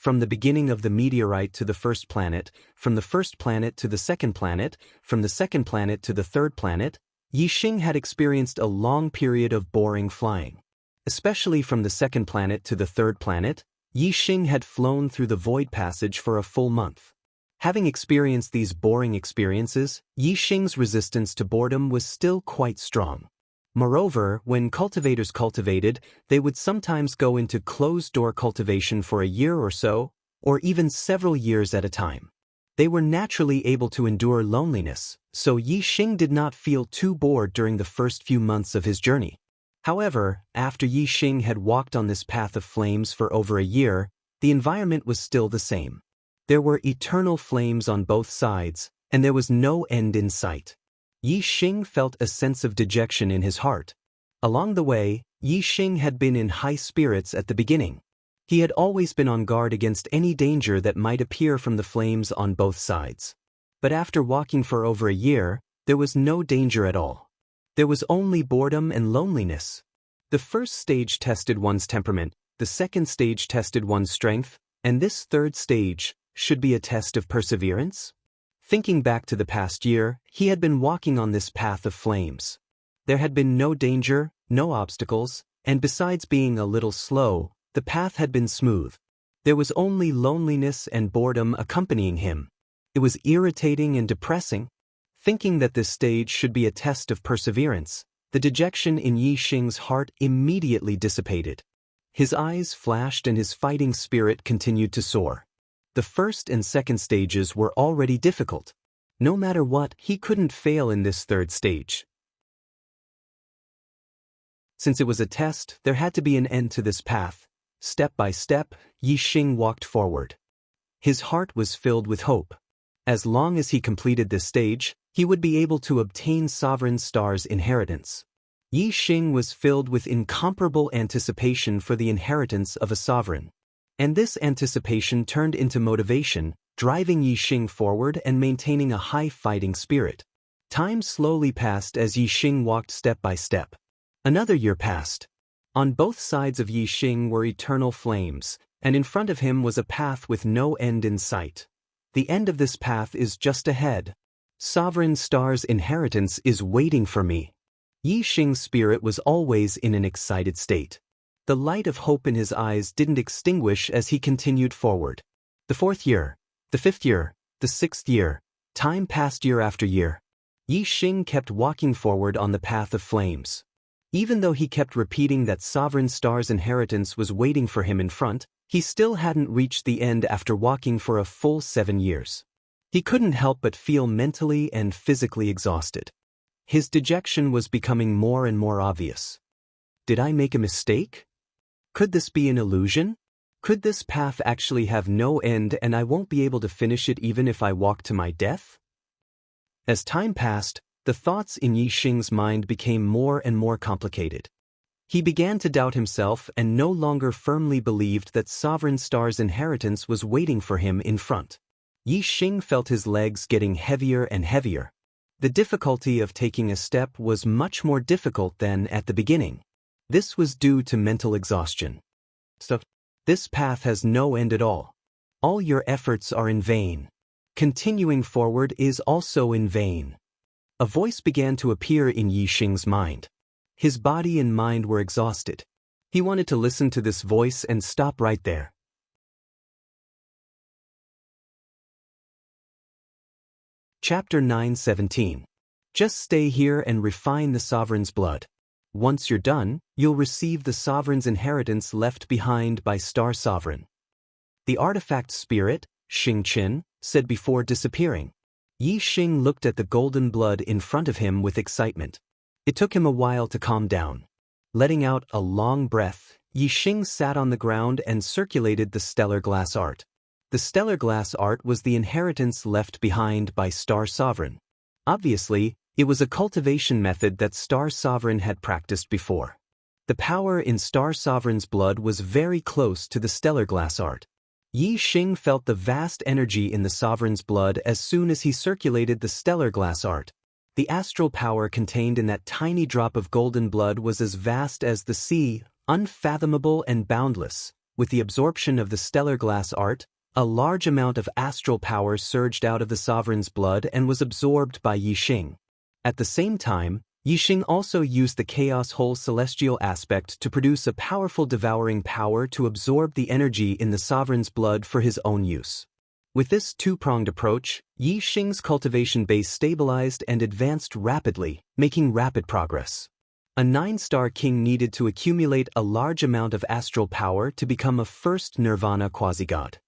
From the beginning of the meteorite to the first planet, from the first planet to the second planet, from the second planet to the third planet, Yixing had experienced a long period of boring flying. Especially from the second planet to the third planet, Yixing had flown through the void passage for a full month. Having experienced these boring experiences, Yixing's resistance to boredom was still quite strong. Moreover, when cultivators cultivated, they would sometimes go into closed-door cultivation for a year or so, or even several years at a time. They were naturally able to endure loneliness, so Yixing did not feel too bored during the first few months of his journey. However, after Yixing had walked on this path of flames for over a year, the environment was still the same. There were eternal flames on both sides, and there was no end in sight. Yixing felt a sense of dejection in his heart. Along the way, Yixing had been in high spirits at the beginning. He had always been on guard against any danger that might appear from the flames on both sides. But after walking for over a year, there was no danger at all. There was only boredom and loneliness. The first stage tested one's temperament, the second stage tested one's strength, and this third stage should be a test of perseverance? Thinking back to the past year, he had been walking on this path of flames. There had been no danger, no obstacles, and besides being a little slow, the path had been smooth. There was only loneliness and boredom accompanying him. It was irritating and depressing. Thinking that this stage should be a test of perseverance, the dejection in Yixing's heart immediately dissipated. His eyes flashed and his fighting spirit continued to soar. The first and second stages were already difficult. No matter what, he couldn't fail in this third stage. Since it was a test, there had to be an end to this path. Step by step, Yixing walked forward. His heart was filled with hope. As long as he completed this stage, he would be able to obtain Sovereign Star's inheritance. Yixing was filled with incomparable anticipation for the inheritance of a sovereign. And this anticipation turned into motivation, driving Yixing forward and maintaining a high fighting spirit. Time slowly passed as Yixing walked step by step. Another year passed. On both sides of Yixing were eternal flames, and in front of him was a path with no end in sight. The end of this path is just ahead. Sovereign Star's inheritance is waiting for me. Yixing's spirit was always in an excited state. The light of hope in his eyes didn't extinguish as he continued forward. The fourth year, the fifth year, the sixth year, time passed year after year. Yixing kept walking forward on the path of flames. Even though he kept repeating that Sovereign Star's inheritance was waiting for him in front, he still hadn't reached the end after walking for a full 7 years. He couldn't help but feel mentally and physically exhausted. His dejection was becoming more and more obvious. Did I make a mistake? Could this be an illusion? Could this path actually have no end and I won't be able to finish it even if I walk to my death? As time passed, the thoughts in Yixing's mind became more and more complicated. He began to doubt himself and no longer firmly believed that Sovereign Star's inheritance was waiting for him in front. Yixing felt his legs getting heavier and heavier. The difficulty of taking a step was much more difficult than at the beginning. This was due to mental exhaustion. So, this path has no end at all. All your efforts are in vain. Continuing forward is also in vain. A voice began to appear in Yixing's mind. His body and mind were exhausted. He wanted to listen to this voice and stop right there. Chapter 9:17. Just stay here and refine the Sovereign's blood. Once you're done, you'll receive the Sovereign's inheritance left behind by Star Sovereign. The artifact spirit, Xingqin, said before disappearing. Yixing looked at the golden blood in front of him with excitement. It took him a while to calm down. Letting out a long breath, Yixing sat on the ground and circulated the stellar glass art. The stellar glass art was the inheritance left behind by Star Sovereign. Obviously, it was a cultivation method that Star Sovereign had practiced before. The power in Star Sovereign's blood was very close to the stellar glass art. Yixing felt the vast energy in the Sovereign's blood as soon as he circulated the stellar glass art. The astral power contained in that tiny drop of golden blood was as vast as the sea, unfathomable and boundless. with the absorption of the stellar glass art, a large amount of astral power surged out of the sovereign's blood and was absorbed by Yixing. At the same time, Yixing also used the chaos whole celestial aspect to produce a powerful devouring power to absorb the energy in the sovereign's blood for his own use. With this two-pronged approach, Yixing's cultivation base stabilized and advanced rapidly, making rapid progress. A 9-star king needed to accumulate a large amount of astral power to become a first nirvana quasi-god.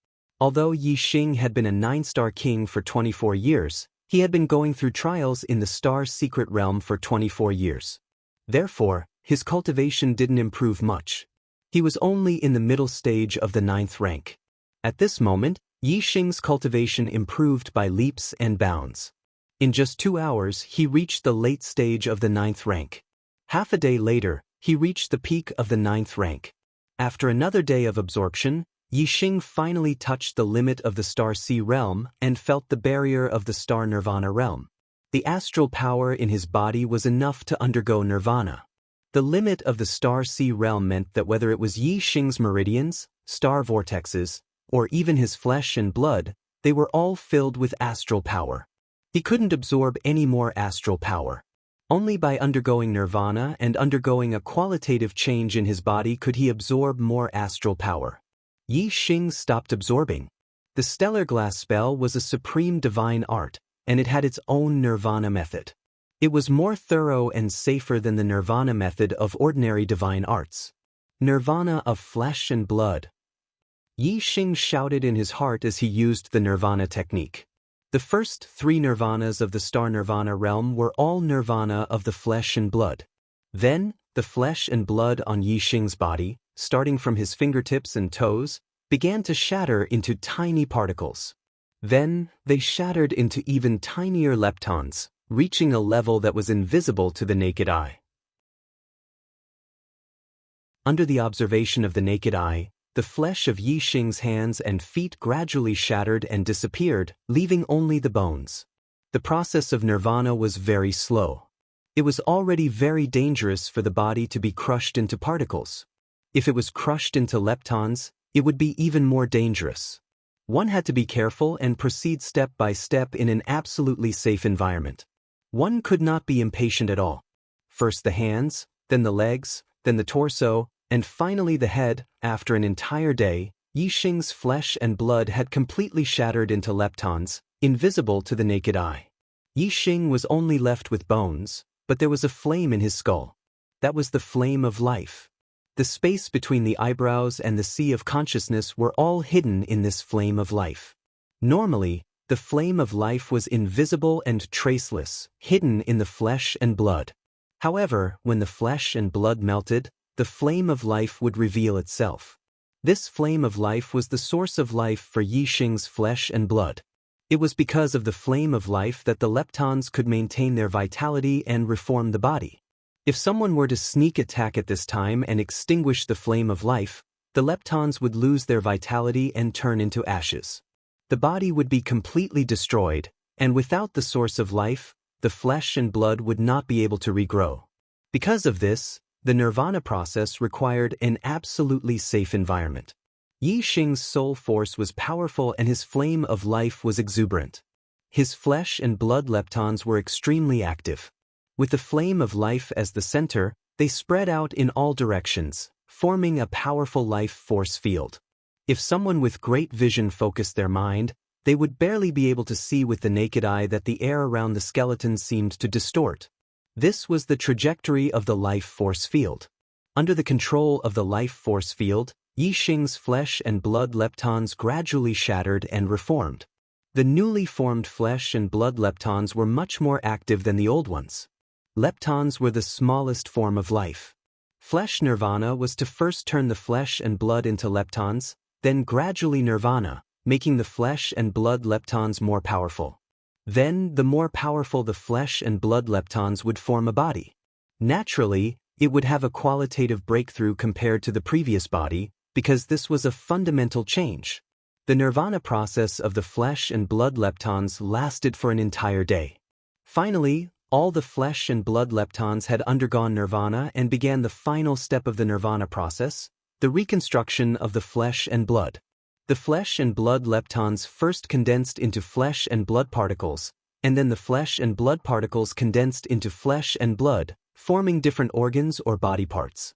Although Yixing had been a 9-star king for 24 years, he had been going through trials in the star secret realm for 24 years. Therefore, his cultivation didn't improve much. He was only in the middle stage of the 9th rank. At this moment, Yixing's cultivation improved by leaps and bounds. In just 2 hours, he reached the late stage of the 9th rank. Half a day later, he reached the peak of the 9th rank. After another day of absorption, Yixing finally touched the limit of the Star Sea realm and felt the barrier of the Star Nirvana realm. The astral power in his body was enough to undergo nirvana. The limit of the Star Sea realm meant that whether it was Yixing's meridians, star vortexes, or even his flesh and blood, they were all filled with astral power. He couldn't absorb any more astral power. Only by undergoing nirvana and undergoing a qualitative change in his body could he absorb more astral power. Yixing stopped absorbing. The stellar glass spell was a supreme divine art, and it had its own nirvana method. It was more thorough and safer than the nirvana method of ordinary divine arts. Nirvana of flesh and blood. Yixing shouted in his heart as he used the nirvana technique. The first 3 nirvanas of the star nirvana realm were all nirvana of the flesh and blood. Then, the flesh and blood on Yixing's body, starting from his fingertips and toes, began to shatter into tiny particles. Then, they shattered into even tinier leptons, reaching a level that was invisible to the naked eye. Under the observation of the naked eye, the flesh of Yixing's hands and feet gradually shattered and disappeared, leaving only the bones. The process of nirvana was very slow. It was already very dangerous for the body to be crushed into particles. If it was crushed into leptons, it would be even more dangerous. One had to be careful and proceed step by step in an absolutely safe environment. One could not be impatient at all. First the hands, then the legs, then the torso, and finally the head. After an entire day, Yixing's flesh and blood had completely shattered into leptons, invisible to the naked eye. Yixing was only left with bones, but there was a flame in his skull. That was the flame of life. The space between the eyebrows and the sea of consciousness were all hidden in this flame of life. Normally, the flame of life was invisible and traceless, hidden in the flesh and blood. However, when the flesh and blood melted, the flame of life would reveal itself. This flame of life was the source of life for Yixing's flesh and blood. It was because of the flame of life that the leptons could maintain their vitality and reform the body. If someone were to sneak attack at this time and extinguish the flame of life, the leptons would lose their vitality and turn into ashes. The body would be completely destroyed, and without the source of life, the flesh and blood would not be able to regrow. Because of this, the nirvana process required an absolutely safe environment. Yixing's soul force was powerful and his flame of life was exuberant. His flesh and blood leptons were extremely active. With the flame of life as the center, they spread out in all directions, forming a powerful life force field. If someone with great vision focused their mind, they would barely be able to see with the naked eye that the air around the skeleton seemed to distort. This was the trajectory of the life force field. Under the control of the life force field, Yixing's flesh and blood leptons gradually shattered and reformed. The newly formed flesh and blood leptons were much more active than the old ones. Leptons were the smallest form of life. Flesh nirvana was to first turn the flesh and blood into leptons, then gradually nirvana, making the flesh and blood leptons more powerful. Then, the more powerful the flesh and blood leptons would form a body. Naturally, it would have a qualitative breakthrough compared to the previous body, because this was a fundamental change. The nirvana process of the flesh and blood leptons lasted for an entire day. Finally, all the flesh and blood leptons had undergone nirvana and began the final step of the nirvana process, The reconstruction of the flesh and blood. The flesh and blood leptons first condensed into flesh and blood particles, and then the flesh and blood particles condensed into flesh and blood, forming different organs or body parts.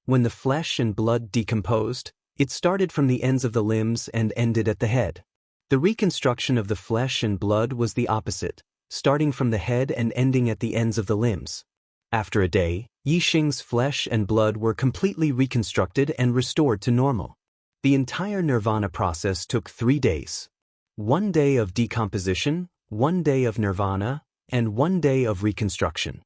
When the flesh and blood decomposed, it started from the ends of the limbs and ended at the head. The reconstruction of the flesh and blood was the opposite, starting from the head and ending at the ends of the limbs. After a day, Yixing's flesh and blood were completely reconstructed and restored to normal. The entire nirvana process took 3 days. 1 day of decomposition, 1 day of nirvana, and 1 day of reconstruction.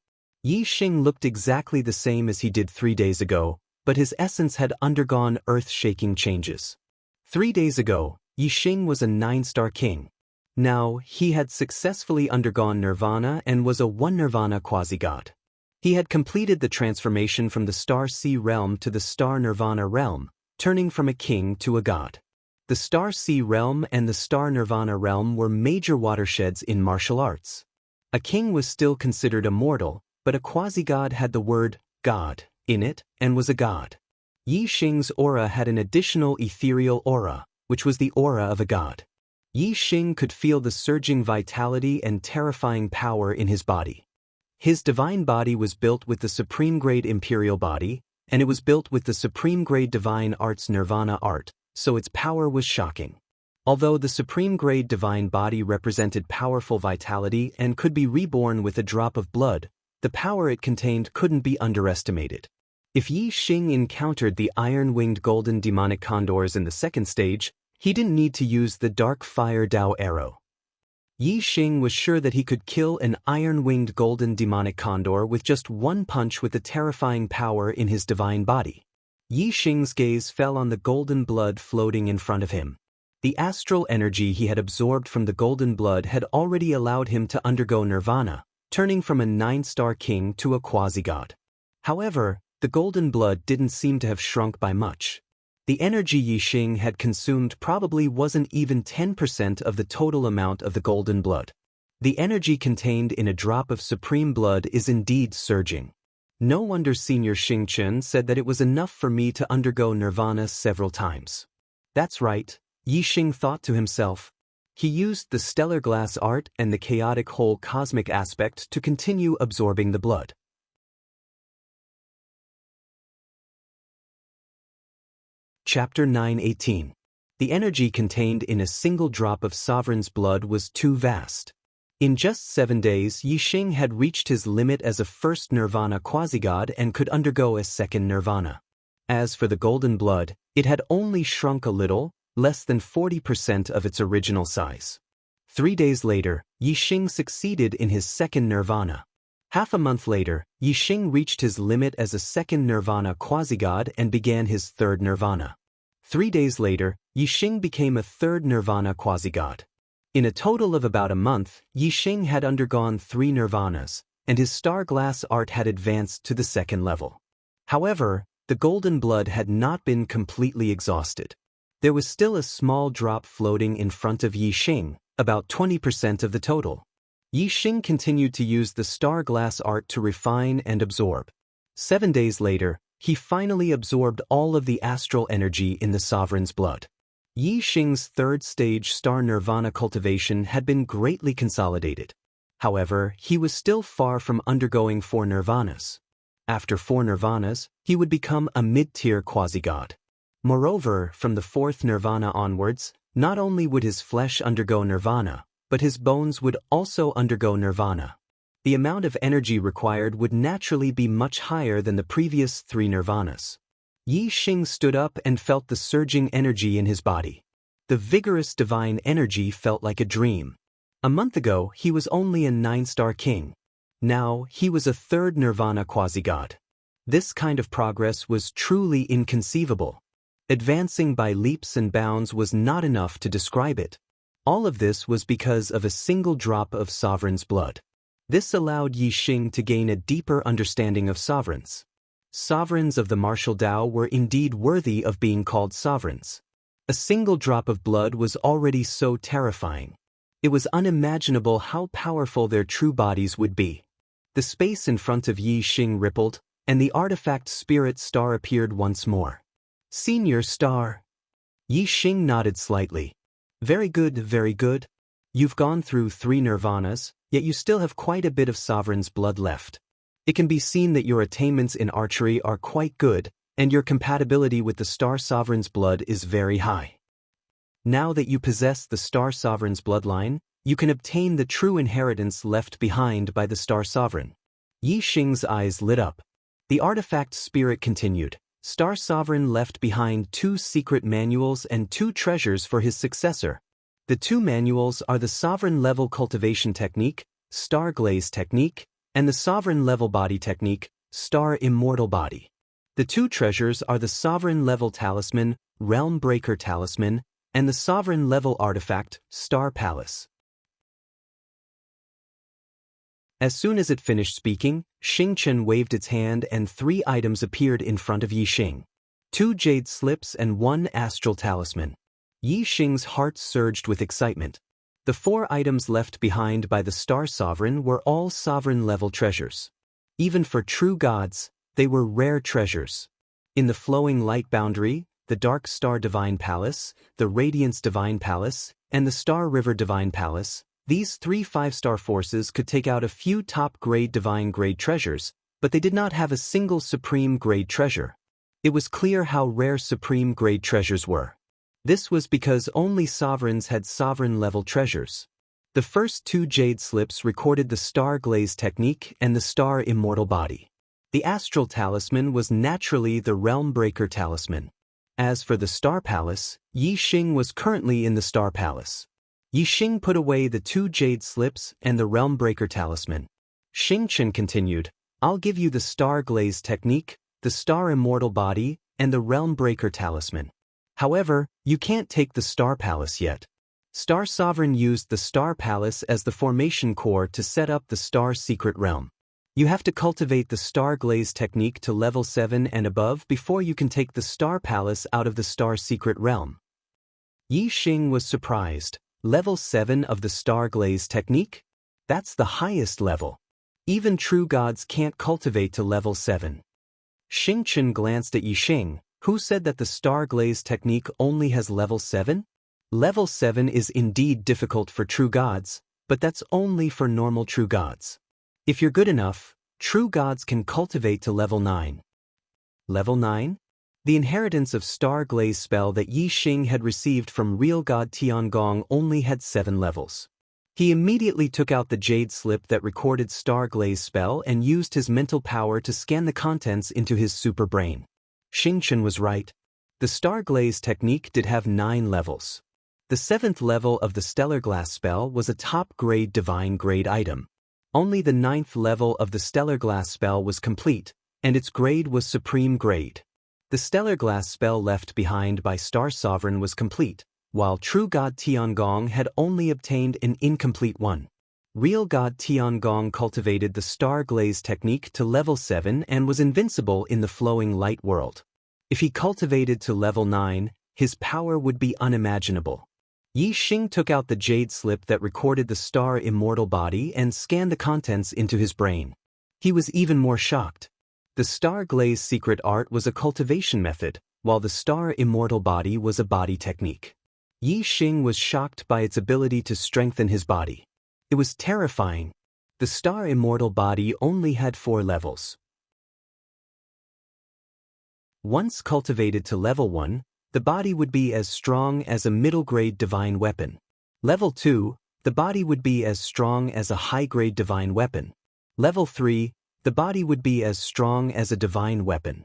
Yixing looked exactly the same as he did 3 days ago, but his essence had undergone earth-shaking changes. 3 days ago, Yixing was a 9-star king. Now, he had successfully undergone nirvana and was a 1-nirvana quasi-god. He had completed the transformation from the Star Sea realm to the Star Nirvana realm, turning from a king to a god. The Star Sea realm and the Star Nirvana realm were major watersheds in martial arts. A king was still considered a mortal, but a quasi-god had the word God in it and was a god. Yixing's aura had an additional ethereal aura, which was the aura of a god. Yixing could feel the surging vitality and terrifying power in his body. His divine body was built with the supreme-grade imperial body, and it was built with the supreme-grade divine arts nirvana art, so its power was shocking. Although the supreme-grade divine body represented powerful vitality and could be reborn with a drop of blood, the power it contained couldn't be underestimated. If Yixing encountered the iron-winged golden demonic condors in the second stage, he didn't need to use the dark fire Dao arrow. Yixing was sure that he could kill an iron-winged golden demonic condor with just one punch with the terrifying power in his divine body. Yixing's gaze fell on the golden blood floating in front of him. The astral energy he had absorbed from the golden blood had already allowed him to undergo nirvana, turning from a 9-star king to a quasi-god. However, the golden blood didn't seem to have shrunk by much. The energy Yixing had consumed probably wasn't even 10% of the total amount of the golden blood. The energy contained in a drop of supreme blood is indeed surging. No wonder Senior Xingchen said that it was enough for me to undergo nirvana several times. That's right, Yixing thought to himself. He used the stellar glass art and the chaotic whole cosmic aspect to continue absorbing the blood. Chapter 9:18. The energy contained in a single drop of Sovereign's blood was too vast. In just 7 days, Yixing had reached his limit as a first nirvana quasi-god and could undergo a second nirvana. As for the golden blood, it had only shrunk a little, less than 40% of its original size. 3 days later, Yixing succeeded in his second nirvana. Half a month later, Yixing reached his limit as a second nirvana quasi-god and began his third nirvana. 3 days later, Yixing became a third nirvana quasi-god. In a total of about a month, Yixing had undergone 3 nirvanas, and his star glass art had advanced to the second level. However, the golden blood had not been completely exhausted. There was still a small drop floating in front of Yixing, about 20% of the total. Yixing continued to use the star glass art to refine and absorb. 7 days later, he finally absorbed all of the astral energy in the sovereign's blood. Yixing's third stage star nirvana cultivation had been greatly consolidated. However, he was still far from undergoing 4 nirvanas. After 4 nirvanas, he would become a mid-tier quasi-god. Moreover, from the 4th nirvana onwards, not only would his flesh undergo nirvana, but his bones would also undergo nirvana. The amount of energy required would naturally be much higher than the previous 3 nirvanas. Yixing stood up and felt the surging energy in his body. The vigorous divine energy felt like a dream. A month ago, he was only a 9-star king. Now, he was a third nirvana quasi-god. This kind of progress was truly inconceivable. Advancing by leaps and bounds was not enough to describe it. All of this was because of a single drop of sovereign's blood. This allowed Yixing to gain a deeper understanding of sovereigns. Sovereigns of the martial Tao were indeed worthy of being called sovereigns. A single drop of blood was already so terrifying. It was unimaginable how powerful their true bodies would be. The space in front of Yixing rippled, and the artifact spirit star appeared once more. Senior star. Yi Xing nodded slightly. Very good, very good. You've gone through 3 nirvanas, yet you still have quite a bit of sovereign's blood left. It can be seen that your attainments in archery are quite good, and your compatibility with the Star Sovereign's blood is very high. Now that you possess the Star Sovereign's bloodline, you can obtain the true inheritance left behind by the Star Sovereign. Yi Xing's eyes lit up. The artifact spirit continued. Star Sovereign left behind 2 secret manuals and 2 treasures for his successor. The 2 manuals are the Sovereign Level Cultivation Technique, Star Glaze Technique, and the Sovereign Level Body Technique, Star Immortal Body. The 2 treasures are the Sovereign Level Talisman, Realm Breaker Talisman, and the Sovereign Level Artifact, Star Palace. As soon as it finished speaking, Xing Chen waved its hand and 3 items appeared in front of Yi Xing. 2 jade slips and 1 astral talisman. Yi Xing's heart surged with excitement. The 4 items left behind by the Star Sovereign were all sovereign-level treasures. Even for true gods, they were rare treasures. In the Flowing Light Boundary, the Dark Star Divine Palace, the Radiance Divine Palace, and the Star River Divine Palace, these 3 5-star forces could take out a few top-grade divine-grade treasures, but they did not have a single supreme-grade treasure. It was clear how rare supreme-grade treasures were. This was because only sovereigns had sovereign-level treasures. The first 2 jade slips recorded the Star Glaze Technique and the Star Immortal Body. The Astral Talisman was naturally the Realm Breaker Talisman. As for the Star Palace, Yi Xing was currently in the Star Palace. Yi Xing put away the 2 jade slips and the Realm Breaker Talisman. Xing Chen continued, I'll give you the Star Glaze Technique, the Star Immortal Body, and the Realm Breaker Talisman. However, you can't take the Star Palace yet. Star Sovereign used the Star Palace as the formation core to set up the Star Secret Realm. You have to cultivate the Star Glaze Technique to level 7 and above before you can take the Star Palace out of the Star Secret Realm. Yi Xing was surprised. Level 7 of the Star Glaze Technique? That's the highest level. Even true gods can't cultivate to level 7. Xing Chen glanced at Yi Xing, who said that the Star Glaze Technique only has level 7? Level 7 is indeed difficult for true gods, but that's only for normal true gods. If you're good enough, true gods can cultivate to level 9. Level 9? The inheritance of Star Glaze spell that Yi Xing had received from real god Tiangong only had 7 levels. He immediately took out the jade slip that recorded Star Glaze spell and used his mental power to scan the contents into his super brain. Xing Chen was right. The Star Glaze Technique did have 9 levels. The 7th level of the Stellar Glass spell was a top-grade divine grade item. Only the 9th level of the Stellar Glass spell was complete, and its grade was Supreme Grade. The Stellar Glass spell left behind by Star Sovereign was complete, while True God Tiangong had only obtained an incomplete one. Real God Tiangong cultivated the Star Glaze Technique to level 7 and was invincible in the Flowing Light world. If he cultivated to level 9, his power would be unimaginable. Yi Xing took out the jade slip that recorded the Star Immortal Body and scanned the contents into his brain. He was even more shocked. The Star Glaze secret art was a cultivation method, while the Star Immortal Body was a body technique. Yi Xing was shocked by its ability to strengthen his body. It was terrifying. The Star Immortal Body only had 4 levels. Once cultivated to level 1, the body would be as strong as a middle-grade divine weapon. Level 2, the body would be as strong as a high-grade divine weapon. Level 3, the body would be as strong as a divine weapon.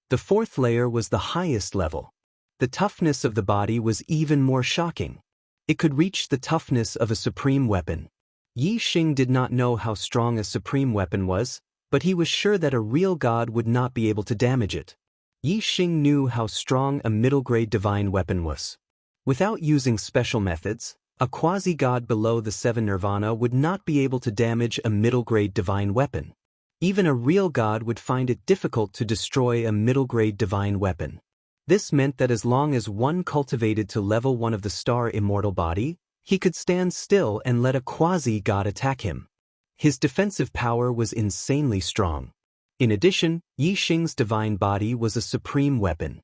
The 4th layer was the highest level. The toughness of the body was even more shocking. It could reach the toughness of a supreme weapon. Yi Xing did not know how strong a supreme weapon was, but he was sure that a real god would not be able to damage it. Yi Xing knew how strong a middle-grade divine weapon was. Without using special methods, a quasi-god below the 7 nirvana would not be able to damage a middle-grade divine weapon. Even a real god would find it difficult to destroy a middle-grade divine weapon. This meant that as long as one cultivated to level 1 of the Star Immortal Body, he could stand still and let a quasi-god attack him. His defensive power was insanely strong. In addition, Yi Xing's divine body was a supreme weapon.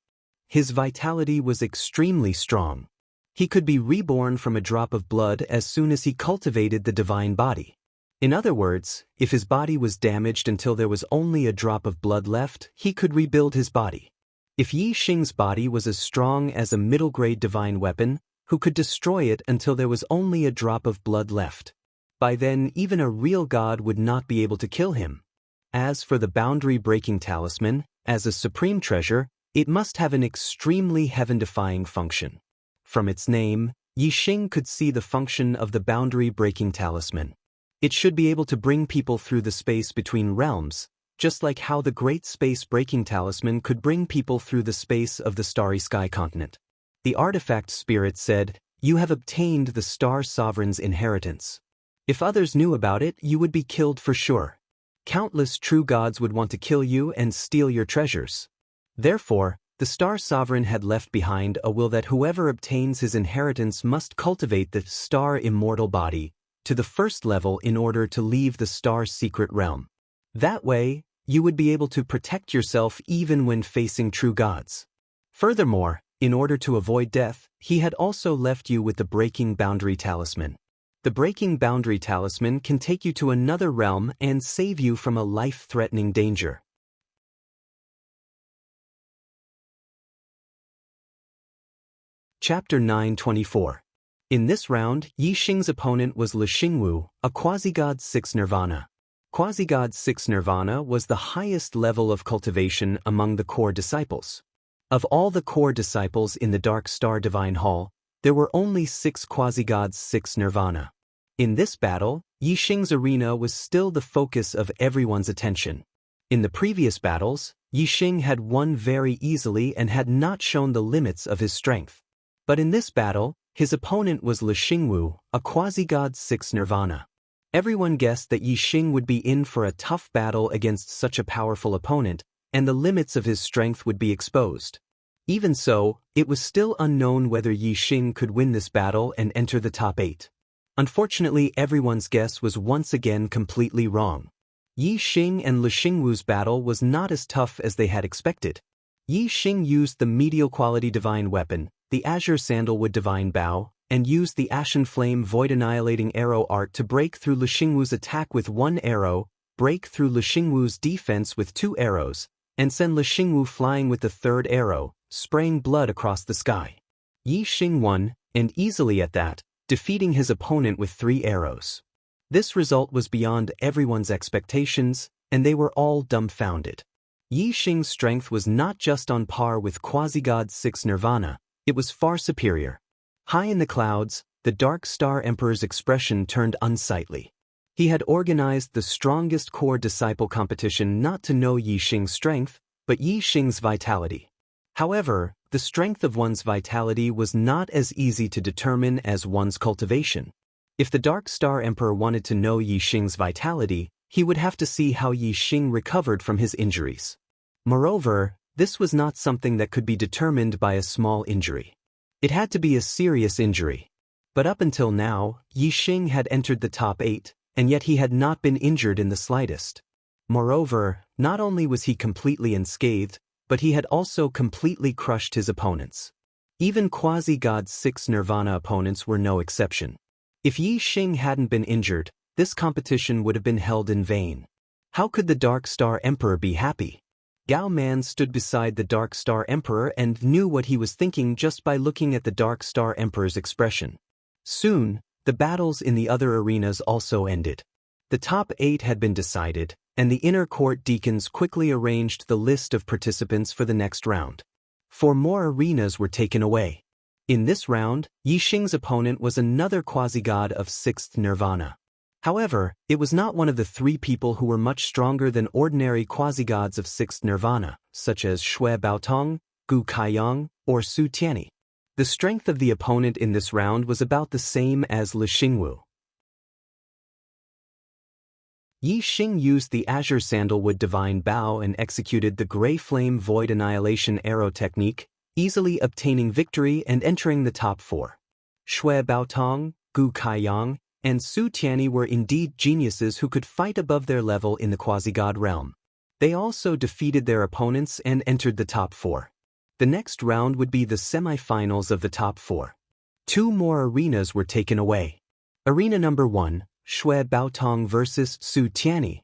His vitality was extremely strong. He could be reborn from a drop of blood as soon as he cultivated the divine body. In other words, if his body was damaged until there was only a drop of blood left, he could rebuild his body. If Yi Xing's body was as strong as a middle-grade divine weapon, who could destroy it until there was only a drop of blood left? By then, even a real god would not be able to kill him. As for the boundary-breaking talisman, as a supreme treasure, it must have an extremely heaven-defying function. From its name, Yi Xing could see the function of the boundary-breaking talisman. It should be able to bring people through the space between realms, just like how the great space-breaking talisman could bring people through the space of the starry sky continent. The artifact spirit said, "You have obtained the Star Sovereign's inheritance. If others knew about it, you would be killed for sure. Countless true gods would want to kill you and steal your treasures." Therefore, the Star Sovereign had left behind a will that whoever obtains his inheritance must cultivate the star immortal body to the first level in order to leave the star's secret realm. That way, you would be able to protect yourself even when facing true gods. Furthermore, in order to avoid death, he had also left you with the Breaking Boundary Talisman. The Breaking Boundary Talisman can take you to another realm and save you from a life-threatening danger. Chapter 924. In this round, Yi Xing's opponent was Le Xingwu, a quasi-god 6 Nirvana. Quasi-god 6 Nirvana was the highest level of cultivation among the core disciples. Of all the core disciples in the Dark Star Divine Hall, there were only 6 quasi-gods 6 Nirvana. In this battle, Yi Xing's arena was still the focus of everyone's attention. In the previous battles, Yi Xing had won very easily and had not shown the limits of his strength. But in this battle, his opponent was Le Xingwu, a quasi-god 6 Nirvana. Everyone guessed that Yi Xing would be in for a tough battle against such a powerful opponent, and the limits of his strength would be exposed. Even so, it was still unknown whether Yi Xing could win this battle and enter the top 8. Unfortunately, everyone's guess was once again completely wrong. Yi Xing and Le Xingwu's battle was not as tough as they had expected. Yi Xing used the medial quality divine weapon, the Azure Sandalwood Divine Bow, and used the Ashen Flame Void Annihilating Arrow art to break through Le Xingwu's attack with 1 arrow, break through Le Xingwu's defense with 2 arrows, and send Le Xingwu flying with the 3rd arrow, spraying blood across the sky. Yi Xing won, and easily at that, defeating his opponent with 3 arrows. This result was beyond everyone's expectations, and they were all dumbfounded. Yi Xing's strength was not just on par with quasi-god 6 Nirvana, it was far superior. High in the clouds, the Dark Star Emperor's expression turned unsightly. He had organized the strongest core disciple competition not to know Yi Xing's strength, but Yi Xing's vitality. However, the strength of one's vitality was not as easy to determine as one's cultivation. If the Dark Star Emperor wanted to know Yi Xing's vitality, he would have to see how Yi Xing recovered from his injuries. Moreover, this was not something that could be determined by a small injury. It had to be a serious injury. But up until now, Yi Xing had entered the top 8, and yet he had not been injured in the slightest. Moreover, not only was he completely unscathed, but he had also completely crushed his opponents. Even quasi-god 6 Nirvana opponents were no exception. If Yi Xing hadn't been injured, this competition would have been held in vain. How could the Dark Star Emperor be happy? Gao Man stood beside the Dark Star Emperor and knew what he was thinking just by looking at the Dark Star Emperor's expression. Soon, the battles in the other arenas also ended. The top 8 had been decided, and the inner court deacons quickly arranged the list of participants for the next round. 4 more arenas were taken away. In this round, Yi Xing's opponent was another quasi-god of 6th Nirvana. However, it was not one of the 3 people who were much stronger than ordinary quasi-gods of 6th Nirvana, such as Shui Baotong, Gu Kaiyang, or Su Tianyi. The strength of the opponent in this round was about the same as Le Xingwu. Yi Xing used the Azure Sandalwood Divine Bow and executed the Grey Flame Void Annihilation Arrow technique, easily obtaining victory and entering the top 4. Shui Baotong, Gu Kaiyang, and Su Tianyi were indeed geniuses who could fight above their level in the quasi-god realm. They also defeated their opponents and entered the top 4. The next round would be the semi-finals of the top 4. 2 more arenas were taken away. Arena number 1, Shui Baotong vs. Su Tianyi.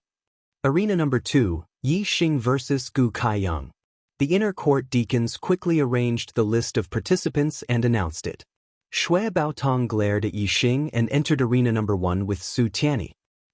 Arena number 2, Yi Xing vs. Gu Kaiyang. The inner court deacons quickly arranged the list of participants and announced it. Shui Baotong glared at Yi Xing and entered arena number 1 with Su Tianyi.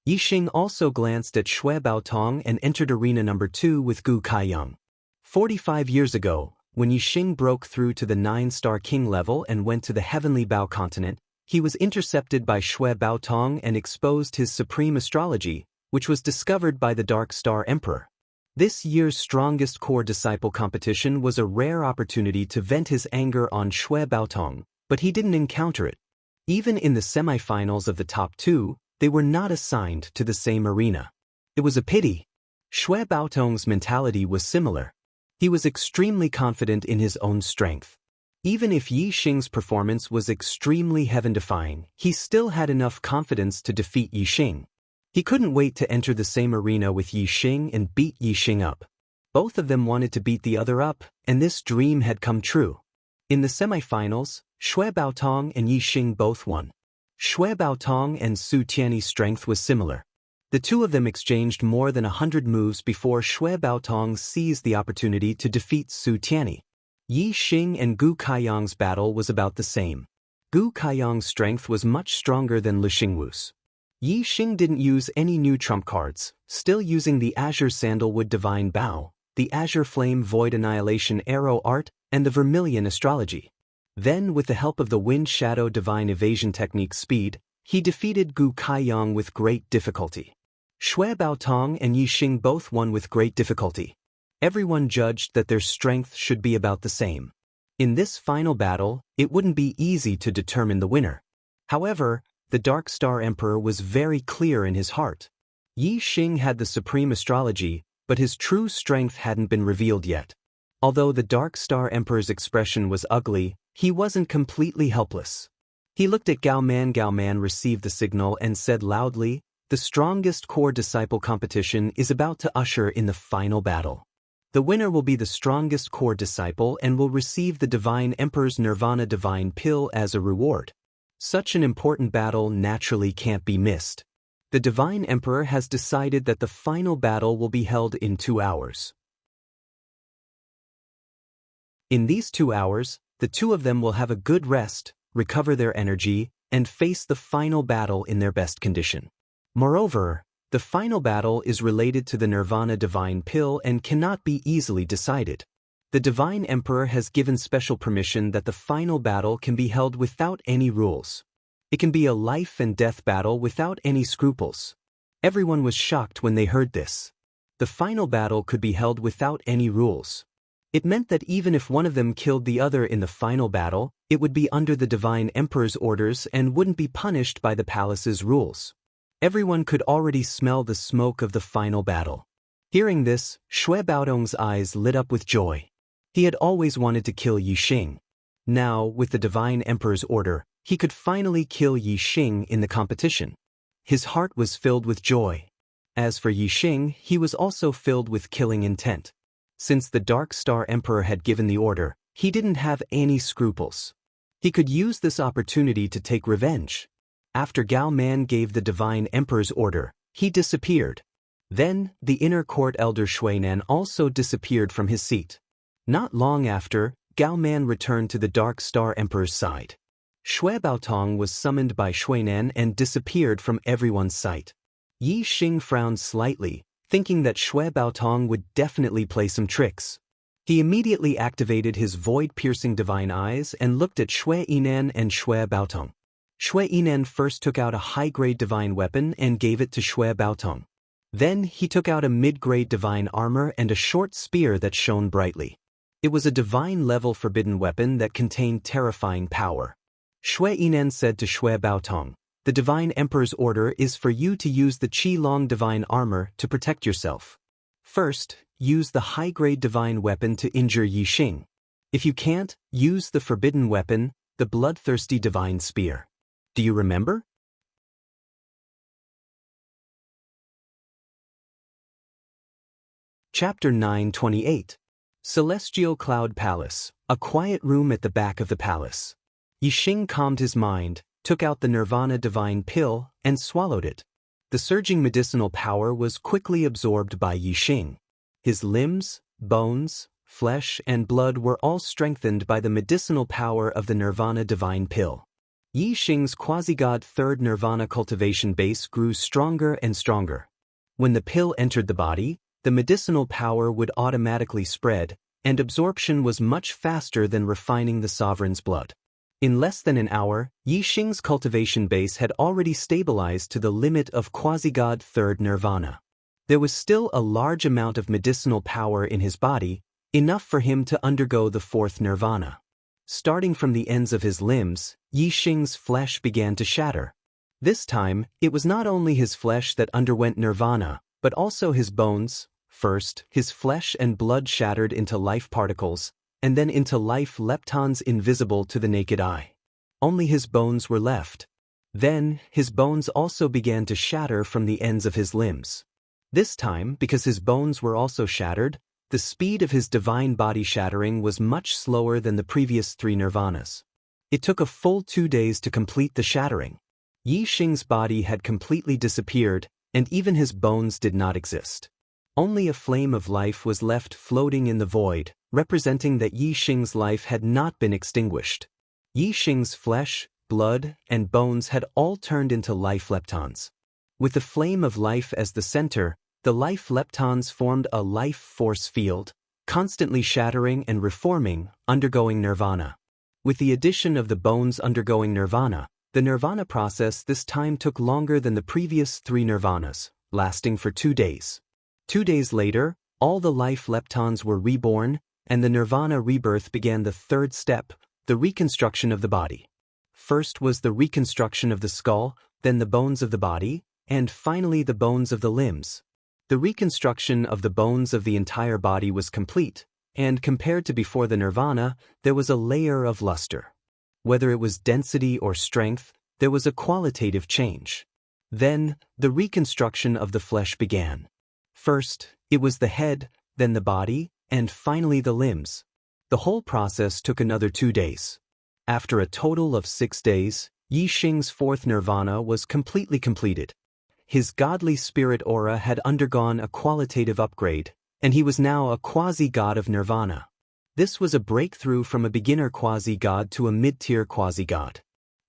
Yi Xing also glanced at Shui Baotong and entered arena number 2 with Gu Kaiyang. 45 years ago, when Yi Xing broke through to the 9-star king level and went to the heavenly Bao continent, he was intercepted by Shui Baotong and exposed his supreme astrology, which was discovered by the Dark Star Emperor. This year's strongest core disciple competition was a rare opportunity to vent his anger on Shui Baotong, but he didn't encounter it. Even in the semi-finals of the top 2, they were not assigned to the same arena. It was a pity. Shui Baotong's mentality was similar. He was extremely confident in his own strength. Even if Yi Xing's performance was extremely heaven-defying, he still had enough confidence to defeat Yi Xing. He couldn't wait to enter the same arena with Yi Xing and beat Yi Xing up. Both of them wanted to beat the other up, and this dream had come true. In the semi-finals, Shui Baotong and Yi Xing both won. Shui Baotong and Su Tianyi's strength was similar. The two of them exchanged more than 100 moves before Shui Baotong seized the opportunity to defeat Su Tianyi. Yi Xing and Gu Kaiyang's battle was about the same. Gu Kaiyang's strength was much stronger than Lu Xingwu's. Yi Xing didn't use any new trump cards, still using the Azure Sandalwood Divine Bow, the Azure Flame Void Annihilation Arrow Art, and the Vermilion Astrology. Then, with the help of the Wind Shadow Divine Evasion Technique Speed, he defeated Gu Kaiyang with great difficulty. Shui Baotong and Yi Xing both won with great difficulty. Everyone judged that their strength should be about the same. In this final battle, it wouldn't be easy to determine the winner. However, the Dark Star Emperor was very clear in his heart. Yi Xing had the supreme astrology, but his true strength hadn't been revealed yet. Although the Dark Star Emperor's expression was ugly, he wasn't completely helpless. He looked at Gao Man. Gao Man received the signal and said loudly, "The strongest core disciple competition is about to usher in the final battle. The winner will be the strongest core disciple and will receive the Divine Emperor's Nirvana Divine Pill as a reward. Such an important battle naturally can't be missed. The Divine Emperor has decided that the final battle will be held in 2 hours. In these 2 hours, the two of them will have a good rest, recover their energy, and face the final battle in their best condition. Moreover, the final battle is related to the Nirvana Divine Pill and cannot be easily decided. The Divine Emperor has given special permission that the final battle can be held without any rules. It can be a life and death battle without any scruples." Everyone was shocked when they heard this. The final battle could be held without any rules. It meant that even if one of them killed the other in the final battle, it would be under the Divine Emperor's orders and wouldn't be punished by the palace's rules. Everyone could already smell the smoke of the final battle. Hearing this, Shui Baotong's eyes lit up with joy. He had always wanted to kill Yi Xing. Now, with the Divine Emperor's order, he could finally kill Yi Xing in the competition. His heart was filled with joy. As for Yi Xing, he was also filled with killing intent. Since the Dark Star Emperor had given the order, he didn't have any scruples. He could use this opportunity to take revenge. After Gao Man gave the Divine Emperor's order, he disappeared. Then, the inner court elder Shuinan also disappeared from his seat. Not long after, Gao Man returned to the Dark Star Emperor's side. Shui Baotong was summoned by Shuinan and disappeared from everyone's sight. Yi Xing frowned slightly, thinking that Shui Baotong would definitely play some tricks. He immediately activated his void-piercing divine eyes and looked at Shui Yinan and Shui Baotong. Shui Yinan first took out a high-grade divine weapon and gave it to Shui Baotong. Then he took out a mid-grade divine armor and a short spear that shone brightly. It was a divine-level forbidden weapon that contained terrifying power. Shui Yinan said to Shui Baotong, "The Divine Emperor's order is for you to use the Qi-Long divine armor to protect yourself. First, use the high-grade divine weapon to injure Yi Xing. If you can't, use the forbidden weapon, the bloodthirsty divine spear. Do you remember?" Chapter 928. Celestial Cloud Palace, a quiet room at the back of the palace. Yixing calmed his mind, took out the Nirvana Divine Pill, and swallowed it. The surging medicinal power was quickly absorbed by Yixing. His limbs, bones, flesh, and blood were all strengthened by the medicinal power of the Nirvana Divine Pill. Yixing's quasi-god third Nirvana cultivation base grew stronger and stronger. When the pill entered the body, the medicinal power would automatically spread, and absorption was much faster than refining the sovereign's blood. In less than an hour, Yixing's cultivation base had already stabilized to the limit of quasi-god third Nirvana. There was still a large amount of medicinal power in his body, enough for him to undergo the fourth Nirvana. Starting from the ends of his limbs, Yixing's flesh began to shatter. This time, it was not only his flesh that underwent Nirvana, but also his bones. First, his flesh and blood shattered into life particles, and then into life leptons invisible to the naked eye. Only his bones were left. Then, his bones also began to shatter from the ends of his limbs. This time, because his bones were also shattered, the speed of his divine body shattering was much slower than the previous 3 nirvanas. It took a full 2 days to complete the shattering. Yixing's body had completely disappeared, and even his bones did not exist. Only a flame of life was left floating in the void, representing that Yixing's life had not been extinguished. Yixing's flesh, blood, and bones had all turned into life leptons. With the flame of life as the center, the life leptons formed a life force field, constantly shattering and reforming, undergoing nirvana. With the addition of the bones undergoing nirvana, the nirvana process this time took longer than the previous 3 nirvanas, lasting for 2 days. 2 days later, all the life leptons were reborn, and the nirvana rebirth began the 3rd step, the reconstruction of the body. First was the reconstruction of the skull, then the bones of the body, and finally the bones of the limbs. The reconstruction of the bones of the entire body was complete, and compared to before the nirvana, there was a layer of luster. Whether it was density or strength, there was a qualitative change. Then, the reconstruction of the flesh began. First, it was the head, then the body, and finally the limbs. The whole process took another 2 days. After a total of 6 days, Yixing's 4th nirvana was completely completed. His godly spirit aura had undergone a qualitative upgrade, and he was now a quasi-god of nirvana. This was a breakthrough from a beginner quasi-god to a mid-tier quasi-god.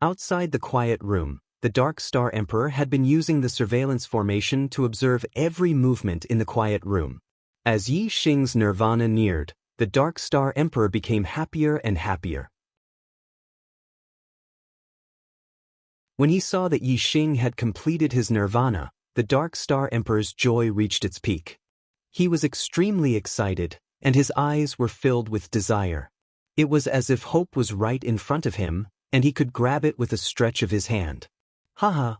Outside the quiet room, the Dark Star Emperor had been using the surveillance formation to observe every movement in the quiet room. As Yixing's nirvana neared, the Dark Star Emperor became happier and happier. When he saw that Yixing had completed his nirvana, the Dark Star Emperor's joy reached its peak. He was extremely excited, and his eyes were filled with desire. It was as if hope was right in front of him, and he could grab it with a stretch of his hand. Haha!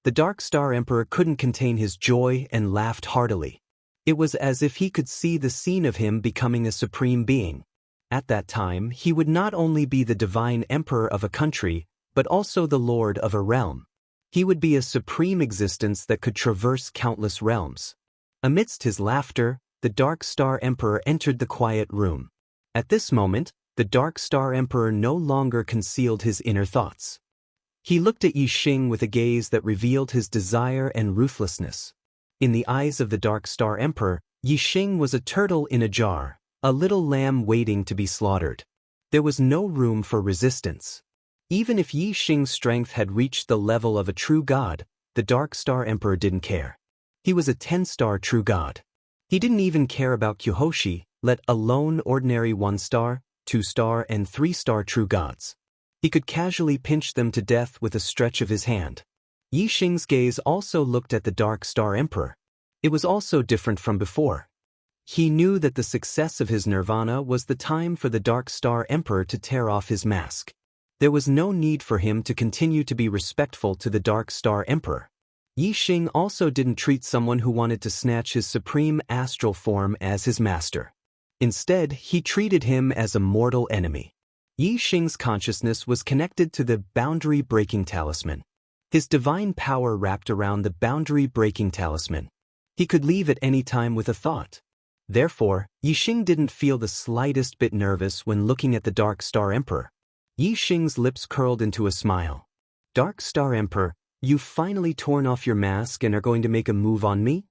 The Dark Star Emperor couldn't contain his joy and laughed heartily. It was as if he could see the scene of him becoming a supreme being. At that time, he would not only be the divine emperor of a country, but also the lord of a realm. He would be a supreme existence that could traverse countless realms. Amidst his laughter, the Dark Star Emperor entered the quiet room. At this moment, the Dark Star Emperor no longer concealed his inner thoughts. He looked at Yixing with a gaze that revealed his desire and ruthlessness. In the eyes of the Dark Star Emperor, Yixing was a turtle in a jar, a little lamb waiting to be slaughtered. There was no room for resistance. Even if Yixing's strength had reached the level of a true god, the Dark Star Emperor didn't care. He was a 10-star true god. He didn't even care about Kyohoshi, let alone ordinary 1-star, 2-star, and 3-star true gods. He could casually pinch them to death with a stretch of his hand. Yixing's gaze also looked at the Dark Star Emperor. It was also different from before. He knew that the success of his nirvana was the time for the Dark Star Emperor to tear off his mask. There was no need for him to continue to be respectful to the Dark Star Emperor. Yixing also didn't treat someone who wanted to snatch his supreme astral form as his master. Instead, he treated him as a mortal enemy. Yixing's consciousness was connected to the boundary-breaking talisman. His divine power wrapped around the boundary-breaking talisman. He could leave at any time with a thought. Therefore, Yixing didn't feel the slightest bit nervous when looking at the Dark Star Emperor. Yixing's lips curled into a smile. Dark Star Emperor, you've finally torn off your mask and are going to make a move on me?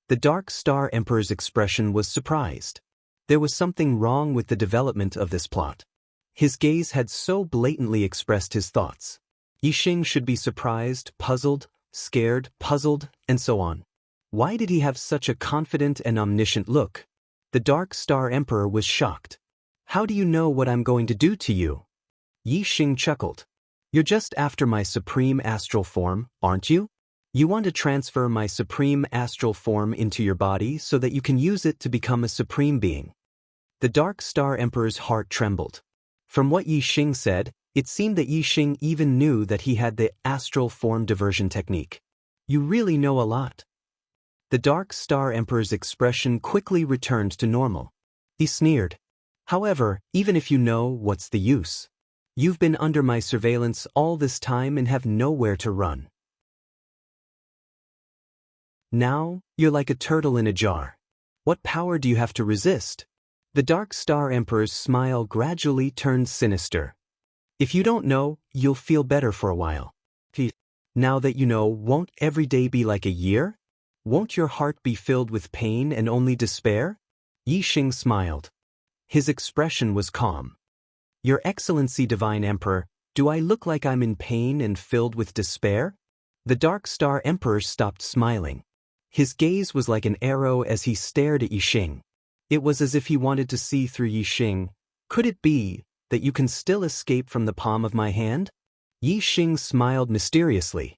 The Dark Star Emperor's expression was surprised. There was something wrong with the development of this plot. His gaze had so blatantly expressed his thoughts. Yixing should be surprised, puzzled, scared, puzzled, and so on. Why did he have such a confident and omniscient look? The Dark Star Emperor was shocked. How do you know what I'm going to do to you? Yixing chuckled. You're just after my supreme astral form, aren't you? You want to transfer my supreme astral form into your body so that you can use it to become a supreme being. The Dark Star Emperor's heart trembled. From what Yixing said, it seemed that Yixing even knew that he had the astral form diversion technique. You really know a lot. The Dark Star Emperor's expression quickly returned to normal. He sneered. However, even if you know, what's the use? You've been under my surveillance all this time and have nowhere to run. Now, you're like a turtle in a jar. What power do you have to resist? The Dark Star Emperor's smile gradually turned sinister. If you don't know, you'll feel better for a while. Now that you know, won't every day be like a year? Won't your heart be filled with pain and only despair? Yixing smiled. His expression was calm. Your Excellency Divine Emperor, do I look like I'm in pain and filled with despair? The Dark Star Emperor stopped smiling. His gaze was like an arrow as he stared at Yixing. It was as if he wanted to see through Yixing. Could it be that you can still escape from the palm of my hand? Yixing smiled mysteriously.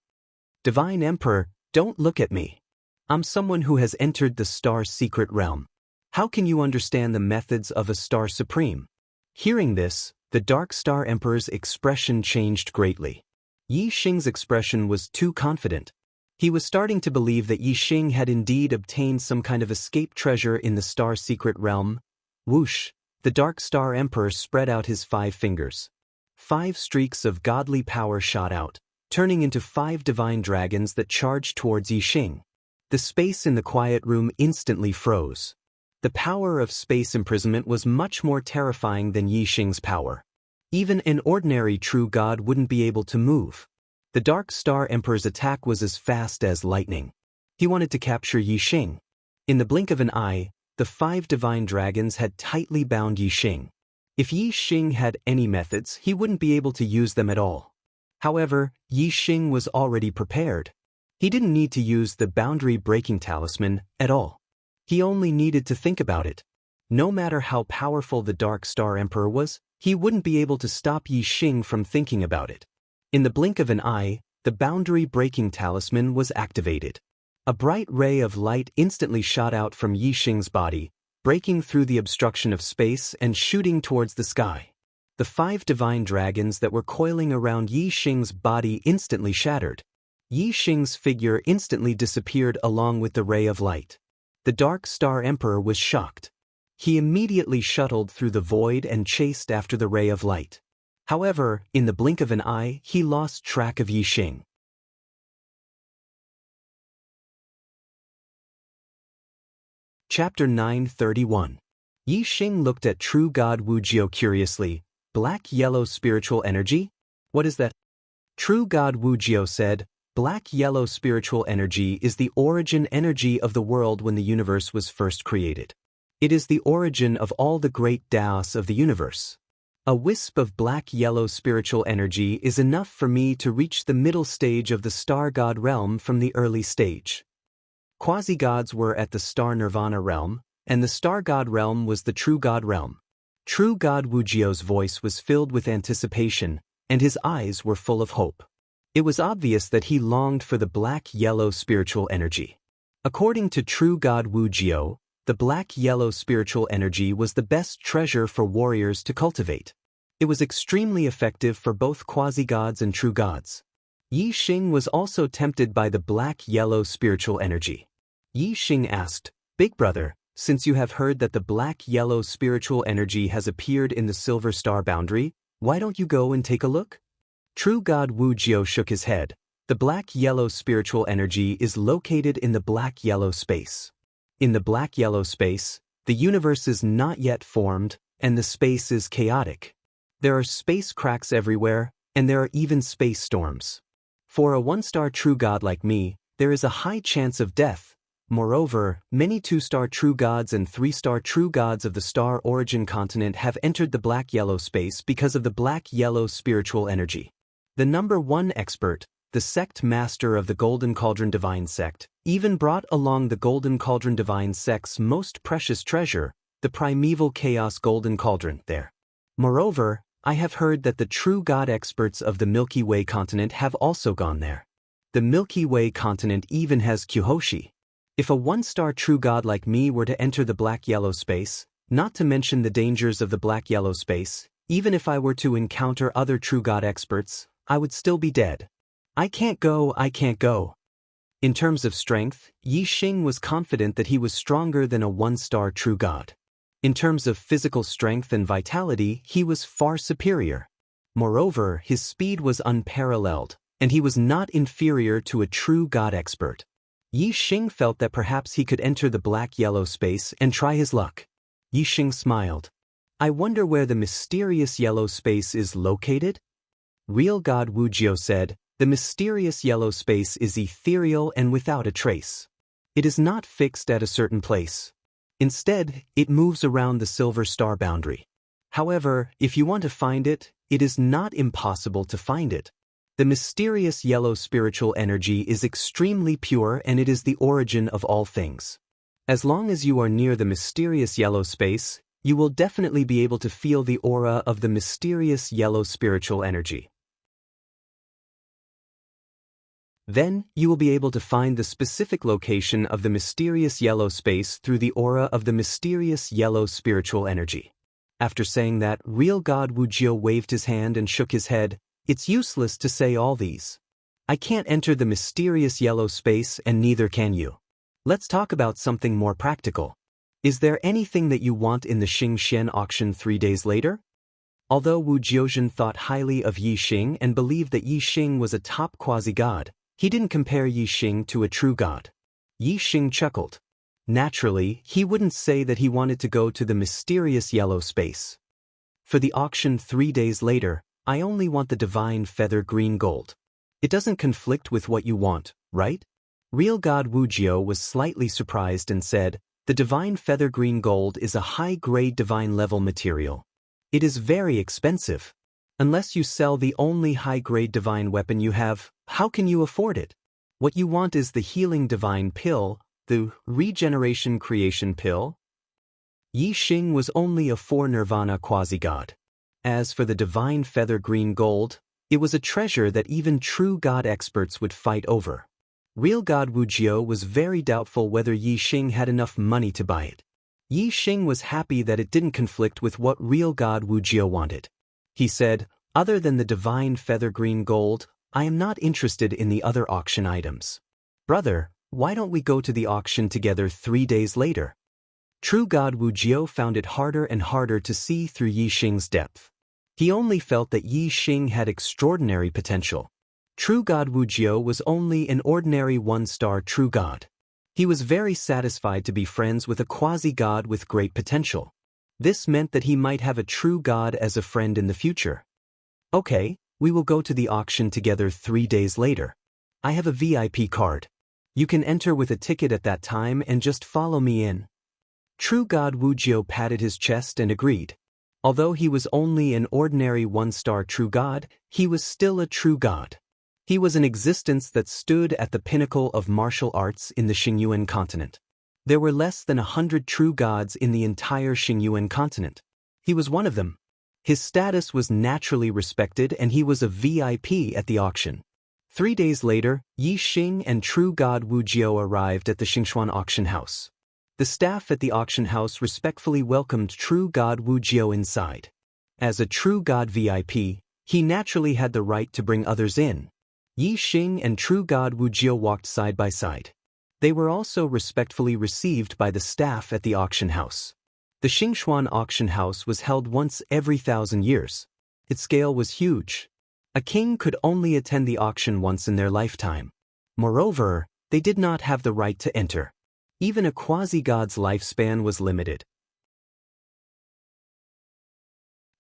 Divine Emperor, don't look at me. I'm someone who has entered the Star's secret realm. How can you understand the methods of a Star Supreme? Hearing this, the Dark Star Emperor's expression changed greatly. Yixing's expression was too confident. He was starting to believe that Yixing had indeed obtained some kind of escape treasure in the Star's secret realm. Whoosh! The Dark Star Emperor spread out his 5 fingers. 5 streaks of godly power shot out, turning into 5 divine dragons that charged towards Yixing. The space in the quiet room instantly froze. The power of space imprisonment was much more terrifying than Yixing's power. Even an ordinary true god wouldn't be able to move. The Dark Star Emperor's attack was as fast as lightning. He wanted to capture Yixing. In the blink of an eye, the 5 divine dragons had tightly bound Yixing. If Yixing had any methods, he wouldn't be able to use them at all. However, Yixing was already prepared. He didn't need to use the boundary-breaking talisman at all. He only needed to think about it. No matter how powerful the Dark Star Emperor was, he wouldn't be able to stop Yixing from thinking about it. In the blink of an eye, the boundary-breaking talisman was activated. A bright ray of light instantly shot out from Yixing's body, breaking through the obstruction of space and shooting towards the sky. The 5 divine dragons that were coiling around Yixing's body instantly shattered. Yixing's figure instantly disappeared along with the ray of light. The Dark Star Emperor was shocked. He immediately shuttled through the void and chased after the ray of light. However, in the blink of an eye, he lost track of Yixing. Chapter 931. Yixing looked at True God Wujiu curiously. Black-yellow spiritual energy? What is that? True God Wujiu said, Black-yellow spiritual energy is the origin energy of the world when the universe was first created. It is the origin of all the great Daos of the universe. A wisp of black-yellow spiritual energy is enough for me to reach the middle stage of the star god realm from the early stage. Quasi-gods were at the star nirvana realm, and the star god realm was the true god realm. True God Wujiu's voice was filled with anticipation, and his eyes were full of hope. It was obvious that he longed for the black-yellow spiritual energy. According to True God Wujiu, the black-yellow spiritual energy was the best treasure for warriors to cultivate. It was extremely effective for both quasi-gods and true gods. Yixing was also tempted by the black-yellow spiritual energy. Yixing asked, Big brother, since you have heard that the black-yellow spiritual energy has appeared in the silver star boundary, why don't you go and take a look? True God Wujiu shook his head. The black-yellow spiritual energy is located in the black-yellow space. In the black-yellow space, The universe is not yet formed, and the space is chaotic. There are space cracks everywhere, and there are even space storms. For a one-star true god like me, there is a high chance of death. Moreover, many two-star true gods and three-star true gods of the star origin continent have entered the black-yellow space because of the black-yellow spiritual energy. The number one expert, the sect master of the Golden Cauldron Divine Sect, even brought along the Golden Cauldron Divine Sect's most precious treasure, the primeval chaos Golden Cauldron, there. Moreover, I have heard that the true god experts of the Milky Way continent have also gone there. The Milky Way continent even has Kyuhoshi. If a one-star true god like me were to enter the black-yellow space, not to mention the dangers of the black-yellow space, even if I were to encounter other true god experts, I would still be dead. I can't go. In terms of strength, Yi Xing was confident that he was stronger than a one-star true god. In terms of physical strength and vitality, he was far superior. Moreover, his speed was unparalleled, and he was not inferior to a true god expert. Yi Xing felt that perhaps he could enter the black-yellow space and try his luck. Yi Xing smiled. I wonder where the mysterious yellow space is located? Real god Wu Jiu said, the mysterious yellow space is ethereal and without a trace. It is not fixed at a certain place. Instead, it moves around the silver star boundary. However, if you want to find it, it is not impossible to find it. The mysterious yellow spiritual energy is extremely pure and it is the origin of all things. As long as you are near the mysterious yellow space, you will definitely be able to feel the aura of the mysterious yellow spiritual energy. Then, you will be able to find the specific location of the mysterious yellow space through the aura of the mysterious yellow spiritual energy. After saying that, real god Wu Jiu waved his hand and shook his head. It's useless to say all these. I can't enter the mysterious yellow space and neither can you. Let's talk about something more practical. Is there anything that you want in the Xing Xian auction 3 days later? Although Wu Jiuzhen thought highly of Yi Xing and believed that Yi Xing was a top quasi-god, he didn't compare Yi Xing to a true god. Yi Xing chuckled. Naturally, he wouldn't say that he wanted to go to the mysterious yellow space. For the auction 3 days later, I only want the divine feather green gold. It doesn't conflict with what you want, right? Real god Wu Jiu was slightly surprised and said, the divine feather green gold is a high-grade divine level material. It is very expensive. Unless you sell the only high-grade divine weapon you have, how can you afford it? What you want is the healing divine pill, the regeneration creation pill. Yi Xing was only a 4 nirvana quasi-god. As for the divine feather green gold, it was a treasure that even true god experts would fight over. Real god Wu Jiu was very doubtful whether Yi Xing had enough money to buy it. Yi Xing was happy that it didn't conflict with what real god Wu Jiu wanted. He said, other than the divine feather green gold, I am not interested in the other auction items. Brother, why don't we go to the auction together 3 days later? True god Wu Jiu found it harder and harder to see through Yi Xing's depth. He only felt that Yi Xing had extraordinary potential. True god Wu Jiu was only an ordinary one-star true god. He was very satisfied to be friends with a quasi-god with great potential. This meant that he might have a true god as a friend in the future. Okay, we will go to the auction together 3 days later. I have a VIP card. You can enter with a ticket at that time and just follow me in. True god Wu Jiu patted his chest and agreed. Although he was only an ordinary one-star true god, he was still a true god. He was an existence that stood at the pinnacle of martial arts in the Xingyuan continent. There were less than 100 true gods in the entire Xingyuan continent. He was one of them. His status was naturally respected and he was a VIP at the auction. 3 days later, Yi Xing and true god Wu Jiu arrived at the Xingshuan auction house. The staff at the auction house respectfully welcomed true god Wu Jiu inside. As a true god VIP, he naturally had the right to bring others in. Yi Xing and true god Wu Jiu walked side by side. They were also respectfully received by the staff at the auction house. The Xingshuan auction house was held once every 1,000 years. Its scale was huge. A king could only attend the auction once in their lifetime. Moreover, they did not have the right to enter. Even a quasi-god's lifespan was limited.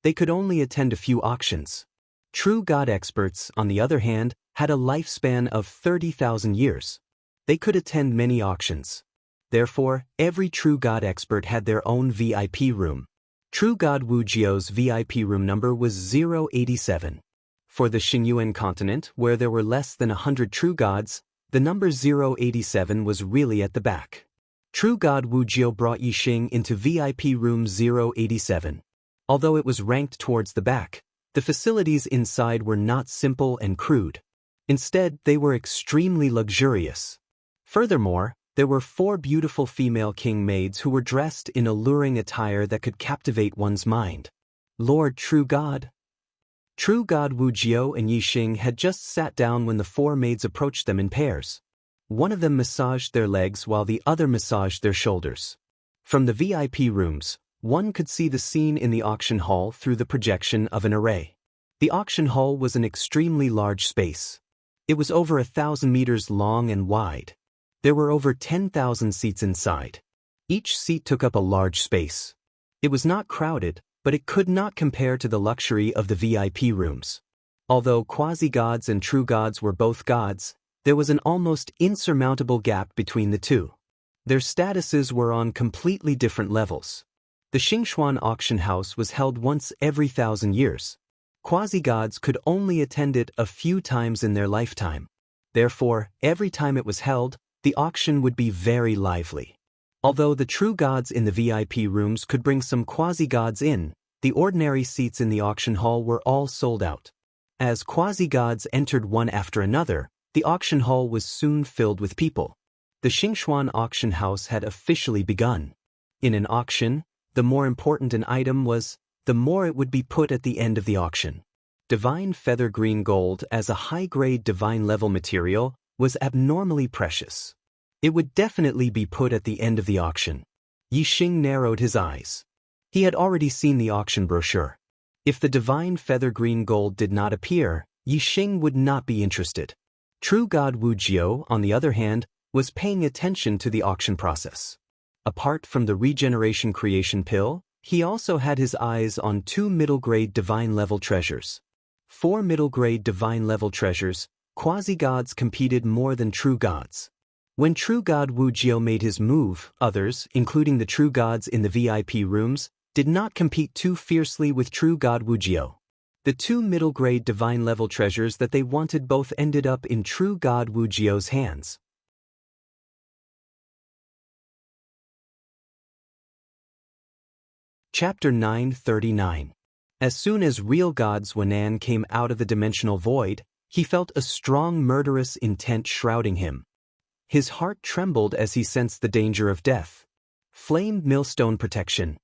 they could only attend a few auctions. True God experts, on the other hand, had a lifespan of 30,000 years. They could attend many auctions. Therefore, every True God expert had their own VIP room. True God Wujio's VIP room number was 087. For the Xingyuan continent, where there were less than 100 True Gods, the number 087 was really at the back. True God Wujio brought Yixing into VIP room 087. Although it was ranked towards the back, the facilities inside were not simple and crude. Instead, they were extremely luxurious. Furthermore, there were 4 beautiful female king maids who were dressed in alluring attire that could captivate one's mind. Lord True God. True God Wujio and Yixing had just sat down when the 4 maids approached them in pairs. One of them massaged their legs while the other massaged their shoulders. From the VIP rooms, one could see the scene in the auction hall through the projection of an array. The auction hall was an extremely large space. It was over 1,000 meters long and wide. There were over 10,000 seats inside. Each seat took up a large space. It was not crowded, but it could not compare to the luxury of the VIP rooms. Although quasi-gods and true gods were both gods, there was an almost insurmountable gap between the two. Their statuses were on completely different levels. The Xingxuan auction house was held once every 1,000 years. Quasi-gods could only attend it a few times in their lifetime. Therefore, every time it was held, the auction would be very lively. Although the true gods in the VIP rooms could bring some quasi-gods in, the ordinary seats in the auction hall were all sold out. As quasi-gods entered one after another, the auction hall was soon filled with people. The Xingxuan auction house had officially begun. In an auction, the more important an item was, the more it would be put at the end of the auction. Divine feather green gold as a high-grade divine-level material was abnormally precious. It would definitely be put at the end of the auction. Yixing narrowed his eyes. He had already seen the auction brochure. If the divine feather green gold did not appear, Yixing would not be interested. True God Wujio, on the other hand, was paying attention to the auction process. Apart from the regeneration creation pill, he also had his eyes on 2 middle-grade divine-level treasures. 4 middle-grade divine-level treasures, quasi-gods competed more than true gods. When True God Wujio made his move, others, including the true gods in the VIP rooms, did not compete too fiercely with True God Wujio. The 2 middle-grade divine-level treasures that they wanted both ended up in True God Wujio's hands. Chapter 939. As soon as real God Zhuanan came out of the dimensional void, he felt a strong murderous intent shrouding him. His heart trembled as he sensed the danger of death. Flame millstone protection.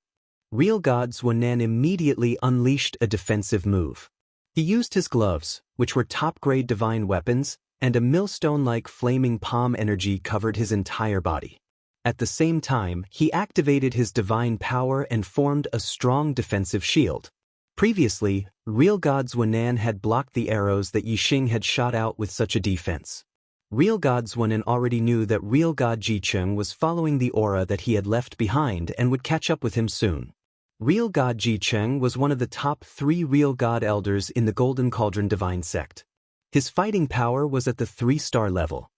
Real God Zhuanan immediately unleashed a defensive move. He used his gloves, which were top-grade divine weapons, and a millstone-like flaming palm energy covered his entire body. At the same time, he activated his divine power and formed a strong defensive shield. Previously, Real God Zhuanan had blocked the arrows that Yixing had shot out with such a defense. Real God Zhuanan already knew that Real God Jicheng was following the aura that he had left behind and would catch up with him soon. Real God Jicheng was one of the top 3 Real God elders in the Golden Cauldron Divine Sect. His fighting power was at the 3-star level.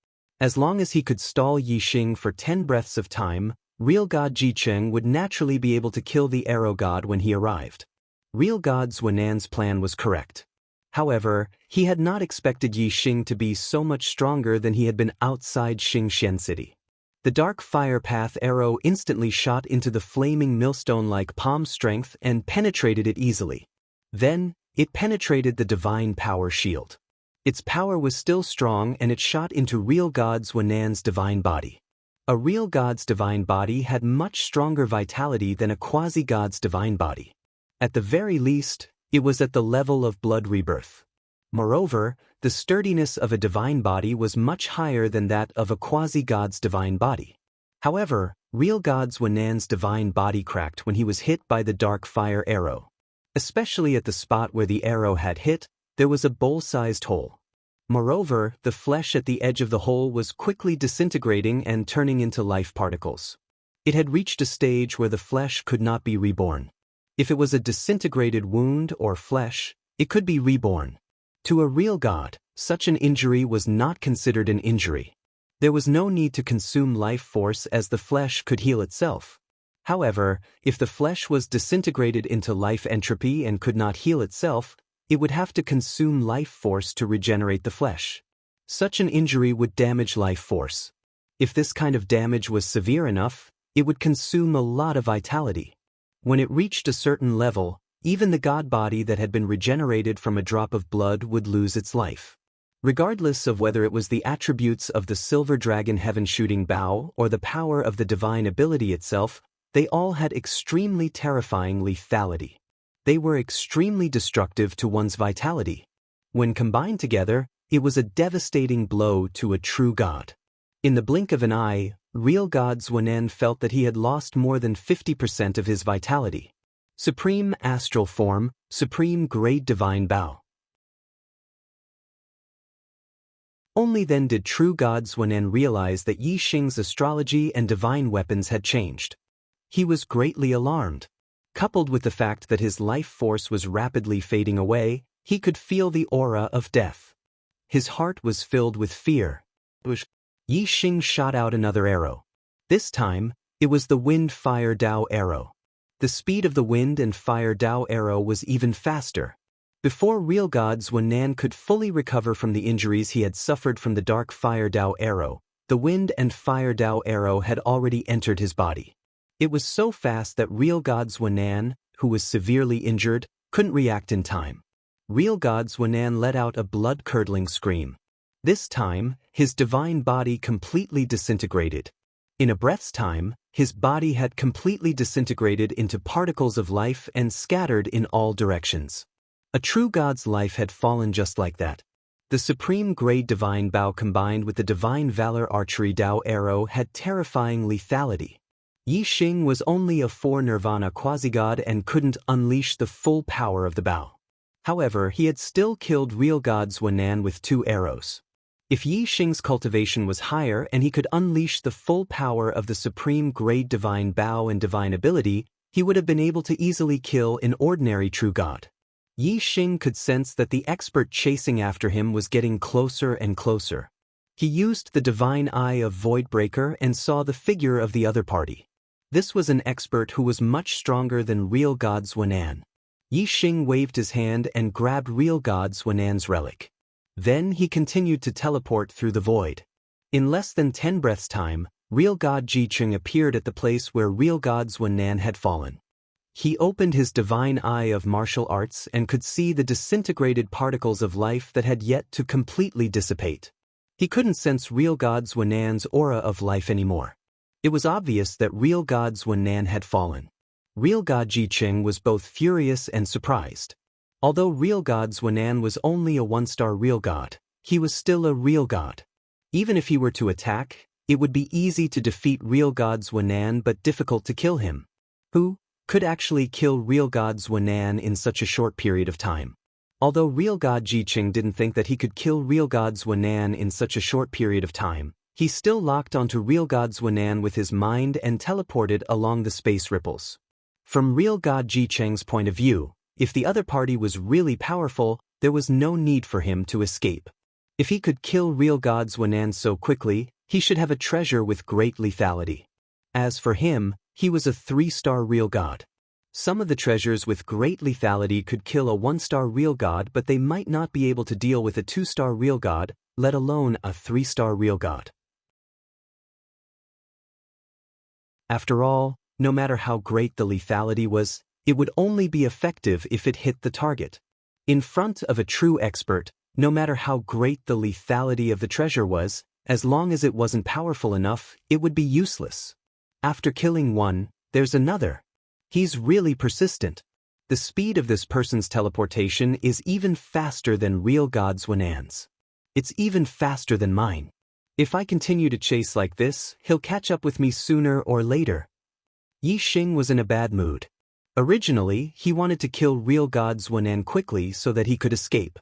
As long as he could stall Yixing for 10 breaths of time, Real God Jicheng would naturally be able to kill the Arrow God when he arrived. Real God Zhuanan's plan was correct. However, he had not expected Yixing to be so much stronger than he had been outside Xingxian City. The dark fire path arrow instantly shot into the flaming millstone-like palm strength and penetrated it easily. Then, it penetrated the divine power shield. Its power was still strong and it shot into Real God Zhuanan's divine body. A real god's divine body had much stronger vitality than a quasi-god's divine body. At the very least, it was at the level of blood rebirth. Moreover, the sturdiness of a divine body was much higher than that of a quasi-god's divine body. However, Real God Zhuanan's divine body cracked when he was hit by the dark fire arrow. Especially at the spot where the arrow had hit, there was a bowl-sized hole. Moreover, the flesh at the edge of the hole was quickly disintegrating and turning into life particles. It had reached a stage where the flesh could not be reborn. If it was a disintegrated wound or flesh, it could be reborn. To a real god, such an injury was not considered an injury. There was no need to consume life force as the flesh could heal itself. However, if the flesh was disintegrated into life entropy and could not heal itself, it would have to consume life force to regenerate the flesh. Such an injury would damage life force. If this kind of damage was severe enough, it would consume a lot of vitality. When it reached a certain level, even the god body that had been regenerated from a drop of blood would lose its life. Regardless of whether it was the attributes of the silver dragon heaven-shooting bow or the power of the divine ability itself, they all had extremely terrifying lethality. They were extremely destructive to one's vitality. When combined together, it was a devastating blow to a true god. In the blink of an eye, real god Zhuanan felt that he had lost more than 50% of his vitality. Supreme Astral Form, Supreme Grade Divine Bow. Only then did true god Zhuanan realize that Yi Xing's astrology and divine weapons had changed. He was greatly alarmed. Coupled with the fact that his life force was rapidly fading away, he could feel the aura of death. His heart was filled with fear. Yi Xing shot out another arrow. This time, it was the Wind Fire Dao arrow. The speed of the Wind and Fire Dao arrow was even faster. Before real god Zhuanan could fully recover from the injuries he had suffered from the Dark Fire Dao arrow, the Wind and Fire Dao arrow had already entered his body. It was so fast that real god Zhuanan, who was severely injured, couldn't react in time. Real god Zhuanan let out a blood-curdling scream. This time, his divine body completely disintegrated. In a breath's time, his body had completely disintegrated into particles of life and scattered in all directions. A true god's life had fallen just like that. The supreme grade divine bow combined with the divine valor archery Dao arrow had terrifying lethality. Yi Xing was only a 4 nirvana quasi-god and couldn't unleash the full power of the bow. However, he had still killed real god Zhuanan with 2 arrows. If Yi Xing's cultivation was higher and he could unleash the full power of the supreme grade divine bow and divine ability, he would have been able to easily kill an ordinary true god. Yi Xing could sense that the expert chasing after him was getting closer and closer. He used the divine eye of Voidbreaker and saw the figure of the other party. This was an expert who was much stronger than real god Zhuanan. Yi Xing waved his hand and grabbed real god Zhuanan's relic. Then he continued to teleport through the void. In less than 10 breaths' time, real god Jiqing appeared at the place where real god Zhuanan had fallen. He opened his divine eye of martial arts and could see the disintegrated particles of life that had yet to completely dissipate. He couldn't sense real god Zhuanan's aura of life anymore. It was obvious that real god Zhuanan had fallen. Real god Jiqing was both furious and surprised. Although real god Zhuanan was only a 1-star real god, he was still a real god. Even if he were to attack, it would be easy to defeat real god Zhuanan but difficult to kill him. Who could actually kill real god Zhuanan in such a short period of time? Although real god Jiqing didn't think that he could kill real god Zhuanan in such a short period of time, he still locked onto real god Zhuanan with his mind and teleported along the space ripples. From real god Jiqing's point of view, if the other party was really powerful, there was no need for him to escape. If he could kill real god Zhuanan so quickly, he should have a treasure with great lethality. As for him, he was a 3-star real god. Some of the treasures with great lethality could kill a 1-star real god, but they might not be able to deal with a 2-star real god, let alone a 3-star real god. After all, no matter how great the lethality was, it would only be effective if it hit the target. In front of a true expert, no matter how great the lethality of the treasure was, as long as it wasn't powerful enough, it would be useless. After killing one, there's another. He's really persistent. The speed of this person's teleportation is even faster than real god Zhuanan's. It's even faster than mine. If I continue to chase like this, he'll catch up with me sooner or later. Yi Xing was in a bad mood. Originally, he wanted to kill real god Zhuanan quickly so that he could escape.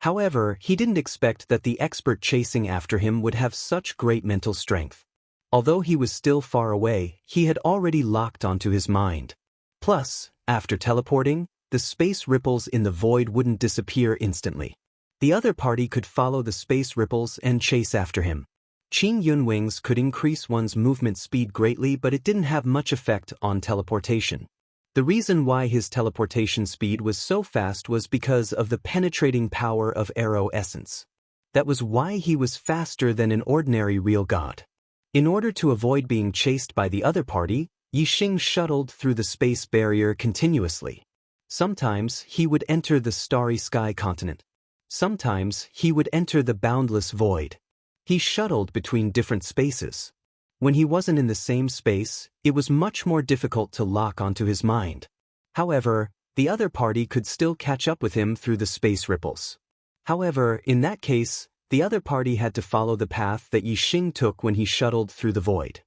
However, he didn't expect that the expert chasing after him would have such great mental strength. Although he was still far away, he had already locked onto his mind. Plus, After teleporting, the space ripples in the void wouldn't disappear instantly. The other party could follow the space ripples and chase after him. Qing Yun wings could increase one's movement speed greatly, but it didn't have much effect on teleportation. The reason why his teleportation speed was so fast was because of the penetrating power of arrow essence. That was why he was faster than an ordinary real god. In order to avoid being chased by the other party, Yixing shuttled through the space barrier continuously. Sometimes he would enter the starry sky continent. Sometimes he would enter the boundless void. He shuttled between different spaces. When he wasn't in the same space, it was much more difficult to lock onto his mind. However, the other party could still catch up with him through the space ripples. However, in that case, the other party had to follow the path that Yixing took when he shuttled through the void.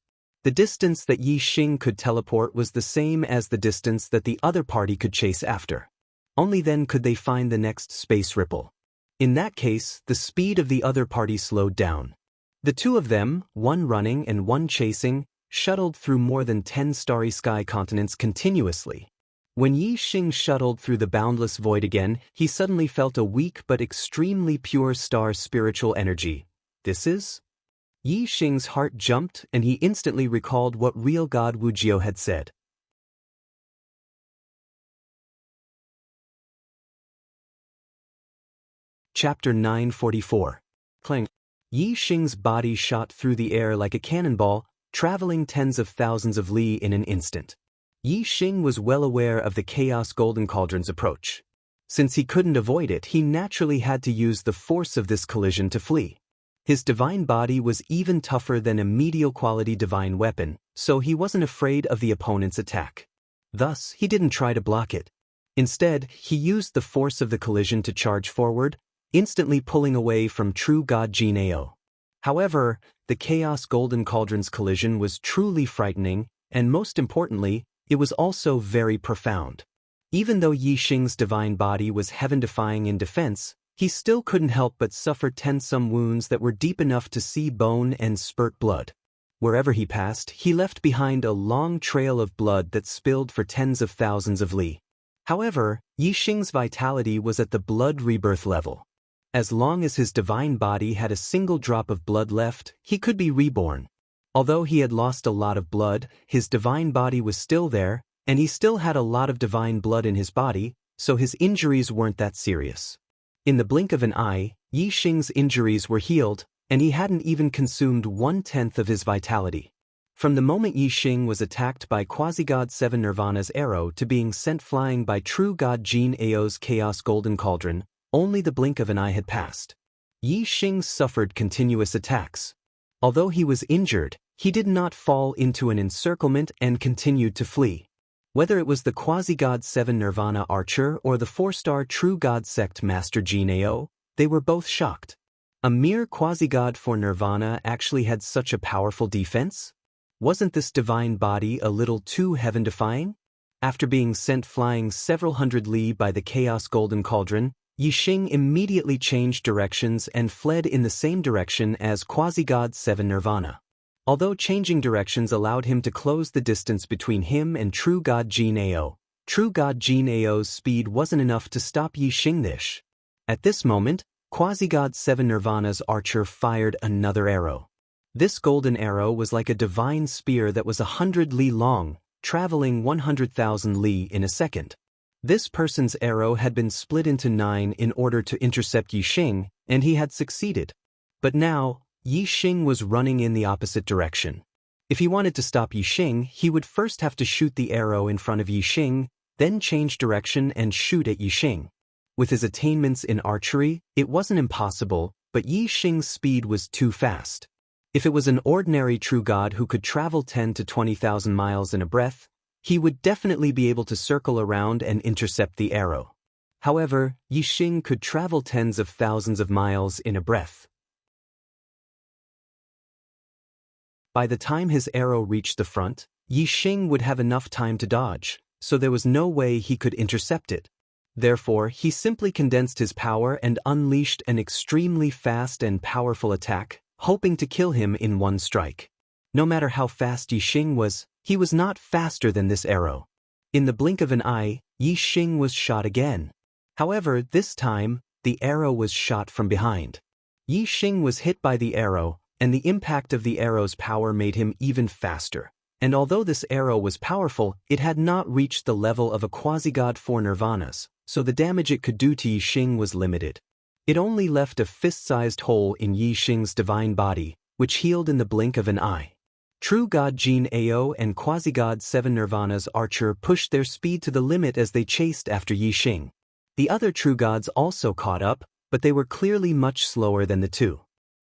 The distance that Yixing could teleport was the same as the distance that the other party could chase after. Only then could they find the next space ripple. In that case, the speed of the other party slowed down. The two of them, one running and one chasing, shuttled through more than 10 starry sky continents continuously. When Yixing shuttled through the boundless void again, he suddenly felt a weak but extremely pure star spiritual energy. This is? Yixing's heart jumped and he instantly recalled what real god Wujiu had said. Chapter 944. Clang. Yixing's body shot through the air like a cannonball, traveling tens of thousands of li in an instant. Yixing was well aware of the Chaos Golden Cauldron's approach. Since he couldn't avoid it, he naturally had to use the force of this collision to flee. His divine body was even tougher than a medial quality divine weapon, so he wasn't afraid of the opponent's attack. Thus, he didn't try to block it. Instead, he used the force of the collision to charge forward, instantly pulling away from true god Jin Ao. However, the Chaos Golden Cauldron's collision was truly frightening, and most importantly, it was also very profound. Even though Yixing's divine body was heaven-defying in defense, he still couldn't help but suffer tensome wounds that were deep enough to see bone and spurt blood. Wherever he passed, he left behind a long trail of blood that spilled for tens of thousands of li. However, Yixing's vitality was at the blood rebirth level. As long as his divine body had a single drop of blood left, he could be reborn. Although he had lost a lot of blood, his divine body was still there, and he still had a lot of divine blood in his body, so his injuries weren't that serious. In the blink of an eye, Yixing's injuries were healed, and he hadn't even consumed 1/10 of his vitality. From the moment Yixing was attacked by Quasi-God 7 Nirvana's arrow to being sent flying by true god Jin Ao's Chaos Golden Cauldron, only the blink of an eye had passed. Yixing suffered continuous attacks. Although he was injured, he did not fall into an encirclement and continued to flee. Whether it was the Quasi-God 7 Nirvana archer or the 4-star True God sect Master Jin Ao, they were both shocked. A mere Quasi-God for Nirvana actually had such a powerful defense? Wasn't this divine body a little too heaven-defying? After being sent flying several hundred li by the Chaos Golden Cauldron, Yixing immediately changed directions and fled in the same direction as Quasi-God 7 Nirvana. Although changing directions allowed him to close the distance between him and true god Jin Ao, true god Jin Ao's speed wasn't enough to stop Yixing this. At this moment, Quasi-God 7 Nirvana's archer fired another arrow. This golden arrow was like a divine spear that was 100 li long, traveling 100,000 li in a second. This person's arrow had been split into 9 in order to intercept Yixing, and he had succeeded. But now, Yixing was running in the opposite direction. If he wanted to stop Yixing, he would first have to shoot the arrow in front of Yixing, then change direction and shoot at Yixing. With his attainments in archery, it wasn't impossible, but Yixing's speed was too fast. If it was an ordinary true god who could travel 10 to 20,000 miles in a breath, he would definitely be able to circle around and intercept the arrow. However, Yixing could travel tens of thousands of miles in a breath. By the time his arrow reached the front, Yixing would have enough time to dodge, so there was no way he could intercept it. Therefore, he simply condensed his power and unleashed an extremely fast and powerful attack, hoping to kill him in one strike. No matter how fast Yixing was, he was not faster than this arrow. In the blink of an eye, Yi Xing was shot again. However, this time, the arrow was shot from behind. Yi Xing was hit by the arrow, and the impact of the arrow's power made him even faster. And although this arrow was powerful, it had not reached the level of a quasi-god for nirvanas, so the damage it could do to Yi Xing was limited. It only left a fist-sized hole in Yi Xing's divine body, which healed in the blink of an eye. True God Jin Ao and quasi-god 7 Nirvana's archer pushed their speed to the limit as they chased after Yi Xing. The other true gods also caught up, but they were clearly much slower than the two.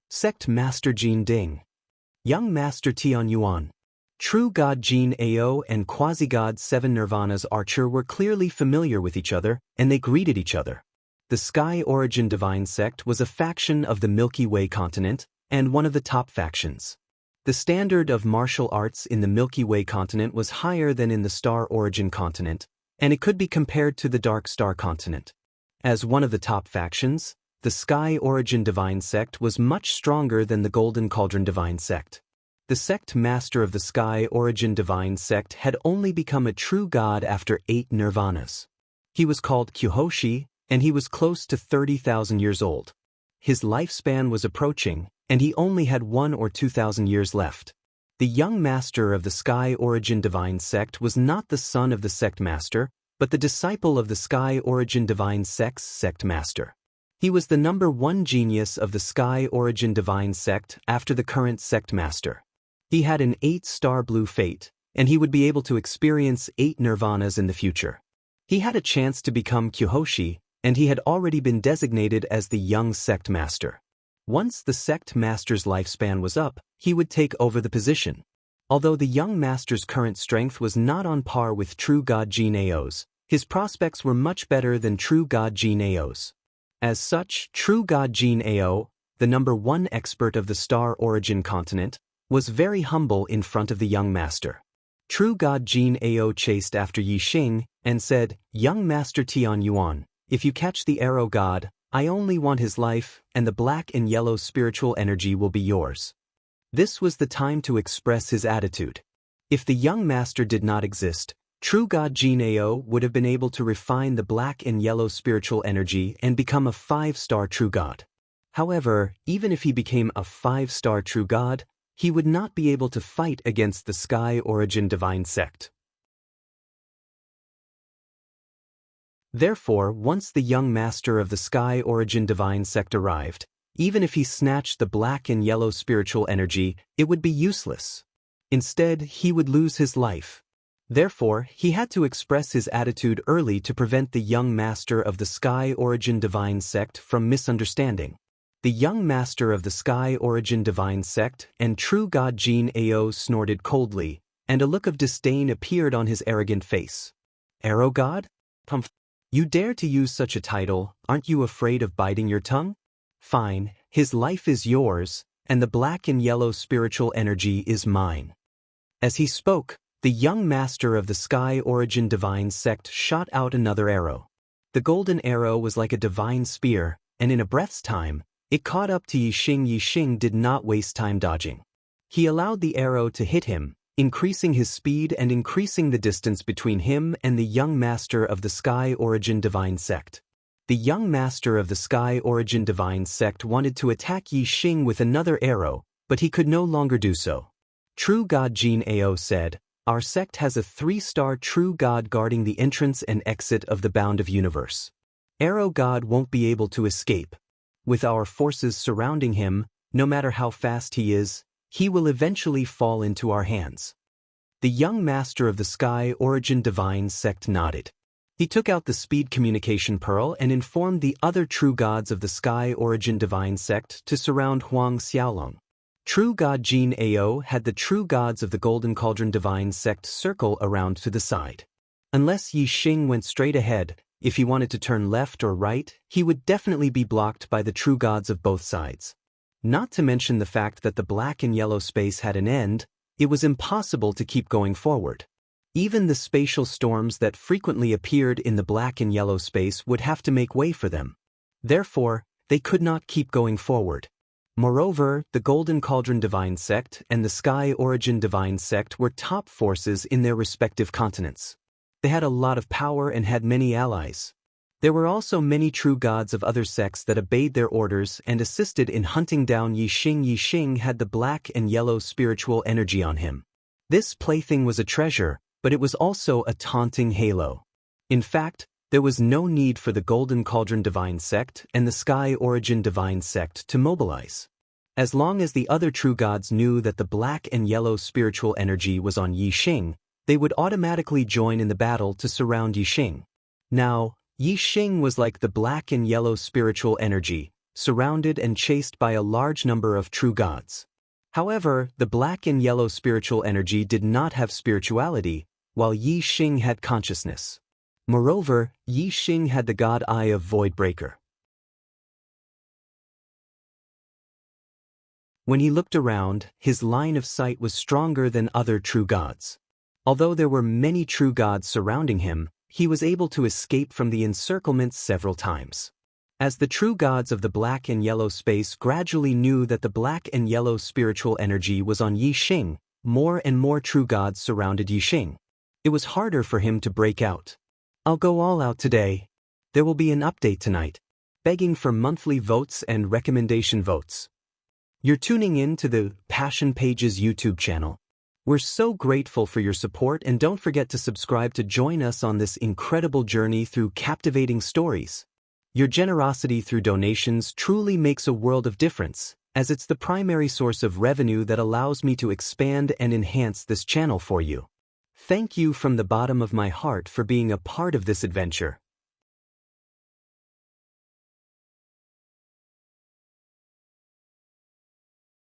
Sect Master Jin Ding. Young Master Tian Yuan. True God Jin Ao and quasi-god 7 Nirvana's archer were clearly familiar with each other, and they greeted each other. The Sky Origin Divine Sect was a faction of the Milky Way continent, and one of the top factions. The standard of martial arts in the Milky Way continent was higher than in the Star Origin continent, and it could be compared to the Dark Star continent. As one of the top factions, the Sky Origin Divine Sect was much stronger than the Golden Cauldron Divine Sect. The sect master of the Sky Origin Divine Sect had only become a true god after 8 nirvanas. He was called Kyohoshi, and he was close to 30,000 years old. His lifespan was approaching, and he only had 1 or 2,000 years left. The young master of the Sky Origin Divine Sect was not the son of the sect master, but the disciple of the Sky Origin Divine Sect's sect master. He was the #1 genius of the Sky Origin Divine Sect after the current sect master. He had an 8-star blue fate, and he would be able to experience 8 nirvanas in the future. He had a chance to become Kyohoshi, and he had already been designated as the young sect master. Once the sect master's lifespan was up, he would take over the position. Although the young master's current strength was not on par with true god Jin Ao's, his prospects were much better than true god Jin Ao's. As such, true god Jin Ao, the #1 expert of the Star Origin continent, was very humble in front of the young master. True god Jin Ao chased after Yi Xing and said, "Young Master Tian Yuan, if you catch the arrow god, I only want his life, and the black and yellow spiritual energy will be yours." This was the time to express his attitude. If the young master did not exist, true god Jin Ao would have been able to refine the black and yellow spiritual energy and become a 5-star true god. However, even if he became a 5-star true god, he would not be able to fight against the Sky Origin Divine Sect. Therefore, once the young master of the Sky Origin Divine Sect arrived, even if he snatched the black and yellow spiritual energy, it would be useless. Instead, he would lose his life. Therefore, he had to express his attitude early to prevent the young master of the Sky Origin Divine Sect from misunderstanding. The young master of the Sky Origin Divine Sect and true god Jin Ao snorted coldly, and a look of disdain appeared on his arrogant face. "Arrow god? Humph. You dare to use such a title, aren't you afraid of biting your tongue? Fine, his life is yours, and the black and yellow spiritual energy is mine." As he spoke, the young master of the Sky Origin Divine Sect shot out another arrow. The golden arrow was like a divine spear, and in a breath's time, it caught up to Yi Xing. Yi Xing did not waste time dodging. He allowed the arrow to hit him, increasing his speed and increasing the distance between him and the young master of the Sky Origin Divine Sect. The young master of the Sky Origin Divine Sect wanted to attack Yi Xing with another arrow, but he could no longer do so. True god Jin Ao said, "Our sect has a 3-star true god guarding the entrance and exit of the bound of universe. Arrow god won't be able to escape. With our forces surrounding him, no matter how fast he is, he will eventually fall into our hands." The young master of the Sky Origin Divine Sect nodded. He took out the speed communication pearl and informed the other true gods of the Sky Origin Divine Sect to surround Huang Xiaolong. True god Jin Ao had the true gods of the Golden Cauldron Divine Sect circle around to the side. Unless Yi Xing went straight ahead, if he wanted to turn left or right, he would definitely be blocked by the true gods of both sides. Not to mention the fact that the black and yellow space had an end, it was impossible to keep going forward. Even the spatial storms that frequently appeared in the black and yellow space would have to make way for them. Therefore, they could not keep going forward. Moreover, the Golden Cauldron Divine Sect and the Sky Origin Divine Sect were top forces in their respective continents. They had a lot of power and had many allies. There were also many true gods of other sects that obeyed their orders and assisted in hunting down Yi Xing. Yi Xing had the black and yellow spiritual energy on him. This plaything was a treasure, but it was also a taunting halo. In fact, there was no need for the Golden Cauldron Divine Sect and the Sky Origin Divine Sect to mobilize. As long as the other true gods knew that the black and yellow spiritual energy was on Yi Xing, they would automatically join in the battle to surround Yi Xing. Now, Yi Xing was like the black and yellow spiritual energy, surrounded and chased by a large number of true gods. However, the black and yellow spiritual energy did not have spirituality, while Yi Xing had consciousness. Moreover, Yi Xing had the god eye of Voidbreaker. When he looked around, his line of sight was stronger than other true gods. Although there were many true gods surrounding him, he was able to escape from the encirclement several times. As the true gods of the black and yellow space gradually knew that the black and yellow spiritual energy was on Yi Xing, more and more true gods surrounded Yi Xing. It was harder for him to break out. I'll go all out today. There will be an update tonight. Begging for monthly votes and recommendation votes. You're tuning in to the Passion Pages YouTube channel. We're so grateful for your support, and don't forget to subscribe to join us on this incredible journey through captivating stories. Your generosity through donations truly makes a world of difference, as it's the primary source of revenue that allows me to expand and enhance this channel for you. Thank you from the bottom of my heart for being a part of this adventure.